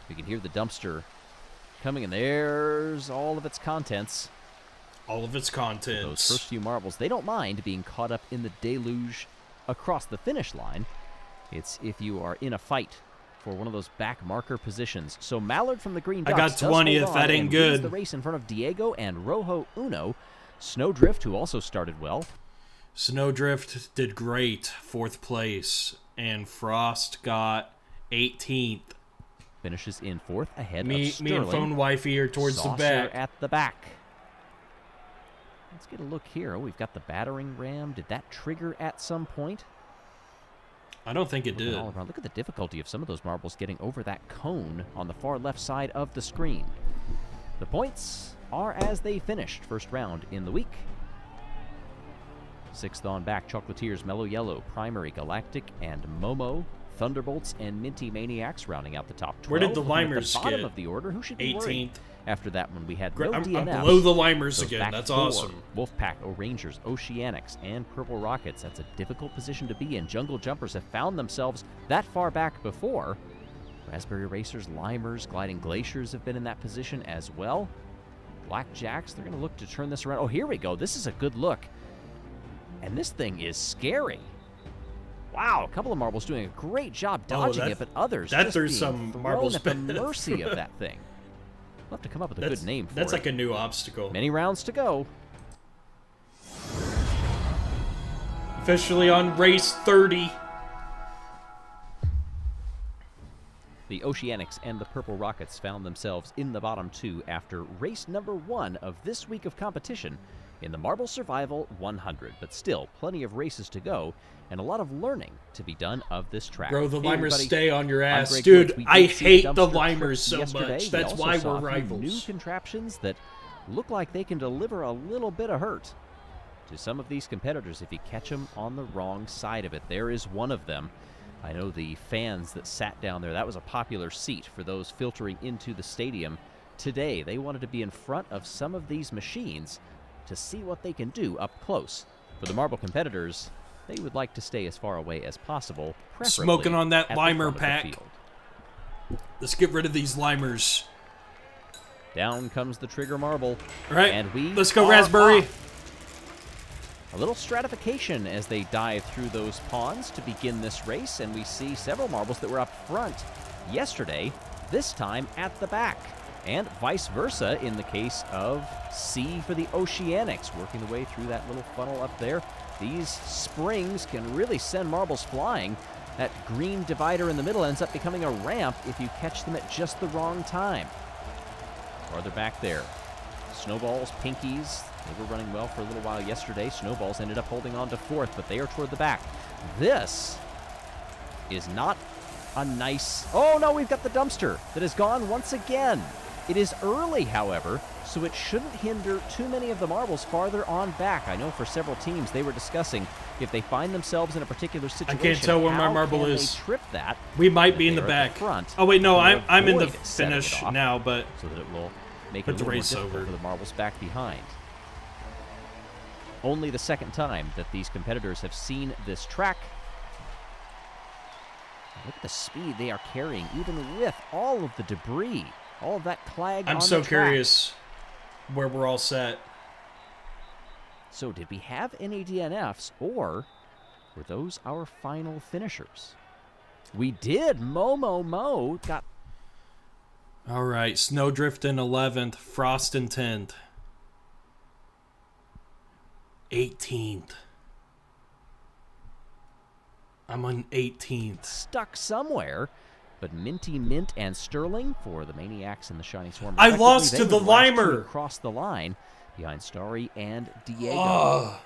We can hear the dumpster coming, and there's all of its contents. All of its Those contents. first few marbles, they don't mind being caught up in the deluge across the finish line. It's if you are in a fight for one of those back marker positions. So Mallard from the Green I Ducks got 20th, does hold that on ain't and good. leads the race in front of Diego and Rojo Uno. Snowdrift, who also started well. Snowdrift did great, 4th place. And Frost got 18th. Finishes in 4th ahead of Me Sterling. and Phone Wifey are towards Saucer the back. at the back. Let's get a look here. Oh, we've got the battering ram. Did that trigger at some point? I don't think it Looking did. all around. Look at the difficulty of some of those marbles getting over that cone on the far left side of the screen. The points are as they finished first round in the week. 6th on back, Chocolatiers, Mellow Yellow, Primary, Galactic, and Momo. Thunderbolts and Minty Maniacs rounding out the top 12. Where did the Looking at Limers the bottom get? of the order, who should be 18th. worried? After that one, we had no I'm DNFs. below the Limers Those again. back That's 4, awesome. Wolfpack, O'Rangers, Oceanics, and Purple Rockets. That's a difficult position to be in. Jungle Jumpers have found themselves that far back before. Raspberry Racers, Limers, Gliding Glaciers have been in that position as well. Blackjacks, they're going to look to turn this around. Oh, here we go. This is a good look. And this thing is scary. Wow, a couple of marbles doing a great job dodging it, but others that just there's being some thrown marbles at the been- mercy of that thing. We'll have to come up with a good name for That's it. like a new obstacle. Many rounds to go. Officially on race 30. The Oceanics and the Purple Rockets found themselves in the bottom 2 after race number 1 of this week of competition in the Marble Survival 100. But still, plenty of races to go and a lot of learning to be done of this track. Bro, the Hey, Limers everybody. stay on your I'm ass. Greg Dude, Woods. We I did see hate the dumpster Limers trips so yesterday. much. We That's also why saw we're a few rivals. new contraptions that look like they can deliver a little bit of hurt to some of these competitors if you catch them on the wrong side of it. There is one of them. I know the fans that sat down there, that was a popular seat for those filtering into the stadium today. They wanted to be in front of some of these machines to see what they can do up close. For the marble competitors, they would like to stay as far away as possible, preferably Smoking on that at the Limer front of the pack. field. Let's get rid of these Limers. Down comes the trigger marble. All right, And let's go are Raspberry. off. A little stratification as they dive through those ponds to begin this race, and we see several marbles that were up front yesterday, this time at the back. And vice versa in the case of C for the Oceanics, working the way through that little funnel up there. These springs can really send marbles flying. That green divider in the middle ends up becoming a ramp if you catch them at just the wrong time. Farther back there, Snowballs, Pinkies, they were running well for a little while yesterday. Snowballs ended up holding on to 4th, but they are toward the back. This is not a nice... Oh, no, we've got the dumpster that has gone once again. It is early, however, so it shouldn't hinder too many of the marbles farther on back. I know for several teams they were discussing if they find themselves in a particular situation, can't tell where my how marble can is. they trip that? We might And be if in the they are at back. front, Oh, wait, no, to I'm in the avoid setting it finish off now, but so that it will make Put it a the little more race difficult over. for the marbles back behind. Only the second time that these competitors have seen this track. Look at the speed they are carrying, even with all of the debris, all of that clag on I'm the so track. curious where we're all set. So did we have any DNFs, or Were those our final finishers? We did. Mo got... All right, Snowdrift in 11th, Frost in 10th. 18th. I'm on 18th. Stuck somewhere, but Minty Mint and Sterling for the Maniacs and the Shining Swarm. I lost to the last two Limer. across the line behind Starry and Diego. Ugh.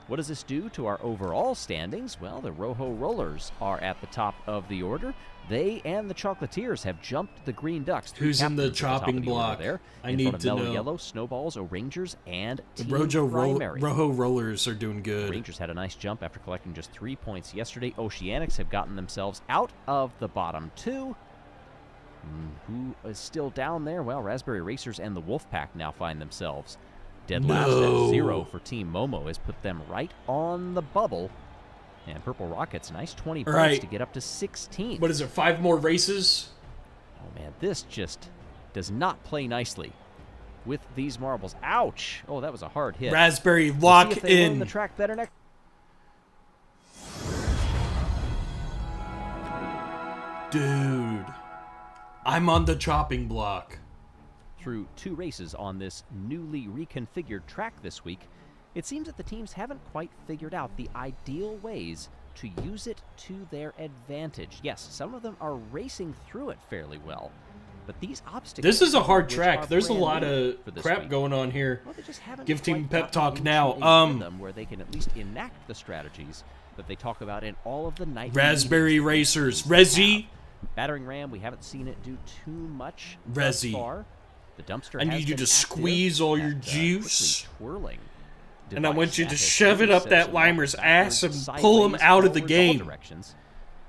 What does this do to our overall standings? Well, the Rojo Rollers are at the top of the order. They and the Chocolatiers have jumped the Green Ducks. Who's in the captains at top chopping of the order block? there. I in need front of to Mellow know. Yellow, Snowballs, O'Rangers, and The Team Primary. Rojo Rollers are doing good. Rangers had a nice jump after collecting just 3 points yesterday. Oceanics have gotten themselves out of the bottom two. Who is still down there? Well, Raspberry Racers and the Wolfpack now find themselves dead last at 0 for Team Momo has put them right on the bubble. And Purple Rockets, nice 20 points right. to get up to 16. What is it, 5 more races? Oh, man, this just does not play nicely with these marbles. Ouch! Oh, that was a hard hit. Raspberry, We'll lock see if they learn in. the track better next. Dude, I'm on the chopping block. Through 2 races on this newly reconfigured track this week, it seems that the teams haven't quite figured out the ideal ways to use it to their advantage. Yes, some of them are racing through it fairly well, but these obstacles... This is a hard which track. are There's a brand lot new of for this crap week, going on here. well, they just haven't Give Team quite Pep gotten Talk into now. a rhythm where they can at least enact the strategies that they talk about in all of the night Raspberry meetings. Racers. Resi. Battering Ram, we haven't seen it do too much Resi. thus far. The dumpster I has need you been to active squeeze all your at, juice. quickly twirling And I want you to device that has shove it really up set that some Limer's ass and backwards, pull him sideways, out of the forwards, all game. directions.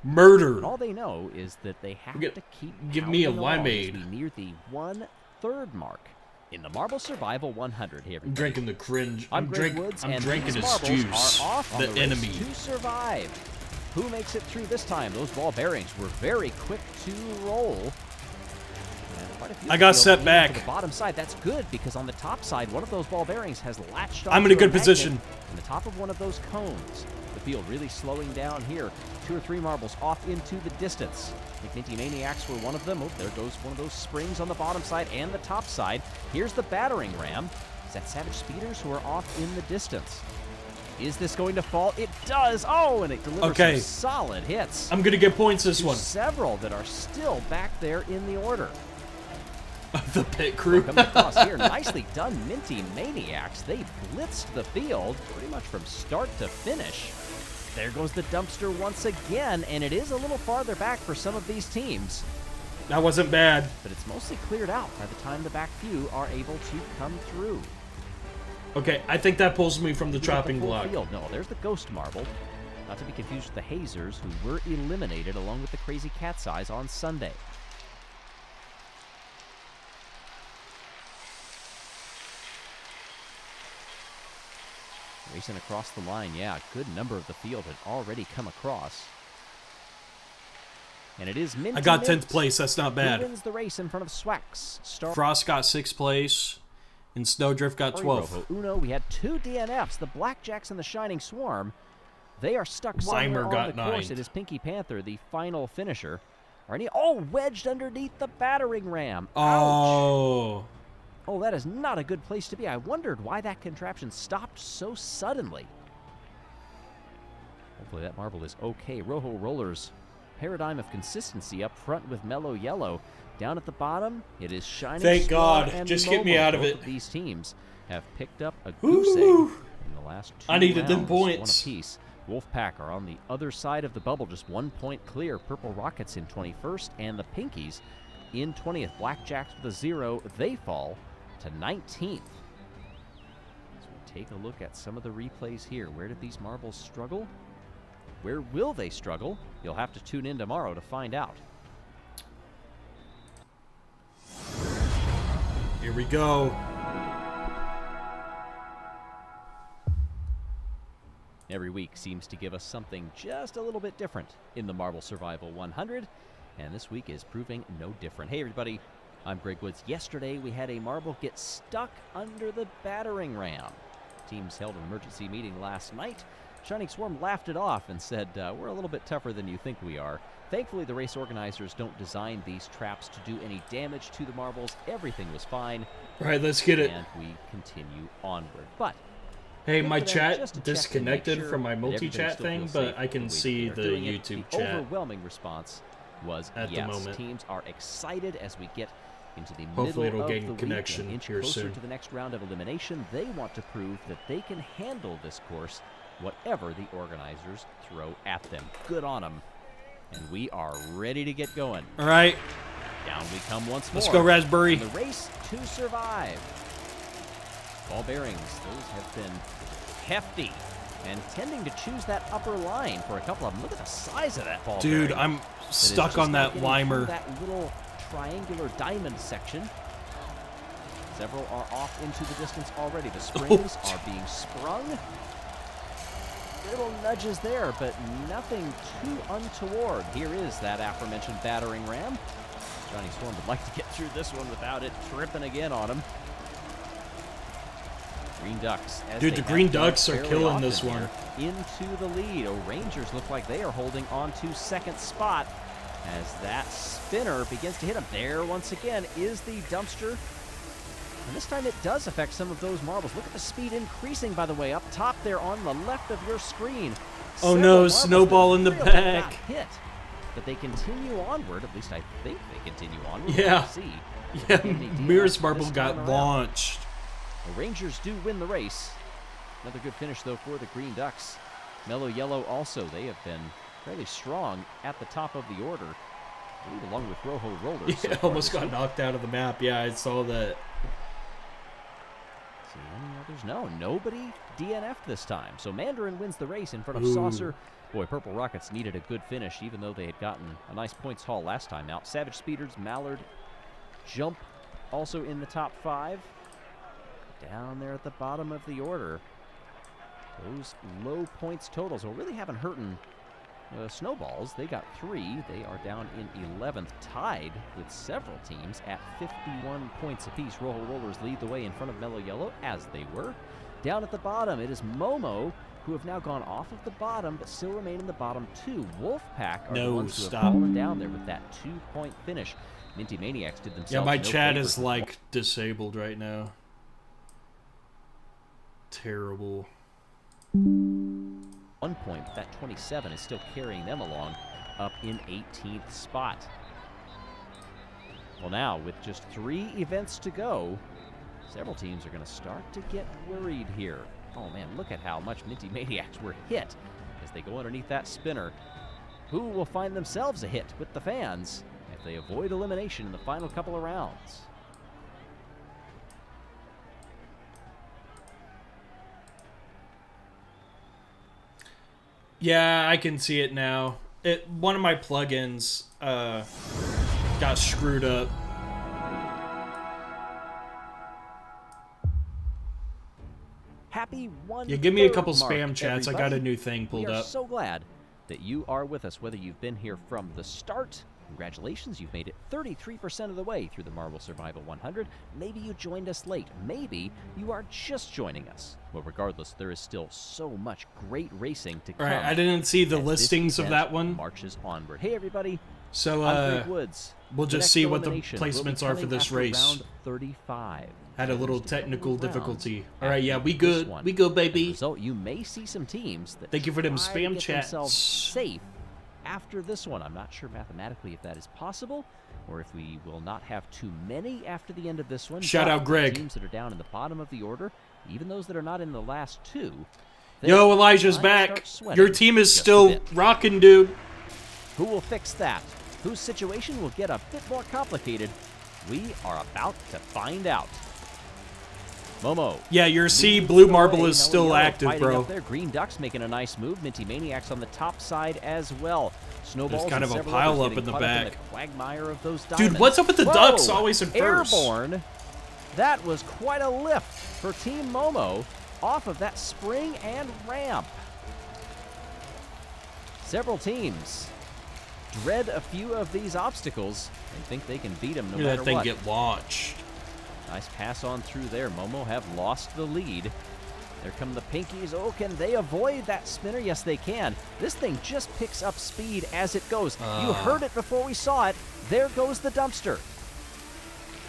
And Murder. all they know is that they have Get- to keep give me a pounding along as limeade. we near the 1/3 mark in the Marble Survival 100 here. I'm drinking the cringe. I'm Greg Woods, I'm and drinking these his marbles juice. are off on The race enemy. to survive. Who makes it through this time? Those ball bearings were very quick to roll. And quite a few I got fields set aiming back. To the bottom side, that's good because on the top side, one of those ball bearings has latched on. I'm in a good position. On the top of one of those cones. The field really slowing down here. 2 or 3 marbles off into the distance. McNinty Maniacs were one of them. Oh, there goes one of those springs on the bottom side and the top side. Here's the battering ram. Is that Savage Speeders who are off in the distance? Is this going to fall? It does. Oh, and it delivers Okay. some solid hits. I'm gonna get points this To one. several that are still back there in the order. The pit crew. Coming across here, nicely done, Minty Maniacs. They blitzed the field pretty much from start to finish. There goes the dumpster once again, and it is a little farther back for some of these teams, That wasn't bad. but it's mostly cleared out by the time the back few are able to come through. Okay, I think that pulls me from the Look at chopping full block. field. No, there's the Ghost Marble. Not to be confused with the Hazers, who were eliminated along with the Crazy Cat's Eyes on Sunday. Racing across the line, yeah, a good number of the field had already come across. And it is Minty I got 10th Mint place. That's not who bad. wins the race in front of Swax. Frost got 6th place, and Snowdrift got 12th. Rojo Uno, we had 2 DNFs, the Blackjacks and the Shining Swarm. They are stuck somewhere Limer on got the course. 9th. It is Pinky Panther, the final finisher. Oh, wedged underneath the battering ram. Ouch. Oh. Oh, that is not a good place to be. I wondered why that contraption stopped so suddenly. Hopefully that marble is okay. Rojo Rollers, paradigm of consistency up front with Mellow Yellow. Down at the bottom, it is Shining Thank Swarm God. and Just get me Momo. out of Both it. These teams have picked up a goose egg Woo. in the last 2 I needed them rounds, points. one apiece. Wolfpack are on the other side of the bubble, just 1 point clear. Purple Rockets in 21st, and the Pinkies in 20th. Blackjacks with a 0, they fall to 19th. As we take a look at some of the replays here, where did these marbles struggle? Where will they struggle? You'll have to tune in tomorrow to find out. Here we go. Every week seems to give us something just a little bit different in the Marble Survival 100, and this week is proving no different. Hey everybody, I'm Greg Woods. Yesterday we had a marble get stuck under the battering ram. Teams held an emergency meeting last night Shining Swarm laughed it off and said, we're a little bit tougher than you think we are. Thankfully, the race organizers don't design these traps to do any damage to the marbles. Everything was fine. All right, let's get it. And we continue onward. But hey, my just to chat check and disconnected make sure from my that multi-chat everything thing, still feels but safe I can the way see we are the doing it. YouTube The chat. overwhelming response was at the yes. moment. Teams are excited as we get into the Hopefully middle it'll of gain the week, connection an inch here closer soon. to the next round of elimination. They want to prove that they can handle this course, whatever the organizers throw at them. Good on them. And we are ready to get going. All right, Down we come once more. let's go, Raspberry. In the race to survive. Ball bearings, those have been hefty and tending to choose that upper line for a couple of them. Look at the size of that ball Dude, bearing. I'm stuck on that limer. That little triangular diamond section. Several are off into the distance already. The springs are being sprung. Little nudges there, but nothing too untoward. Here is that aforementioned battering ram. Johnny Storm would like to get through this one without it tripping again on him. Green Ducks. Dude, the Green Ducks are killing this one. Into the lead. Oh, Rangers look like they are holding on to second spot as that spinner begins to hit him. There once again is the dumpster. And this time it does affect some of those marbles. Look at the speed increasing, by the way, up top there on the left of your screen. Oh Several no, marbles snowball in the that really got back. hit. But they continue onward. At least I think they continue onward. Yeah. We'll see. Yeah, Can they deal Mirror's this Marble time got around? launched. The Rangers do win the race. Another good finish, though, for the Green Ducks. Mellow Yellow also. They have been fairly strong at the top of the order, along with Rojo Rollers. Yeah, almost got knocked out of the map. Yeah, I saw that. See any others? No, nobody DNF'd this time. So Mandarin wins the race in front of Ooh. Saucer. Boy, Purple Rockets needed a good finish, even though they had gotten a nice points haul last time out. Savage Speeders, Mallard, Jump also in the top 5. Down there at the bottom of the order. Those low points totals will really haven't hurting Snowballs. They got 3. They are down in 11th, tied with several teams at 51 points apiece. Rojo Rollers lead the way in front of Mellow Yellow, as they were. Down at the bottom, it is Momo, who have now gone off of the bottom, but still remain in the bottom 2. Wolfpack are the No, ones who stop. have fallen down there with that 2-point finish. Minty Maniacs did themselves Yeah, my no chat favors is with like disabled right now. Terrible. 1 point. That 27 is still carrying them along up in 18th spot. Well, now, with just 3 events to go, several teams are going to start to get worried here. Oh, man, look at how much Minty Maniacs were hit as they go underneath that spinner. Who will find themselves a hit with the fans if they avoid elimination in the final couple of rounds? Yeah, I can see it now. One of my plugins got screwed up. Happy 1/3 Yeah, give me a couple mark, spam chats. I got a everybody. new thing pulled We are up. so glad that you are with us, whether you've been here from the start. Congratulations, you've made it 33% of the way through the Marble Survival 100. Maybe you joined us late. Maybe you are just joining us. Well, regardless, there is still so much great racing to come. All right, I didn't see the as this listings of event that one, marches onward. Hey, everybody. so I'm Greg Woods. we'll The just next see what the elimination will be placements are for coming this after race. Round 35. Had a little Just couple technical of rounds difficulty. All right, yeah, after we this good. one. We go, As a baby. result, you may see some teams that Thank you for them try to spam get chats. themselves safe after this one. I'm not sure mathematically if that is possible or if we will not have too many after the end of this one. Shout But out Greg. Teams that are down in the bottom of the order, even those that are not in the last 2. they Yo, Elijah's might back. start sweating Your team is just a still bit. rocking, dude. Who will fix that? Whose situation will get a bit more complicated? We are about to find out. Momo. Yeah, your C leads blue the marble way. is Mellow still Yellow active, fighting bro. Up there. Green Ducks making a nice move. Minty Maniacs on the top side as well. Snowballs kind and of a several pile others up getting in the caught back. the quagmire of those Dude, diamonds. what's up with the Whoa! Ducks always in first? Airborne. That was quite a lift for Team Momo off of that spring and ramp. Several teams dread a few of these obstacles and think they can beat them no Look at matter that thing what. get launched. Nice pass on through there. Momo have lost the lead. There come the pinkies. Oh, can they avoid that spinner? Yes, they can. This thing just picks up speed as it goes. You heard it before we saw it. There goes the dumpster.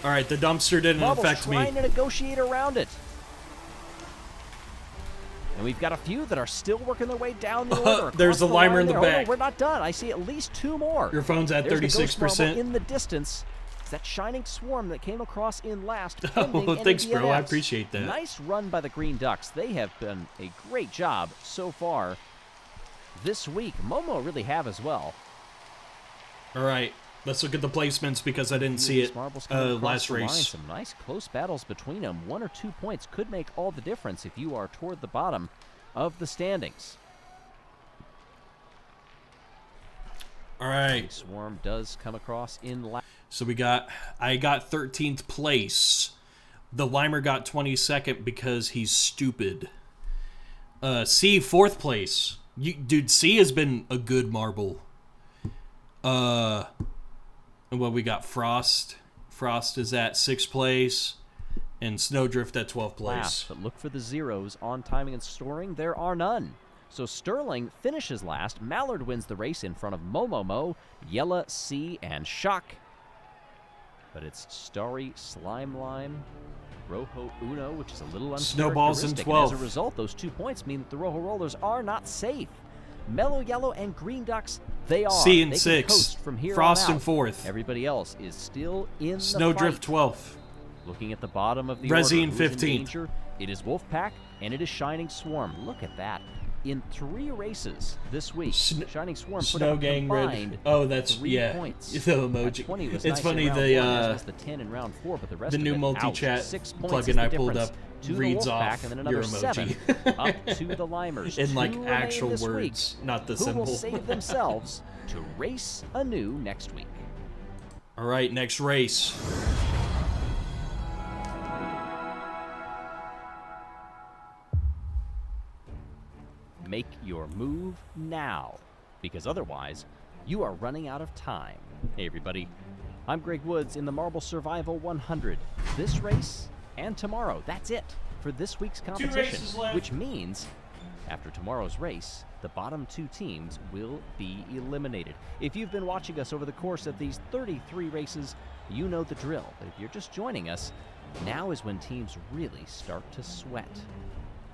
All right, the dumpster didn't Marbles affect me. trying to negotiate around it. And we've got a few that are still working their way down the order. There's a limer in the back. Oh, no, we're not done. I see at least 2 more. Your phone's at There's 36%. the ghost marble in the distance. It's that shining swarm that came across in last. Oh, thanks, bro. I appreciate that. Nice run by the Green Ducks. They have done a great job so far this week. Momo really have as well. All right, let's look at the placements because I didn't see it last race. Some nice close battles between them. 1 or 2 points could make all the difference if you are toward the bottom of the standings. All right. Swarm does come across in last. So I got 13th place. The Limer got 22nd because he's stupid. C, 4th place. Dude, C has been a good marble. And what we got? Frost. Frost is at 6th place. And Snowdrift at 12th place. Last, but look for the zeros on timing and storing. There are none. So Sterling finishes last. Mallard wins the race in front of Momomo, Jelle, C, and Shock. But it's Starry, Slime Lime, Rojo Uno, which is a little Snowballs in uncharacteristic. 12th. And as a result, those 2 points mean that the Rojo Rollers are not safe. Mellow Yellow and Green Ducks, they are. C in they 6th. Can coast from here Frost on in out. 4th. Everybody else is still in the Snowdrift fight. 12th. Looking at the bottom of the Resi order, in who's 15th. danger? It is Wolfpack, and it is Shining Swarm. Look at that. In 3 races this week, Shining Swarm put Snow up Gang combined Red. Oh, that's 3 yeah. points. The emoji. 20 was It's nice funny in round the 1, as was the 10 in round 4, but the rest the of new it, multi-chat ouch, 6 points plugin is the I pulled difference. up To reads the Wolfpack, off and then your another emoji 7 up to the Limers. in like 2 remain actual this words, week. not the Who symbol. will save themselves to race anew next week? All right, next race. Make your move now, because otherwise, you are running out of time. Hey everybody, I'm Greg Woods in the Marble Survival 100. This race and tomorrow, that's it for this week's competition. races left. Which means, after tomorrow's race, the bottom 2 teams will be eliminated. If you've been watching us over the course of these 33 races, you know the drill. But if you're just joining us, now is when teams really start to sweat.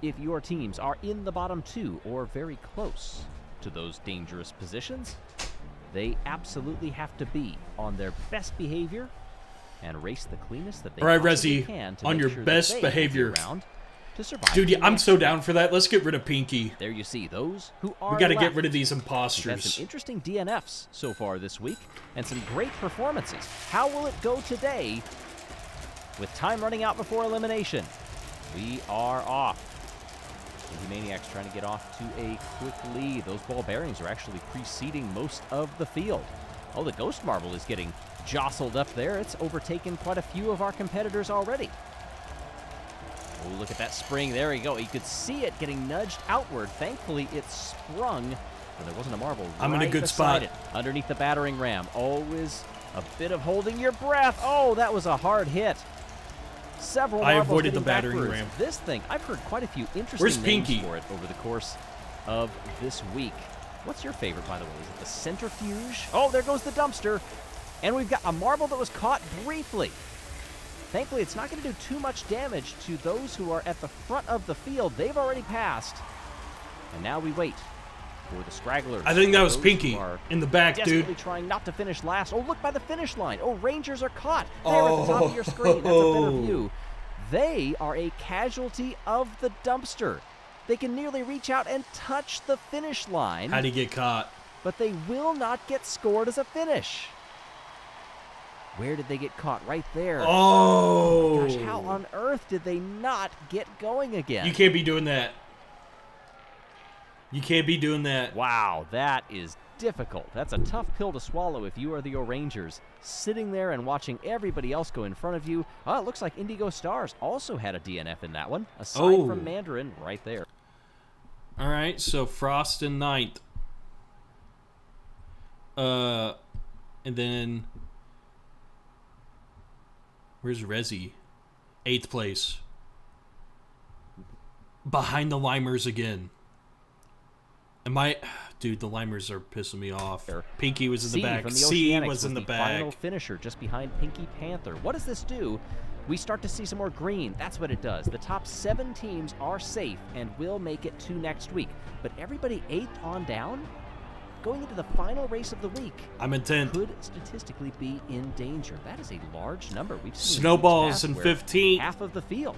If your teams are in the bottom 2 or very close to those dangerous positions, they absolutely have to be on their best behavior and race the cleanest that they All right, possibly Resi, can to on make your sure best that they behavior. be around to survive. Dude, the I'm next so week. down for that. Let's get rid of Pinky. There you see those who are We got to get left. rid of these We've had imposters. some interesting DNFs so far this week and some great performances. How will it go today with time running out before elimination? We are off. The Maniacs trying to get off to a quick lead. Those ball bearings are actually preceding most of the field. Oh, the Ghost Marble is getting jostled up there. It's overtaken quite a few of our competitors already. Oh, look at that spring. There we go. You could see it getting nudged outward. Thankfully, it sprung, but there wasn't a marble I'm in a good beside spot. it, underneath the battering ram. Always a bit of holding your breath. Oh, that was a hard hit. Several I marbles avoided the hitting battering backwards. ram. This thing, I've heard quite a few interesting Where's names Pinky? for it over the course of this week. What's your favorite, by the way? Is it the centrifuge? Oh, there goes the dumpster. And we've got a marble that was caught briefly. Thankfully, it's not going to do too much damage to those who are at the front of the field. They've already passed. And now we wait for the stragglers. I think that was Those Pinky who are in the back, desperately dude. trying not to finish last. Oh, look by the finish line. Oh, Rangers are caught. There at the top of your screen. That's a better view. They are a casualty of the dumpster. They can nearly reach out and touch the finish line, How'd he get caught? but they will not get scored as a finish. Where did they get caught? Right there. Oh! Gosh, how on earth did they not get going again? You can't be doing that. You can't be doing that. Wow, that is difficult. That's a tough pill to swallow if you are the Orangers, sitting there and watching everybody else go in front of you. Oh, it looks like Indigo Stars also had a DNF in that one, aside Oh. from Mandarin right there. All right, so Frost in 9th. And then where's Resi? 8th place. behind the Limers again. Dude, the Limers are pissing me off. Pinky was in the back. C was in the back. Final finisher just behind Pinky Panther. What does this do? We start to see some more green. That's what it does. The top 7 teams are safe and will make it to next week. But everybody 8th on down, going into the final race of the week, I'm in 10th. Could statistically be in danger. That is a large number. We've seen Snowballs in 15th. Half of the field,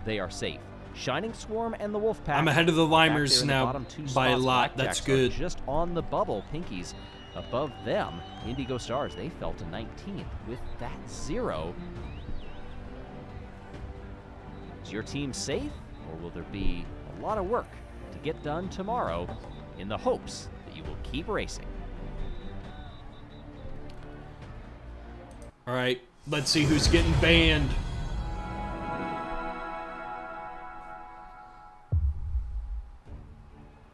they are safe. Shining Swarm and the Wolfpack. I'm ahead of the Limers now by a lot. That's good. Just on the bubble. Pinkies above them. Indigo Stars, they fell to 19th with that 0. Is your team safe, or will there be a lot of work to get done tomorrow in the hopes that you will keep racing? All right, let's see who's getting banned.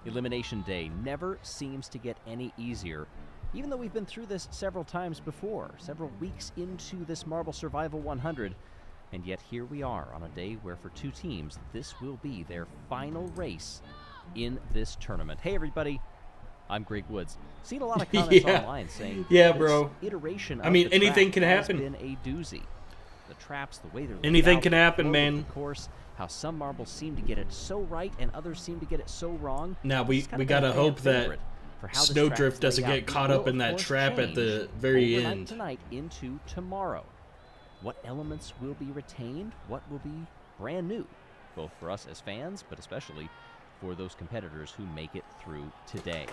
Elimination Day never seems to get any easier, even though we've been through this several times before, several weeks into this Marble Survival 100, and yet here we are on a day where for 2 teams, this will be their final race in this tournament. Hey everybody, I'm Greg Woods. Seen a lot of comments online saying bro. Iteration of anything can happen. Has been a doozy. The traps, the way they're laid anything out, can happen, the man. Of course, how some marbles seem to get it so right and others seem to get it so wrong. Now we gotta hope that Snowdrift doesn't get caught up in that trap at the very end. Tonight into tomorrow. What elements will be retained? What will be brand new? Both for us as fans, but especially for those competitors who make it through today.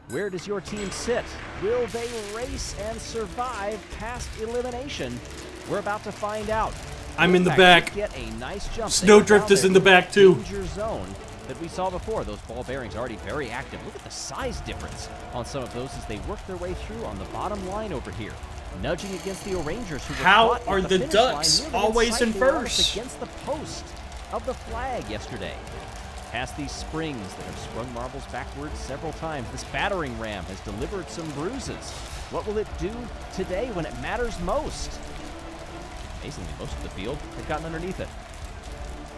Where does your team sit? Will they race and survive past elimination? We're about to find out. I'm in the back. Get a nice jump. Snowdrift is in the back too. Danger zone that we saw before. Those ball bearings already very active. Look at the size difference on some of those as they work their way through on the bottom line over here. Nudging against the Orangers, who were how are the Ducks always in first? Against the post of the flag yesterday. Past these springs that have sprung marbles backwards several times. This battering ram has delivered some bruises. What will it do today when it matters most? Amazingly, most of the field have gotten underneath it.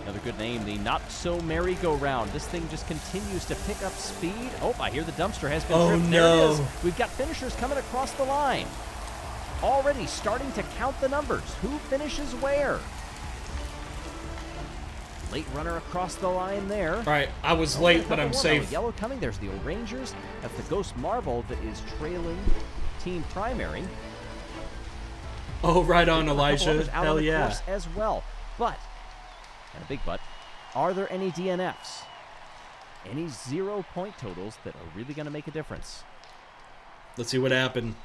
Another good name, the Not-So-Merry-Go-Round. This thing just continues to pick up speed. Oh, I hear the dumpster has been tripped. No. There it is. We've got finishers coming across the line. Already starting to count the numbers. Who finishes where? Late runner across the line there. All right, I was late, but I'm safe. Yellow coming. There's the Orangers. That's the Ghost Marble that is trailing Team Primary. Oh, right on, Elijah. Hell yeah. As well. But, and a big but, are there any DNFs? Any 0-point totals that are really going to make a difference? Let's see what happened.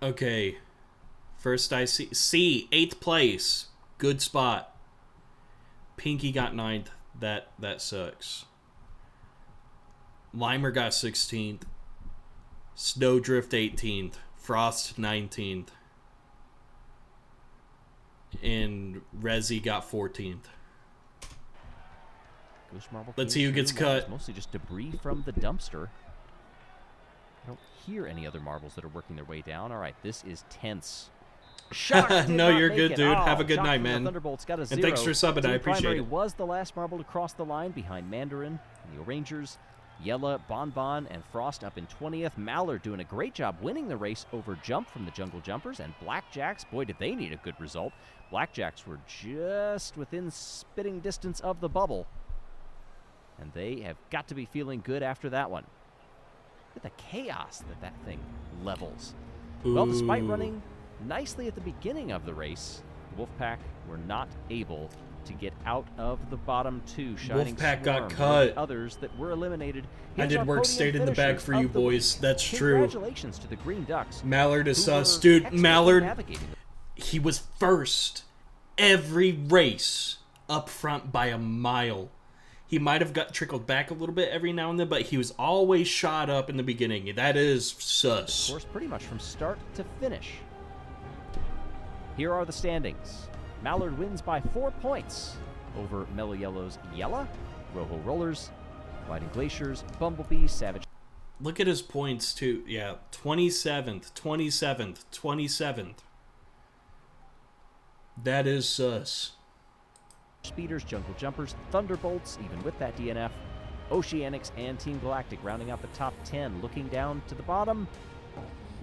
Okay. First I see C, 8th place. Good spot. Pinky got 9th. That sucks. Limer got 16th. Snowdrift 18th. Frost 19th. And Rezi got 14th. Let's see who gets cut. Mostly just debris from the dumpster. I don't hear any other marbles that are working their way down. All right, this is tense. No, you're good, dude. Have a good night, man. Thunderbolt's got a 0. And thanks for subbing. I appreciate it. Was the last marble to cross the line behind Mandarin and the Orangers. Yelle, Bonbon, and Frost up in 20th. Mallard doing a great job winning the race over Jump from the Jungle Jumpers. And Blackjacks, boy, did they need a good result. Blackjacks were just within spitting distance of the bubble. And they have got to be feeling good after that one. Look at the chaos that thing levels. Ooh. Well, despite running nicely at the beginning of the race, the Wolfpack were not able to get out of the bottom 2. Shining Wolfpack Swarm, got cut. Others that were eliminated. I did work, stayed in the back for you boys. That's true. Congratulations to the Green Ducks. Mallard is sus. Dude, Mallard, he was first every race up front by a mile. He might have got trickled back a little bit every now and then, but he was always shot up in the beginning. That is sus. Of course, pretty much from start to finish. Here are the standings. Mallard wins by 4 points over Mellow Yellow's Jelle, Rojo Rollers, Riding Glaciers, Bumblebee, Savage. Look at his points, too. Yeah, 27th, 27th, 27th. That is sus. Speeders, Jungle Jumpers, Thunderbolts, even with that DNF. Oceanics and Team Galactic rounding out the top 10. Looking down to the bottom,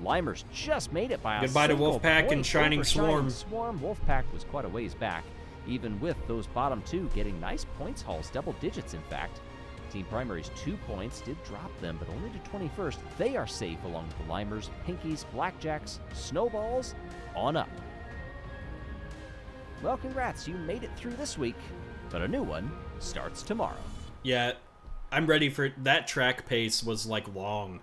Limers just made it by a Goodbye to single Wolfpack point and Shining over Swarm. Wolfpack was quite a ways back, even with those bottom two getting nice points hauls, double digits in fact. Team Primary's 2 points did drop them, but only to 21st. They are safe along with the Limers, Pinkies, Blackjacks, Snowballs, on up. Well, congrats, you made it through this week, but a new one starts tomorrow. Yeah, I'm ready for it. That track pace was like long.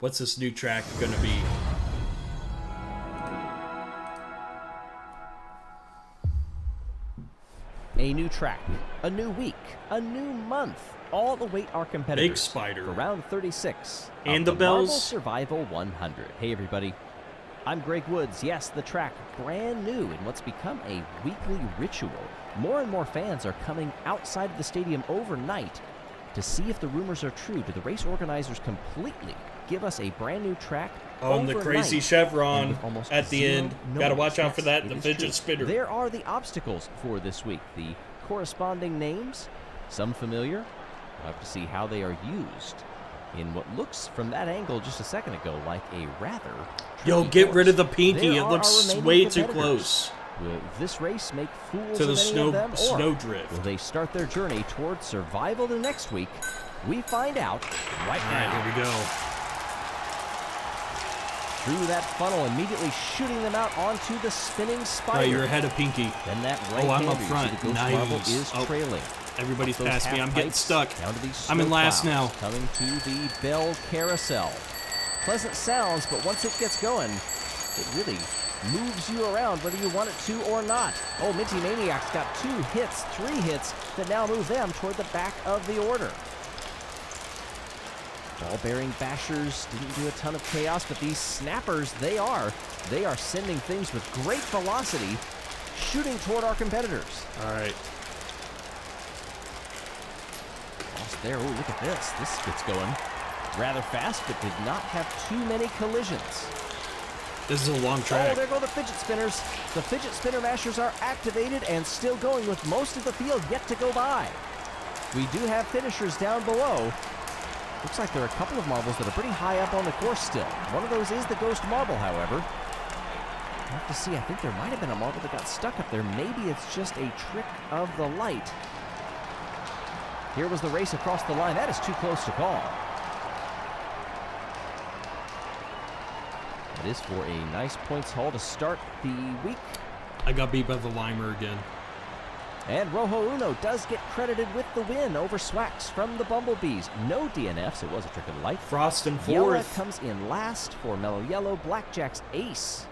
What's this new track gonna be? A new track, a new week, a new month. All await our competitors. Big Spider. For round 36. And of the Marble bells. Survival 100. Hey, everybody. I'm Greg Woods. Yes, the track, brand new in what's become a weekly ritual. More and more fans are coming outside of the stadium overnight to see if the rumors are true. Do the race organizers completely give us a brand new track On the overnight, crazy and chevron with almost at the zero end. noise? Gotta watch out for Yes, that, it the is fidget true. spinner. There are the obstacles for this week. The corresponding names, some familiar. We'll have to see how they are used in what looks from that angle just a second ago like a rather Yo, tricky get course. rid of the pinky. There It are looks our remaining way too competitors. close Will this race make fools to the of any of them, or snowdrift. will they start their journey towards survival the next week? We find out right All now. right, here we go. Through that funnel, immediately shooting them out onto the spinning spider. Right, you're ahead of Pinky. Then that right Oh, I'm up hander, you see front. the Ghost Marble Nice. is Oh. trailing. Everybody's Those past me. half I'm getting pipes stuck. down to these I'm in snow last clouds, now. Coming to the bell carousel. Pleasant sounds, but once it gets going, it really moves you around whether you want it to or not. Oh, Minty Maniac's got 2 hits, 3 hits that now move them toward the back of the order. Ball-bearing bashers didn't do a ton of chaos, but these snappers, they are sending things with great velocity, shooting toward our competitors. All right. Almost there. Oh, look at this. This gets going rather fast, but did not have too many collisions. This is a long Oh, track. there go the fidget spinners. The fidget spinner mashers are activated and still going with most of the field yet to go by. We do have finishers down below. Looks like there are a couple of marbles that are pretty high up on the course still. One of those is the Ghost Marble, however. We'll have to see. I think there might have been a marble that got stuck up there. Maybe it's just a trick of the light. Here was the race across the line. That is too close to call. That is for a nice points haul to start the week. I got beat by the Limer again. And Rojo Uno does get credited with the win over Swax from the Bumblebees. No DNFs. It was a trick of the light. Frost in Jelle 4th. comes in last for Mellow Yellow. Blackjack's ace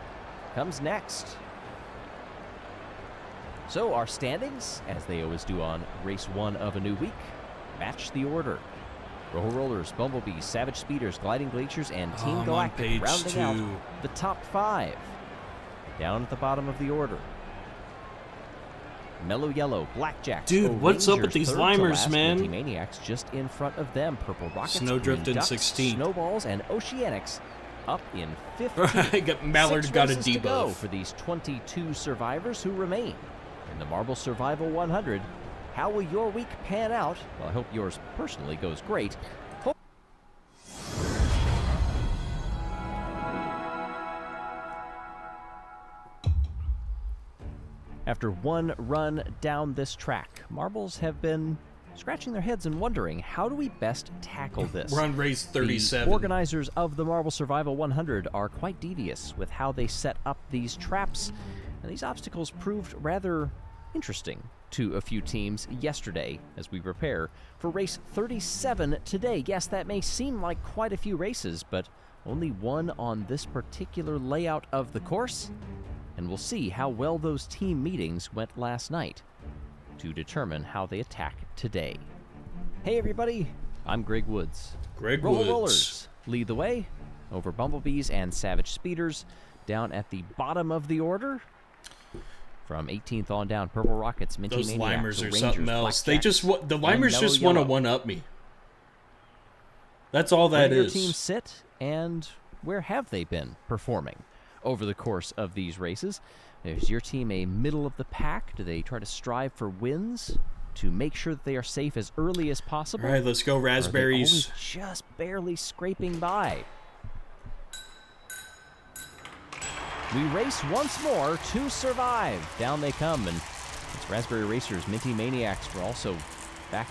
comes next. So our standings, as they always do on race 1 of a new week, match the order. Rojo Rollers, Bumblebees, Savage Speeders, Gliding Glaciers, and Team I'm on Galactic page rounding 2. out the top 5. Down at the bottom of the order, Mellow Yellow, Blackjack. Dude, what's up with Rangers, these third to Limers, last, man? Minty Maniacs just in front of them. Purple Rockets, Snowdrift Green in Ducks, 16th. Snowballs, and Oceanics up in 15th. Mallard 6 got a races to go debuff. for these 22 survivors who remain in the Marble Survival 100. How will your week pan out? Well, I hope yours personally goes great. After one run down this track, marbles have been scratching their heads and wondering, how do we best tackle this? We're on race 37. The organizers of the Marble Survival 100 are quite devious with how they set up these traps, and these obstacles proved rather interesting to a few teams yesterday as we prepare for race 37 today. Yes, that may seem like quite a few races, but only one on this particular layout of the course, and we'll see how well those team meetings went last night to determine how they attack today. Hey everybody, I'm Greg Woods. Greg Roll Woods. Rollers lead the way over Bumblebees and Savage Speeders. Down at the bottom of the order, from 18th on down, Purple Rockets, Minty Those Maniacs, Limers the are Rangers, something else. They Blackjacks, just the and Limers Mellow just want to Yellow. one up me. That's all Where that do your is. teams sit, and where have they been performing over the course of these races. Is your team a middle of the pack? Do they try to strive for wins to make sure that they are safe as early as possible? All right, let's go, raspberries. Or are they always just barely scraping by? We race once more to survive. Down they come, and it's Raspberry Racers, Minty Maniacs. We're also back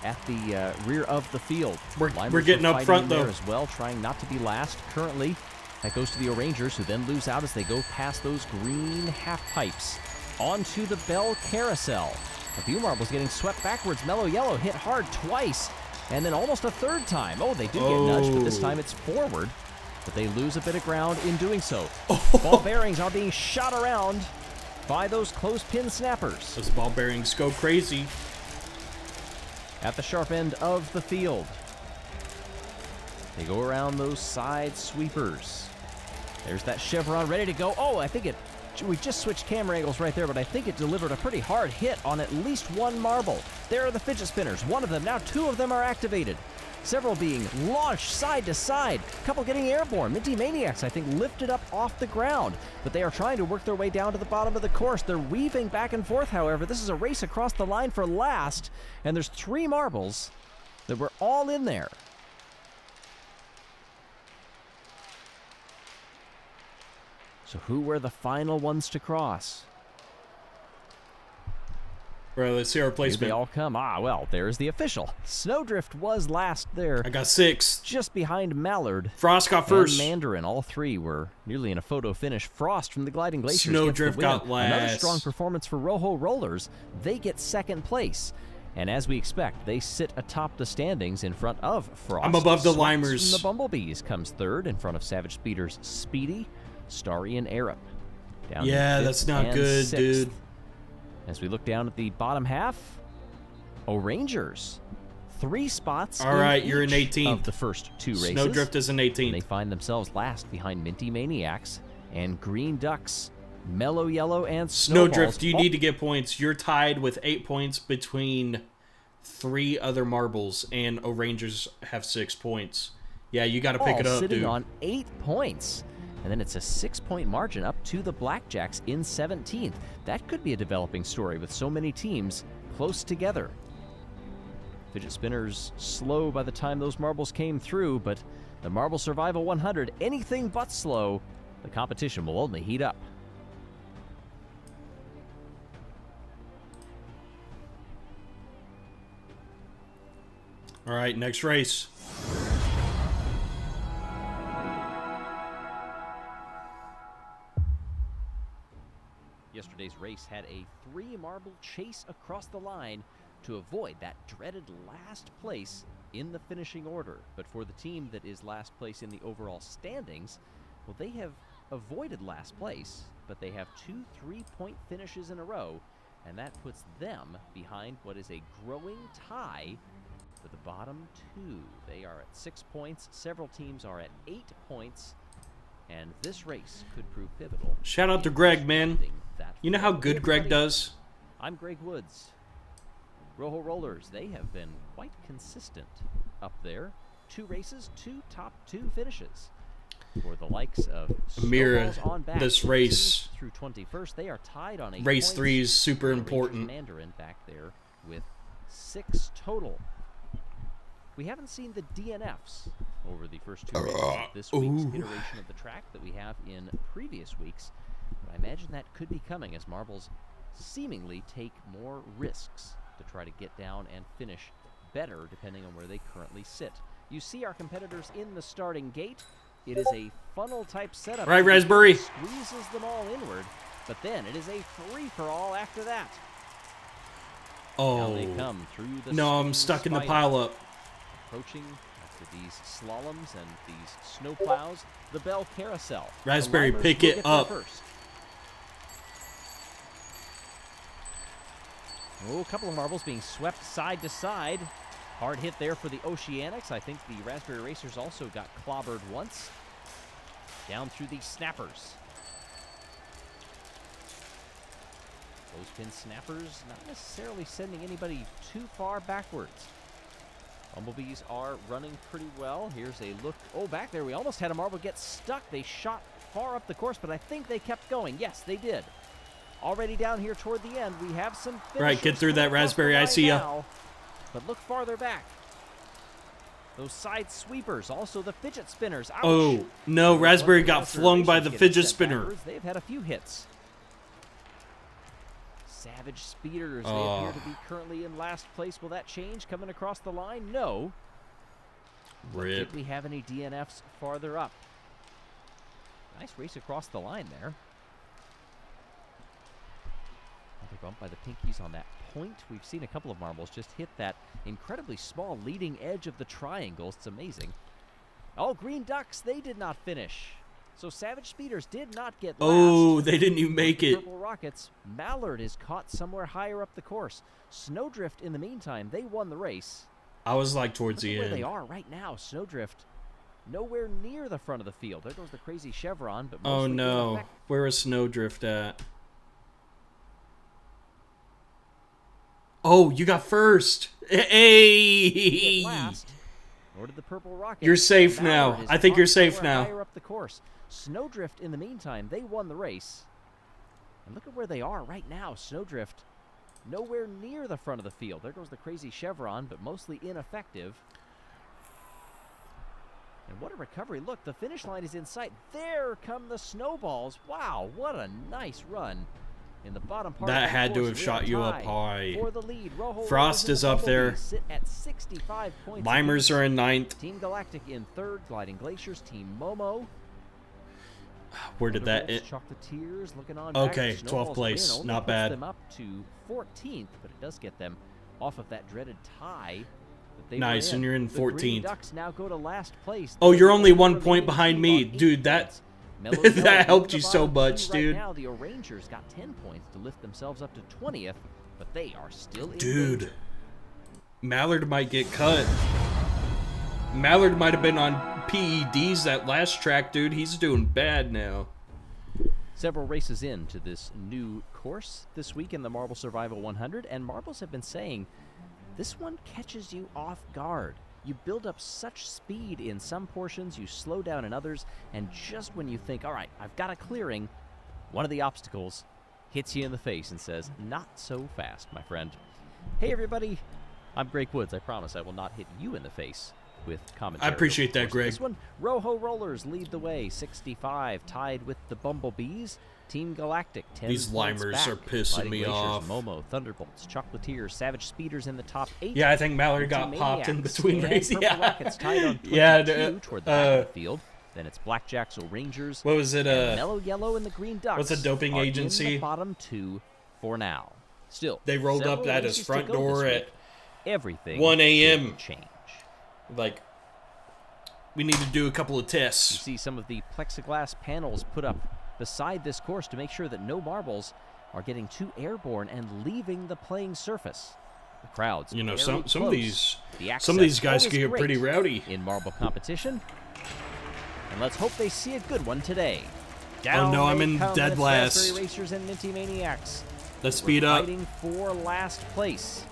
at the rear of the field. We're getting up front, though. As well, trying not to be last. Currently, that goes to the O'Rangers, who then lose out as they go past those green half pipes onto the Bell Carousel. A few marbles getting swept backwards. Mellow Yellow hit hard twice, and then almost a third time. Oh, they do get nudged, but this time it's forward. But they lose a bit of ground in doing so. Ball bearings are being shot around by those clothespin snappers. Those ball bearings go crazy. At the sharp end of the field. They go around those side sweepers. There's that chevron ready to go. Oh, I think we just switched camera angles right there, but I think it delivered a pretty hard hit on at least one marble. There are the fidget spinners. One of them, now two of them are activated. Several being launched side to side. A couple getting airborne. Minty Maniacs, I think, lifted up off the ground. But they are trying to work their way down to the bottom of the course. They're weaving back and forth, however. This is a race across the line for last. And there's 3 marbles that were all in there. So who were the final ones to cross? Right, let's see our placement. Here they all come. Ah, well, there's the official. Snowdrift was last there. I got 6. Just behind Mallard. Frost got first. And Mandarin, all 3 were nearly in a photo finish. Frost from the Gliding Glaciers Snowdrift got last. Another strong performance for Rojo Rollers. They get second place. And as we expect, they sit atop the standings in front of Frost. I'm above the Sweats Limers. From the Bumblebees comes third in front of Savage Speeder's Speedy, Starry, and Arab. Down yeah, in that's fifth not and good, sixth. dude. As we look down at the bottom half, O'Rangers, 3 spots. All right, you're in 18th. Of the first 2 races. Snowdrift is in 18th. And they find themselves last behind Minty Maniacs and Green Ducks, Mellow Yellow, and Snowdrift, you need to get points. You're tied with 8 points between 3 other marbles, and O'Rangers have 6 points. Yeah, you got to pick it up, sitting dude. on 8 points. And then it's a 6-point margin up to the Blackjacks in 17th. That could be a developing story with so many teams close together. Fidget Spinners slow by the time those marbles came through, but the Marble Survival 100, anything but slow. The competition will only heat up. All right, next race. Yesterday's race had a 3-marble chase across the line to avoid that dreaded last place in the finishing order. But for the team that is last place in the overall standings, well, they have avoided last place, but they have 2 3-point finishes in a row, and that puts them behind what is a growing tie for the bottom 2. They are at 6 points. Several teams are at 8 points, and this race could prove pivotal. Shout out to Greg, man. You know how good Greg does? I'm Greg Woods. Rojo Rollers, they have been quite consistent up there. 2 races, 2 top 2 finishes. For the likes of Amira, Snowballs on back, this race through 21st, they are tied on 8 race points. 3 is super And important. Mandarin back there with 6 total. We haven't seen the DNFs over the first 2 races of this week's iteration of the track that we have in previous weeks. But I imagine that could be coming as marbles seemingly take more risks to try to get down and finish better depending on where they currently sit. You see our competitors in the starting gate. It is a funnel-type setup. Right, Raspberry. Squeezes them all inward, but then it is a free-for-all after that. Now they come through the No, I'm stuck in the pile-up. Approaching after these slaloms and these snowplows, the Bell Carousel. Raspberry, The pick Limers will it get there up. First. Oh, a couple of marbles being swept side to side. Hard hit there for the Oceanics. I think the Raspberry Racers also got clobbered once. Down through the snappers. Those pin snappers not necessarily sending anybody too far backwards. Bumblebees are running pretty well. Here's a look. Oh, back there. We almost had a marble get stuck. They shot far up the course, but I think they kept going. Yes, they did. Already down here toward the end, we have some finishers. Right, get through that coming across the raspberry. I line see ya. now, but look farther back. Those side sweepers, also the fidget spinners. Ouch. Oh, no, raspberry got flung by the fidget spinner. They've had a few hits. Savage speeders, they appear to be currently in last place. Will that change coming across the line? No. Rip. Did we have any DNFs farther up? Nice race across the line there. Another bump by the Pinkies on that point. We've seen a couple of marbles just hit that incredibly small leading edge of the triangles. It's amazing. Oh, Green Ducks, they did not finish. So Savage Speeders did not get last. Oh, they didn't even make it. Purple Rockets, Mallard is caught somewhere higher up the course. Snowdrift, in the meantime, they won the race. I was like towards Look the at end. where they are right now. Snowdrift, nowhere near the front of the field. There goes the crazy chevron. But Oh mostly no, ineffective. where is Snowdrift at? Oh, you got first. Hey! Get last. Or did the Purple Rocket. You're safe Mallard now. is I think caught you're safe somewhere now. higher up the course. Snowdrift, in the meantime, they won the race. And look at where they are right now. Snowdrift, nowhere near the front of the field. There goes the crazy chevron, but mostly ineffective. And what a recovery. Look, the finish line is in sight. There come the snowballs. Wow, what a nice run. In the bottom part That of the had to course, have we shot are you up tied high. for the lead. Rojo Frost Rose and is the up there. Bumblebees sit at 65 points Limers apiece. are in ninth. Team Galactic in third, Gliding Glaciers, Team Momo. Where did that? Chocolatiers looking on Okay, back. 12th Snowballs place. win only Not puts bad. them up to 14th, but it does get them off of that dreaded tie. That they Nice, were and you're in The Green 14th. Ducks now go to last place. Oh, They're you're the only only 1 point remaining behind team me. on 8 Dude, that points. Mellow that Yellow helped lead you the so bottom much, two dude. Right now, the O'Rangers got 10 points to lift themselves up to 20th, but they are still in Dude, danger. Mallard might get cut. Mallard might have been on PEDs that last track, dude. He's doing bad now. Several races into this new course this week in the Marble Survival 100, and marbles have been saying this one catches you off guard. You build up such speed in some portions, you slow down in others, and just when you think, all right, I've got a clearing, one of the obstacles hits you in the face and says, not so fast, my friend. Hey, everybody. I'm Greg Woods. I promise I will not hit you in the face with commentary. I appreciate that, Of course, Greg. This one, Rojo Rollers lead the way, 65, tied with the Bumblebees. Team Galactic, 10 These points limers back. are pissing Gliding me Glaciers, off. Momo, Thunderbolts, Chocolatiers, Savage Speeders in the top 8. Yeah, I think Mallard And got Team popped in Maniacs between and races. Purple Yeah, Rockets tied on 22 yeah. toward the back of the field. Then it's Blackjacks, O'Rangers, What was it? and Mellow Yellow and the Green Ducks. what's the doping are agency? In the bottom two for now. Still, They rolled up several at his races to front go door this at week. Everything 1 a.m. could change. Like, we need to do a couple of You tests. see some of the plexiglass panels put up beside this course to make sure that no marbles are getting too airborne and leaving the playing surface. The crowds, You know, very some of close. these The some of these access guys always can get great pretty rowdy. in marble competition. And let's hope they see a good one today. Oh, no, I'm they in come, dead and it's last. Raspberry Racers and Minty Maniacs. Let's We're speed up. Fighting for last place.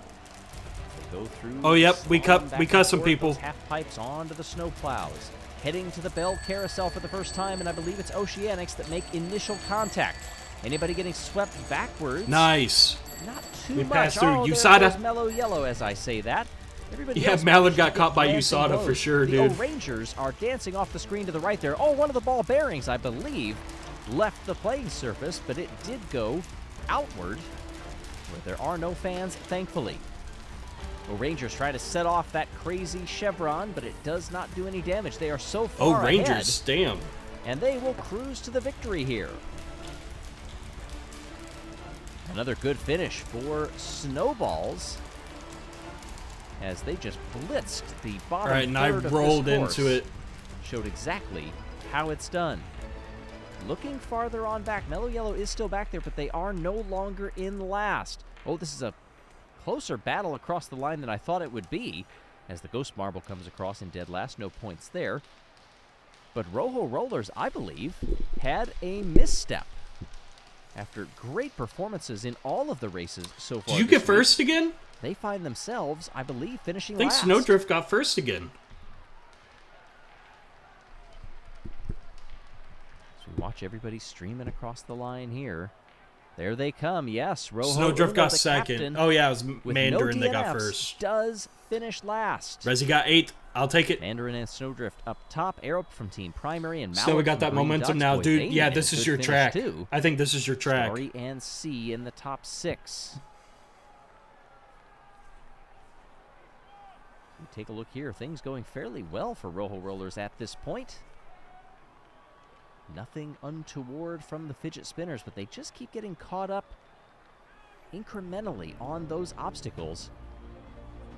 They go through. Oh, yep, we slalom cut back and some forth, people. those half pipes onto the snow plows. Heading to the Bell Carousel for the first time, and I believe it's Oceanics that make initial contact. Anybody getting swept backwards? Nice. Not too We much. passed through Oh, there USADA. goes Mellow Yellow as I say that. Everybody Yeah, else Mallard managed got to caught get by glancing USADA for blows. sure, the dude. O'Rangers are dancing off the screen to the right there. Oh, one of the ball bearings, I believe, left the playing surface, but it did go outward, where there are no fans, thankfully. O'Rangers try to set off that crazy chevron, but it does not do any damage. They are so Oh, far Rangers, damn. ahead, and they will cruise to the victory here. Another good finish for Snowballs, as they just blitzed the bottom All right, and I third of rolled this course. into it. Showed exactly how it's done. Looking farther on back, Mellow Yellow is still back there, but they are no longer in last. Oh, this is a closer battle across the line than I thought it would be, as the Ghost Marble comes across in dead last. No points there. But Rojo Rollers, I believe, had a misstep. After great performances in all of the races so far Did you this get week, first again? they find themselves, I believe, finishing I think last. Snowdrift got first again. As we watch Watch everybody streaming across the line here. There they come. Yes, Rojo Snowdrift Uno, got the second. captain, Oh, yeah, it was with Mandarin no that got DNFs, first. does finish last. Resi got 8th. I'll take it. Mandarin and Snowdrift up top. Arrow from Team Primary and So Mallard we got from that Green momentum Ducks. now, Boy, dude. they Yeah, made a this is good your finish, track. too. I think this is your track. Story and C in the top 6. We take a look here. Things going fairly well for Rojo Rollers at this point. Nothing untoward from the fidget spinners, but they just keep getting caught up incrementally on those obstacles.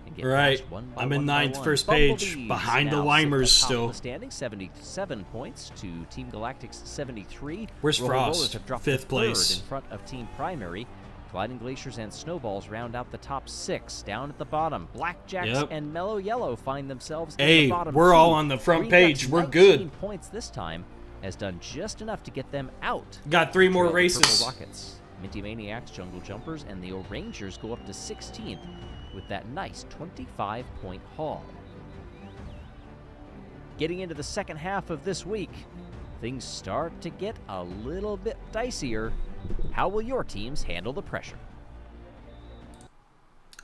And get Right. past one by I'm in one by 9th, one. first page, Bumblebees behind the now sit Limers atop still. The standing 77 points to Team Galactic's 73. Where's Rojo Frost? Rollers have dropped 5th to place. third in front of Team Primary. Gliding Glaciers and Snowballs round out the top 6. Down at the bottom, Blackjacks Yep. and Mellow Yellow find themselves in Hey, the bottom we're 2. all on the front Green page. Ducks, We're 19 good. points this time, has done just enough to get them out. Got 3 more Trail the races. Purple Rockets, Minty Maniacs, Jungle Jumpers, and the O'Rangers go up to 16th with that nice 25-point haul. Getting into the second half of this week, things start to get a little bit dicier. How will your teams handle the pressure?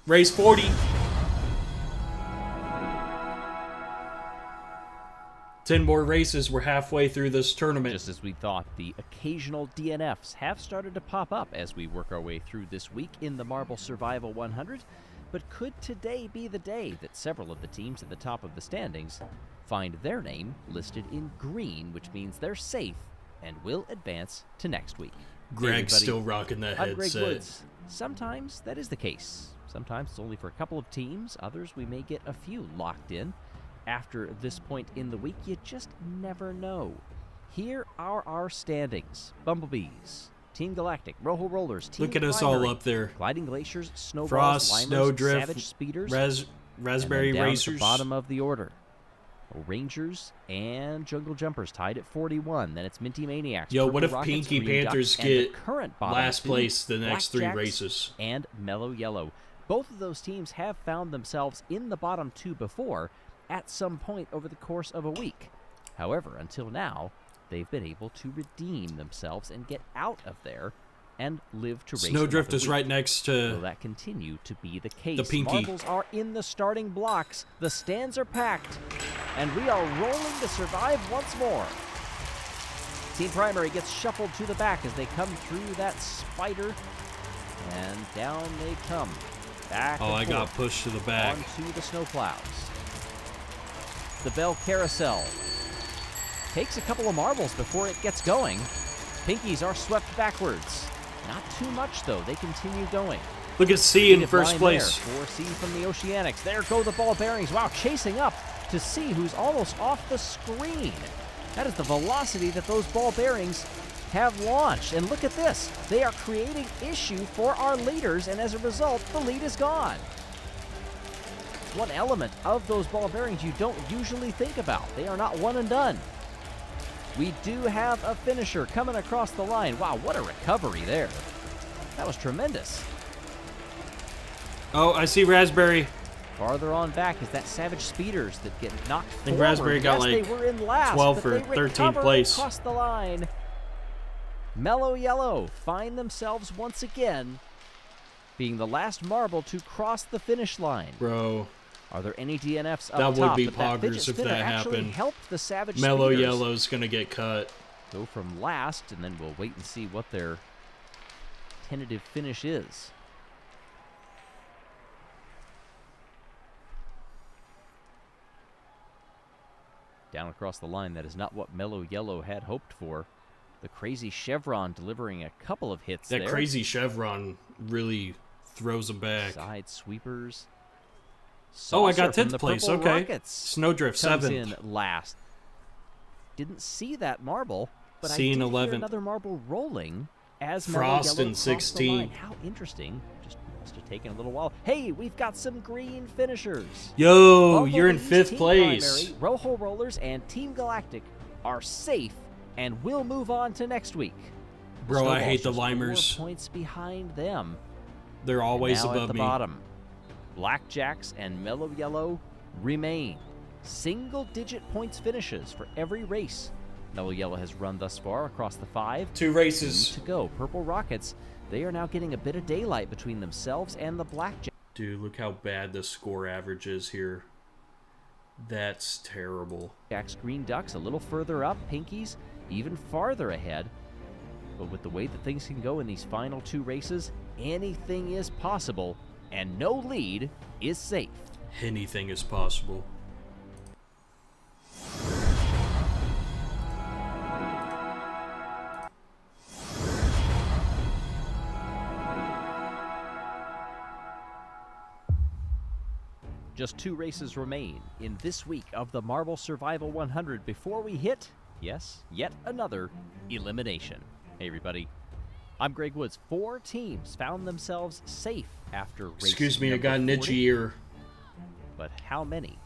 Race 40. 10 more races. We're halfway through this tournament. Just as we thought, the occasional DNFs have started to pop up as we work our way through this week in the Marble Survival 100. But could today be the day that several of the teams at the top of the standings find their name listed in green, which means they're safe and will advance to next week? Greg's Hey, still rocking that I'm Greg headset. Woods. Sometimes that is the case. Sometimes it's only for a couple of teams. Others we may get a few locked in. After this point in the week, you just never know. Here are our standings. Bumblebees, Team Galactic, Rojo Rollers, Team Look at us all Primary, up there. Gliding Glaciers, Snowballs, Frost, Limers, Snowdrift, Savage Speeders, Raspberry and then down Racers. at the bottom of the order. Rangers and Jungle Jumpers tied at 41. Then it's Minty Maniacs. Yo, Purple what if Rockets, Pinky Green Panthers Ducks, and the get current bottom last two, place the next 3 Blackjacks races? and Mellow Yellow. Both of those teams have found themselves in the bottom 2 before at some point over the course of a week. However, until now, they've been able to redeem themselves and get out of there and live to race Snowdrift another is week. right next Will to... that continue to be the case? The Pinky. Marbles are in the starting blocks. The stands are packed. And we are rolling to survive once more. Team Primary gets shuffled to the back as they come through that spider. And down they come. Back Oh, and I got forth pushed to the back. onto the snowplows. The Bell Carousel takes a couple of marbles before it gets going. Pinkies are swept backwards. Not too much, though. They continue going. Look at C in Native first line place. There for C from the Oceanics. There go the ball bearings. Wow, chasing up to C, who's almost off the screen. That is the velocity that those ball bearings have launched. And look at this. They are creating issue for our leaders, and as a result, the lead is gone. One element of those ball bearings you don't usually think about. They are not one and done. We do have a finisher coming across the line. Wow, what a recovery there. That was tremendous. Oh, I see Raspberry. Farther on back is that Savage Speeders that get knocked forward. think Raspberry got, yes, like, they were in last, 12th but or they 13th recover place. across the line. Mellow Yellow find themselves once again being the last marble to cross the finish line. Bro, Are there any DNFs up that top? would be But that fidget poggers if spinner that actually happened. helped the Savage Mellow Speeders Yellow's going to get cut. go from last, and then we'll wait and see what their tentative finish is. Down across the line, that is not what Mellow Yellow had hoped for. The Crazy Chevron delivering a couple of hits That there. crazy chevron really throws them back. Side sweepers. Oh, I Saucer got from 10th the place. Purple Okay. Rockets Snowdrift, comes 7th. in last. Didn't see that marble, but I Seeing did 11th. hear another marble rolling as Frost Mellow Yellow in crossed the 16th. line. How interesting. Just must have taken a little while. Hey, we've got some green finishers. Yo, you're in Bumblebees, 5th Team place. Primary, Rojo Rollers, and Team Galactic are safe and will move on to next week. Bro, I hate the Snowballs just Limers. 4 points behind them. They're always Now at above the me. bottom, Blackjacks and Mellow Yellow remain single-digit points finishes for every race Mellow Yellow has run thus far across the 5. 2 races. 2 to go. Purple Rockets, they are now getting a bit of daylight between themselves and the Blackjack. Dude, look how bad the score average is here. That's terrible. Green Ducks a little further up. Pinkies even farther ahead. But with the way that things can go in these final 2 races, anything is possible, and no lead is safe. Anything is possible. Just 2 races remain in this week of the Marble Survival 100 before we hit, yes, yet another elimination. Hey everybody, I'm Greg Woods. 4 teams found themselves safe after race Excuse me, I number got an 40. itchy ear. But how many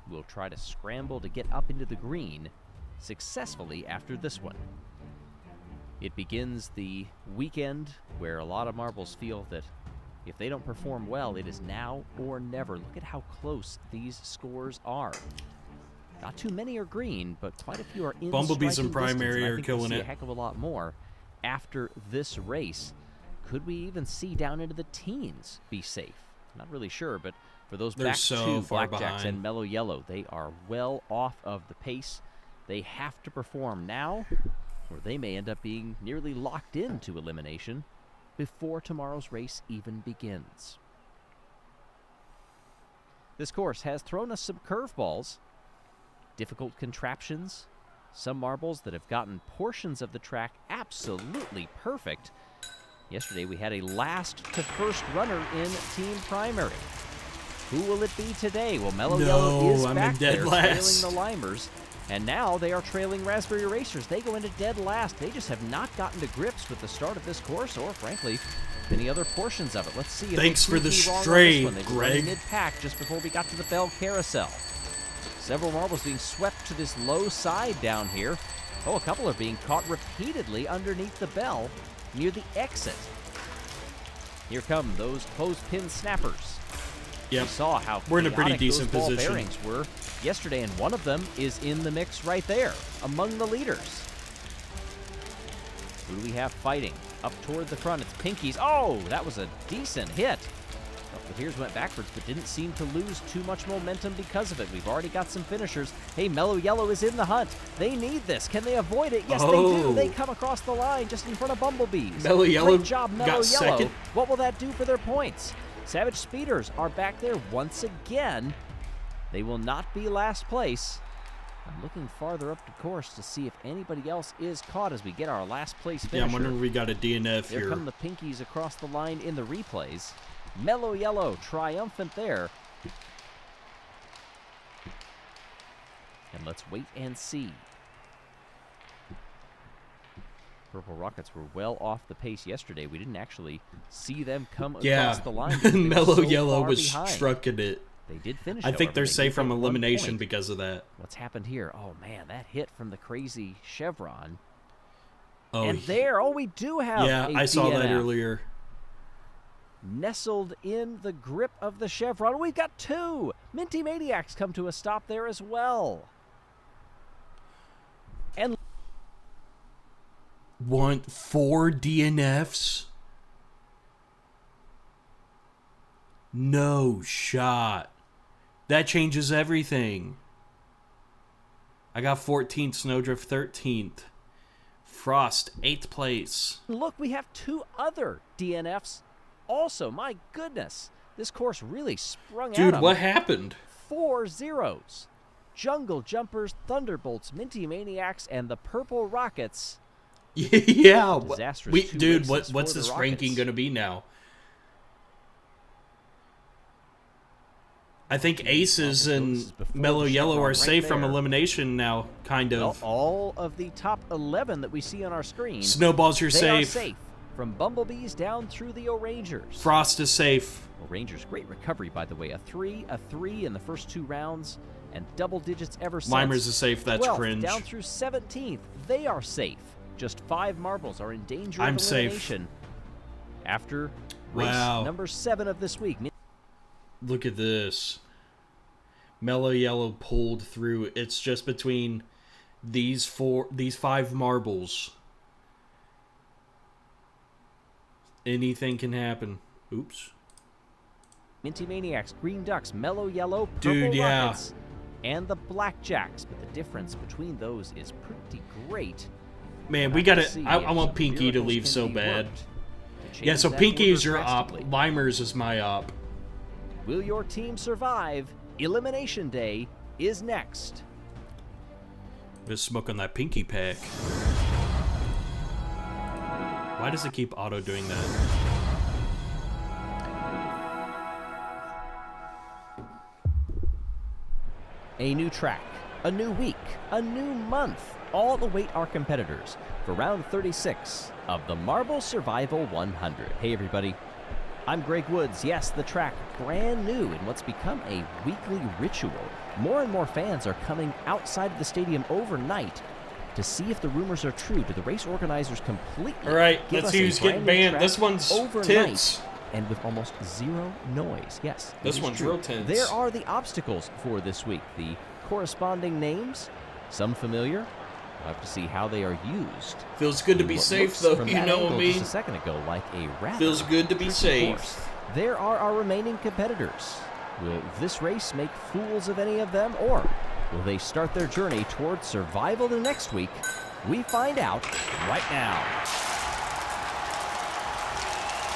will try to scramble to get up into the green successfully after this one? It begins the weekend where a lot of marbles feel that if they don't perform well, it is now or never. Look at how close these scores are. Not too many are green, but quite a few are in Bumblebees in striking primary distance, and I are think killing we'll see it. a heck of a lot more after this race. Could we even see down into the teens be safe? Not really sure, but for those They're back so 2, far Blackjacks behind. and Mellow Yellow, they are well off of the pace. They have to perform now, or they may end up being nearly locked into elimination before tomorrow's race even begins. This course has thrown us some curveballs, difficult contraptions, some marbles that have gotten portions of the track absolutely perfect. Yesterday we had a last to first runner in team primary. Who will it be today? Well, Mellow Yellow is I'm back in dead there last. trailing the Limers, and now they are trailing Raspberry Racers. They go into dead last. They just have not gotten to grips with the start of this course, or frankly, any other portions of it. Let's see if Thanks they for prove the me wrong on stray, this one. They were running Greg. mid-pack just before we got to the Bell Carousel. Several marbles being swept to this low side down here. Oh, a couple are being caught repeatedly underneath the bell near the exit. Here come those clothespin snappers. Yep. We saw how We're in a pretty chaotic decent those ball position. bearings were yesterday, and one of them is in the mix right there among the leaders. Who do we have fighting? Up toward the front, it's Pinkies. Oh, that was a decent hit. The Here's went backwards, but didn't seem to lose too much momentum because of it. We've already got some finishers. Hey, Mellow Yellow is in the hunt. They need this. Can they avoid it? Yes, they do. They come across the line just in front of Bumblebees. Mellow Yellow Great job, Mellow got Yellow. second. What will that do for their points? Savage Speeders are back there once again. They will not be last place. I'm looking farther up the course to see if anybody else is caught as we get our last place finisher. Yeah, I'm wondering if we got a DNF There here. come the Pinkies across the line in the replays. Mellow Yellow triumphant there. And let's wait and see. Purple Rockets were well off the pace yesterday. We didn't actually see them come across the line. because they were Mellow so Yellow far was behind. struck at it. They did finish. I think however. they're They safe did from get 1 elimination point. because of that. What's happened here? Oh man, that hit from the crazy chevron. Oh, And there, we do have yeah, a I saw that DNF. earlier. Nestled in the grip of the chevron. We've got 2. Minty Maniacs come to a stop there as well. And Want 4 DNFs? No shot. That changes everything. I got 14th, Snowdrift 13th. Frost 8th place. look, we have 2 other DNFs also. My goodness. This course really sprung Dude, at 'em. what happened? 4 zeros. Jungle Jumpers, Thunderbolts, Minty Maniacs, and the Purple Rockets. Yeah, Disastrous 2 dude, races what's for the this ranking Rockets. going to be now? I think Aces Well, this and is before Mellow the Yellow chevron are right safe from there. elimination now, kind Well, of. all of the top 11 that we see on our screen, Snowballs, you're they are safe. safe. From Bumblebees down through the O'Rangers. Frost is safe. O'Rangers, great recovery, by the way. A 3 in the first 2 rounds, and double digits ever since. Limers is safe. That's 12th cringe. down through 17th. They are safe. Just 5 marbles are in danger I'm of safe. elimination. After race Wow. number 7 of this week. Look at this. Mellow Yellow pulled through. It's just between these 5 marbles. Anything can happen. Oops. Minty Maniacs, Green Ducks, Mellow Yellow, Purple Dude, yeah. Rockets, and the Blackjacks. But the difference between those is pretty great. Man, we gotta. I want Pinky to leave so bad. Yeah, so Pinky is your op. Limers is my op. Will your team survive? Elimination Day is next. Just smoking that Pinky pack. Why does it keep auto doing that? A new track, a new week, a new month. All await our competitors for round 36 of the Marble Survival 100. Hey everybody, I'm Greg Woods. Yes, the track, brand new in what's become a weekly ritual. More and more fans are coming outside of the stadium overnight to see if the rumors are true. Do the race organizers completely All right, give let's us see a who's brand getting new banned. track This one's overnight tense. and with almost zero noise? Yes, it This is one's true. real tense. There are the obstacles for this week. The corresponding names, some familiar. We'll have to see how they are used. Feels good to in be what safe, looks though. from You that know what I angle mean? just a second ago, like a rather Feels good to be tricky safe. course. There are our remaining competitors. Will this race make fools of any of them, or will they start their journey towards survival the next week? We find out right now.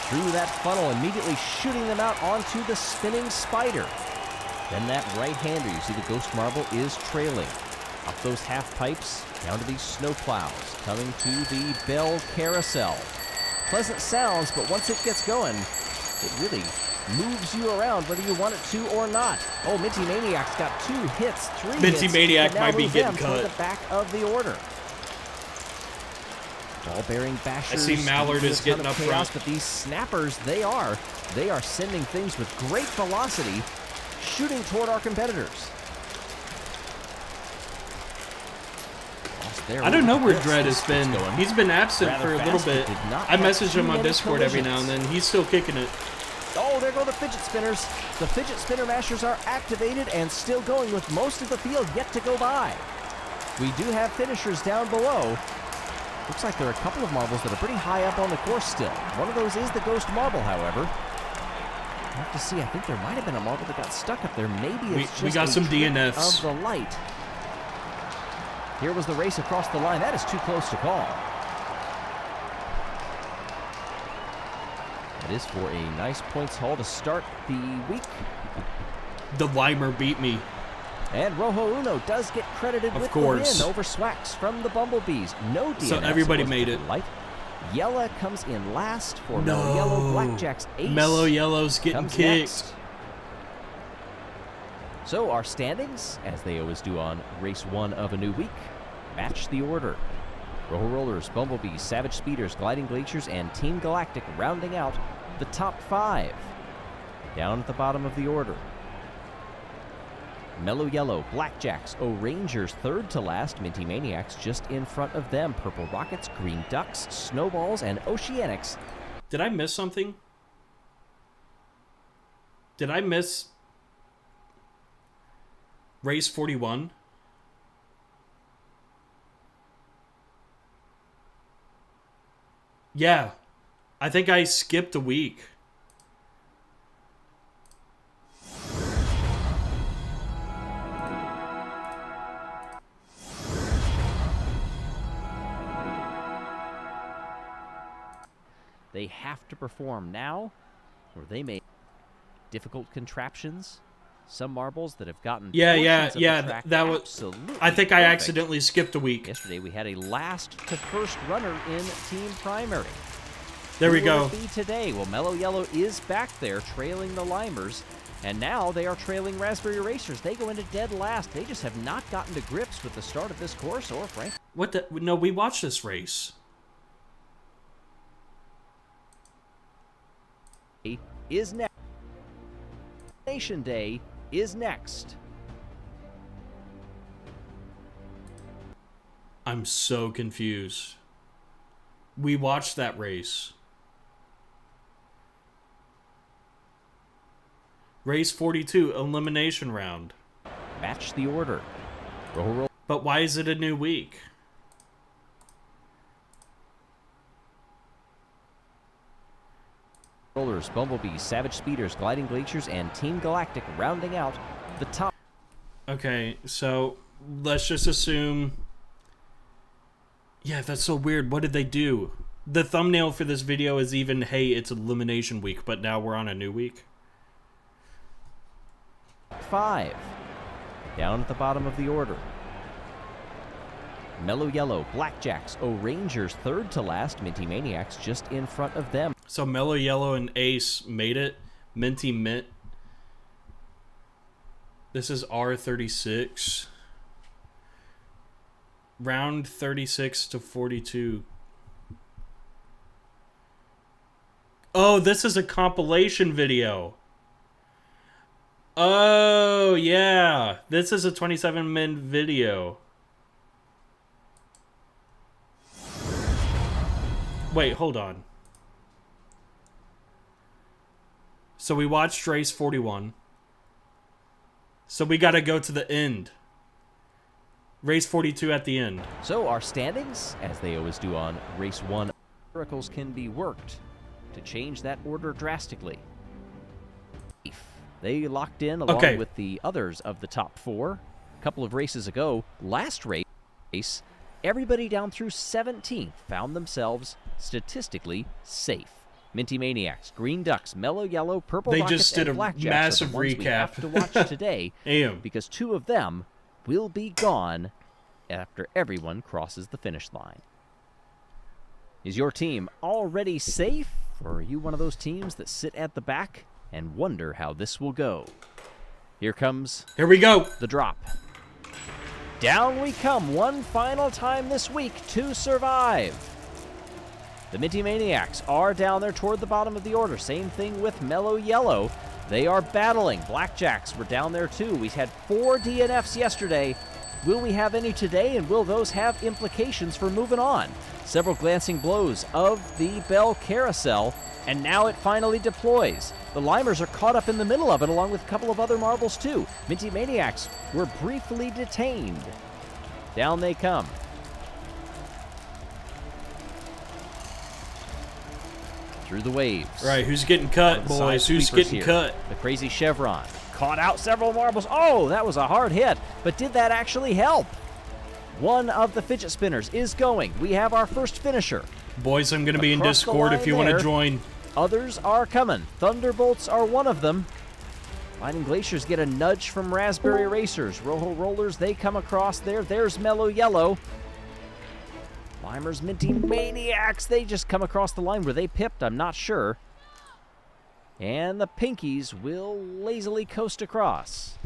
Through that funnel, immediately shooting them out onto the spinning spider. Then that right-hander, you see the ghost marble is trailing. Up those half pipes, down to these snow plows, coming to the bell carousel. Pleasant sounds, but once it gets going, it really moves you around whether you want it to or not. Oh, Minty Maniac's got 2 hits, 3 Minty hits. Maniac but now might be move getting them toward cut. the back of the order. Ball-bearing bashers. I see Mallard leading is a ton getting of up chaos, front. but these snappers, they are sending things with great velocity, shooting toward our competitors. I don't know where Dredd has been. He's been absent for a little fast, bit. but did not I have message too him on many Discord every now and collisions. then. He's still kicking it. Oh, there go the fidget spinners. The fidget spinner mashers are activated and still going with most of the field yet to go by. We do have finishers down below. Looks like there are a couple of marbles that are pretty high up on the course still. One of those is the ghost marble, however. We'll have to see. I think there might have been a marble that got stuck up there. Maybe it's just We got a some trick DNFs. of the light. Here was the race across the line. That is too close to call. That is for a nice points haul to start the week. The Limer beat me. And Rojo Uno does get credited Of with course. the win over Swax from the Bumblebees. No DNFs. So everybody was made it. Light. Jelle comes in last for Mellow Yellow. Blackjack's ace. Mellow Yellow's getting comes kicked. next. So our standings, as they always do on race 1 of a new week, match the order. Rojo Rollers, Bumblebees, Savage Speeders, Gliding Glaciers, and Team Galactic rounding out the top 5. Down at the bottom of the order, Mellow Yellow, Blackjacks, O'Rangers third to last, Minty Maniacs just in front of them, Purple Rockets, Green Ducks, Snowballs, and Oceanics. Did I miss something? Did I miss race 41? Yeah. I think I skipped a week. They have to perform now, or they may difficult contraptions. Some marbles that have gotten portions of the track that was. absolutely I think I perfect. accidentally skipped a week. Yesterday we had a last to first runner in team primary. There we Who will go. it be today? Well, Mellow Yellow is back there trailing the Limers, and now they are trailing Raspberry Racers. They go into dead last. They just have not gotten to grips with the start of this course, or frankly. What the? No, we watched this race. Is next. Nation Day is next. I'm so confused. We watched that race. Race 42, elimination round. Match the order. Rojo But why is it a new week? Rollers, Bumblebees, Savage Speeders, Gliding Glaciers, and Team Galactic rounding out the top. Okay, so let's just assume... Yeah, that's so weird. What did they do? The thumbnail for this video is even, hey, it's Elimination Week, but now we're on a new week. 5. Down at the bottom of the order. Mellow Yellow, Blackjacks, O'Rangers, third to last. Minty Maniacs just in front of them. So Mellow Yellow and Ace made it. Minty Mint. This is R36. Round 36 to 42. Oh, this is a compilation video. Oh, yeah. This is a 27-minute video. Wait, hold on. So we watched race 41. So we gotta go to the end. Race 42 at the end. So our standings, as they always do on race 1, miracles can be worked to change that order drastically. They locked in along with the others of the top 4. A couple of races ago, last race, everybody down through 17th found themselves statistically safe. Minty Maniacs, Green Ducks, Mellow Yellow, Purple They Rockets, just did and a Blackjacks massive are the ones recap. we have to watch today because 2 of them will be gone after everyone crosses the finish line. Is your team already safe, or are you one of those teams that sit at the back and wonder how this will go? Here we go. The drop. Down we come one final time this week to survive. The Minty Maniacs are down there toward the bottom of the order. Same thing with Mellow Yellow. They are battling. Blackjacks were down there too. We had 4 DNFs yesterday. Will we have any today, and will those have implications for moving on? Several glancing blows of the Bell Carousel, and now it finally deploys. The Limers are caught up in the middle of it, along with a couple of other marbles too. Minty Maniacs were briefly detained. Down they come. Through the waves. Right, who's getting cut, boys? Who's getting cut? The Crazy Chevron caught out several marbles. Oh, that was a hard hit, but did that actually help? One of the fidget spinners is going. We have our first finisher. Boys, I'm going to be in Discord if you want to join. Others are coming. Thunderbolts are one of them. Gliding Glaciers get a nudge from Raspberry Racers. Rojo Rollers, they come across there. There's Mellow Yellow. Limers, Minty Maniacs, they just come across the line. Were they pipped? I'm not sure. And the Pinkies will lazily coast across.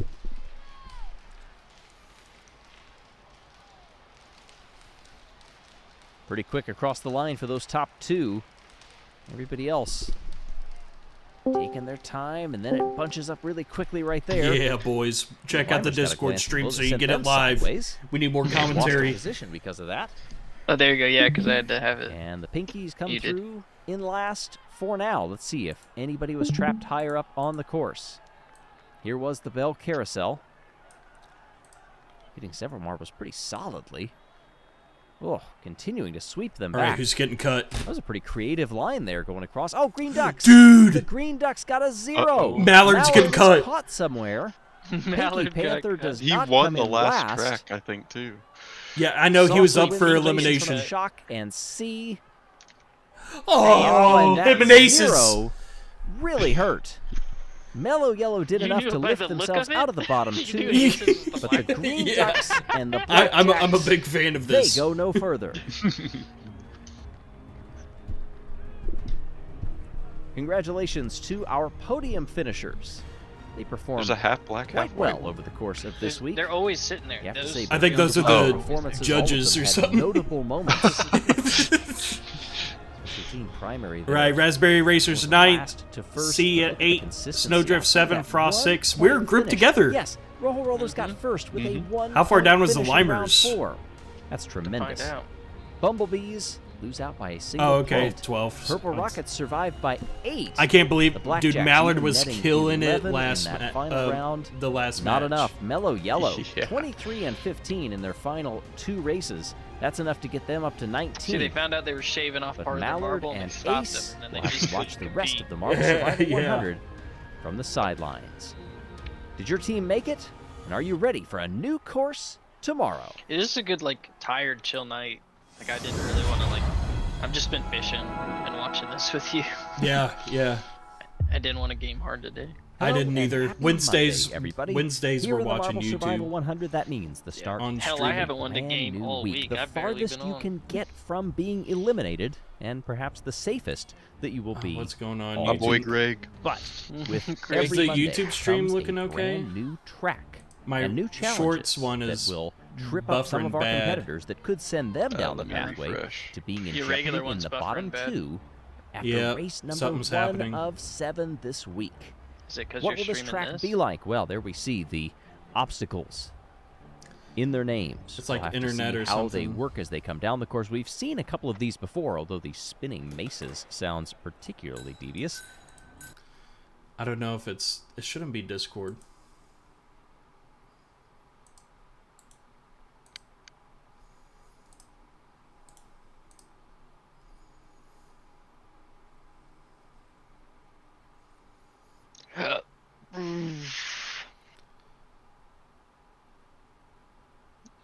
Pretty quick across the line for those top 2. Everybody else taking their time, and then it bunches up really quickly right there. Yeah, boys. Check out the Discord stream so you can get it live. Sideways. We need more commentary. Lost position because of that. Oh, there you go. Yeah, because I had to have it. And the Pinkies come through in last for now. Let's see if anybody was trapped higher up on the course. Here was the Bell Carousel. Hitting several marbles pretty solidly. Oh, continuing to sweep them back. All right, who's getting cut? That was a pretty creative line there going across. Oh, Green Ducks. Dude! The Green Ducks got a 0. Mallard's getting cut. Caught somewhere. Mallard Panther does He not won come the in last track, I think, too. Yeah, I know he was Also up for winning elimination. from Shock and C. Oh, and that him and Aces. 0 really hurt. Mellow Yellow did You enough knew to by lift the look themselves of it? out of the bottom You 2. knew Aces was the But the black. Green Yeah. Ducks and the I'm a Blackjacks, big fan of they this. go no further. Congratulations to our podium finishers. They performed There's a half black, quite half well white. over the course of this week. They're always sitting there. You have to Those- say, I think those are beyond the performances, judges all or of them had something. Notable moments. Especially Team Primary there. Right, Raspberry Racers Was 9th, last to first. C at Look the 8, consistency Snowdrift out 7, there. Frost One 6. We're point grouped finish. together. Yes, Rojo Rollers got first with a 1. How far down was the finish in round Limers? 4. That's Find tremendous. out. Bumblebees lose out by a single Oh, okay, point. 12. Purple Rockets survived by 8. I can't believe, The dude, Blackjacks Mallard even was netting killing it 11 last in that final round. the last Not match. enough. Mellow Yellow, Yeah. 23 and 15 in their final 2 races. That's enough to get them up to 19. See, they found out they were shaving off But part of their Mallard marble and and they stopped Ace them. And will then they have just to watch the couldn't rest compete. of the Marble Survival Yeah. 100 from the sidelines. Did your team make it? And are you ready for a new course tomorrow? It is a good, like, tired, chill night. Like, I didn't really want to, like... I've just been fishing and watching this with you. Yeah, yeah. I didn't want to game hard today. I Hello didn't and either. happy Wednesdays, Monday, everybody. Wednesdays Here we're in the watching Marble Survival YouTube 100, that means the start on Hell, I streaming. haven't won the brand game new all week. The I've barely farthest been you on. can get from being eliminated, and perhaps the safest that you will Oh, be. what's going on? all My YouTube? boy Greg. But with Greg. Is every the Monday YouTube stream comes looking a okay? brand new track My and new challenges shorts one is that will trip up some of buffering our bad. competitors that could send them down the let me pathway refresh. to being in Your jeopardy regular in one's the buffering bottom bad. 2 after Yeah, race number something's 1 happening. of 7 this week. Is it because What you're will this streaming track this? be like? Well, there we see the obstacles in their names. It's like We'll have to internet see or how they something. work as they come down the course. We've seen a couple of these before, although the spinning maces sounds particularly devious. I don't know if it shouldn't be Discord.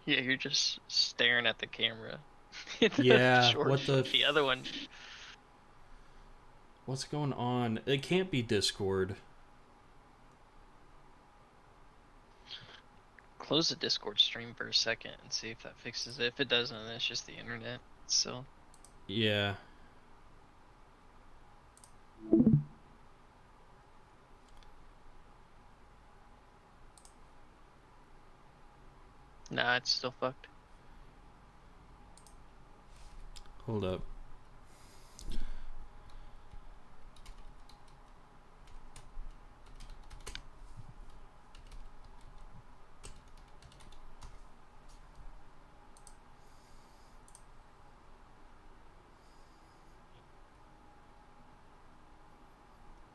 Yeah, you're just staring at the camera. Yeah, Sure, what the the other one. What's going on? It can't be Discord. Close the Discord stream for a second and see if that fixes it. If it doesn't, then it's just the internet. So Yeah. nah, it's still fucked. Hold up.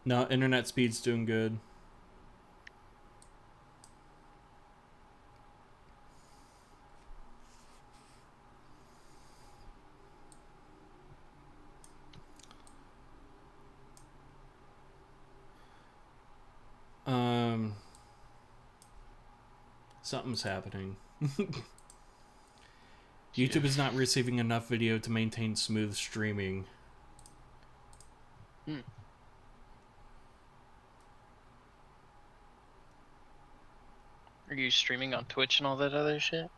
No, internet speed's doing good. Something's happening. YouTube is not receiving enough video to maintain smooth streaming. Are you streaming on Twitch and all that other shit?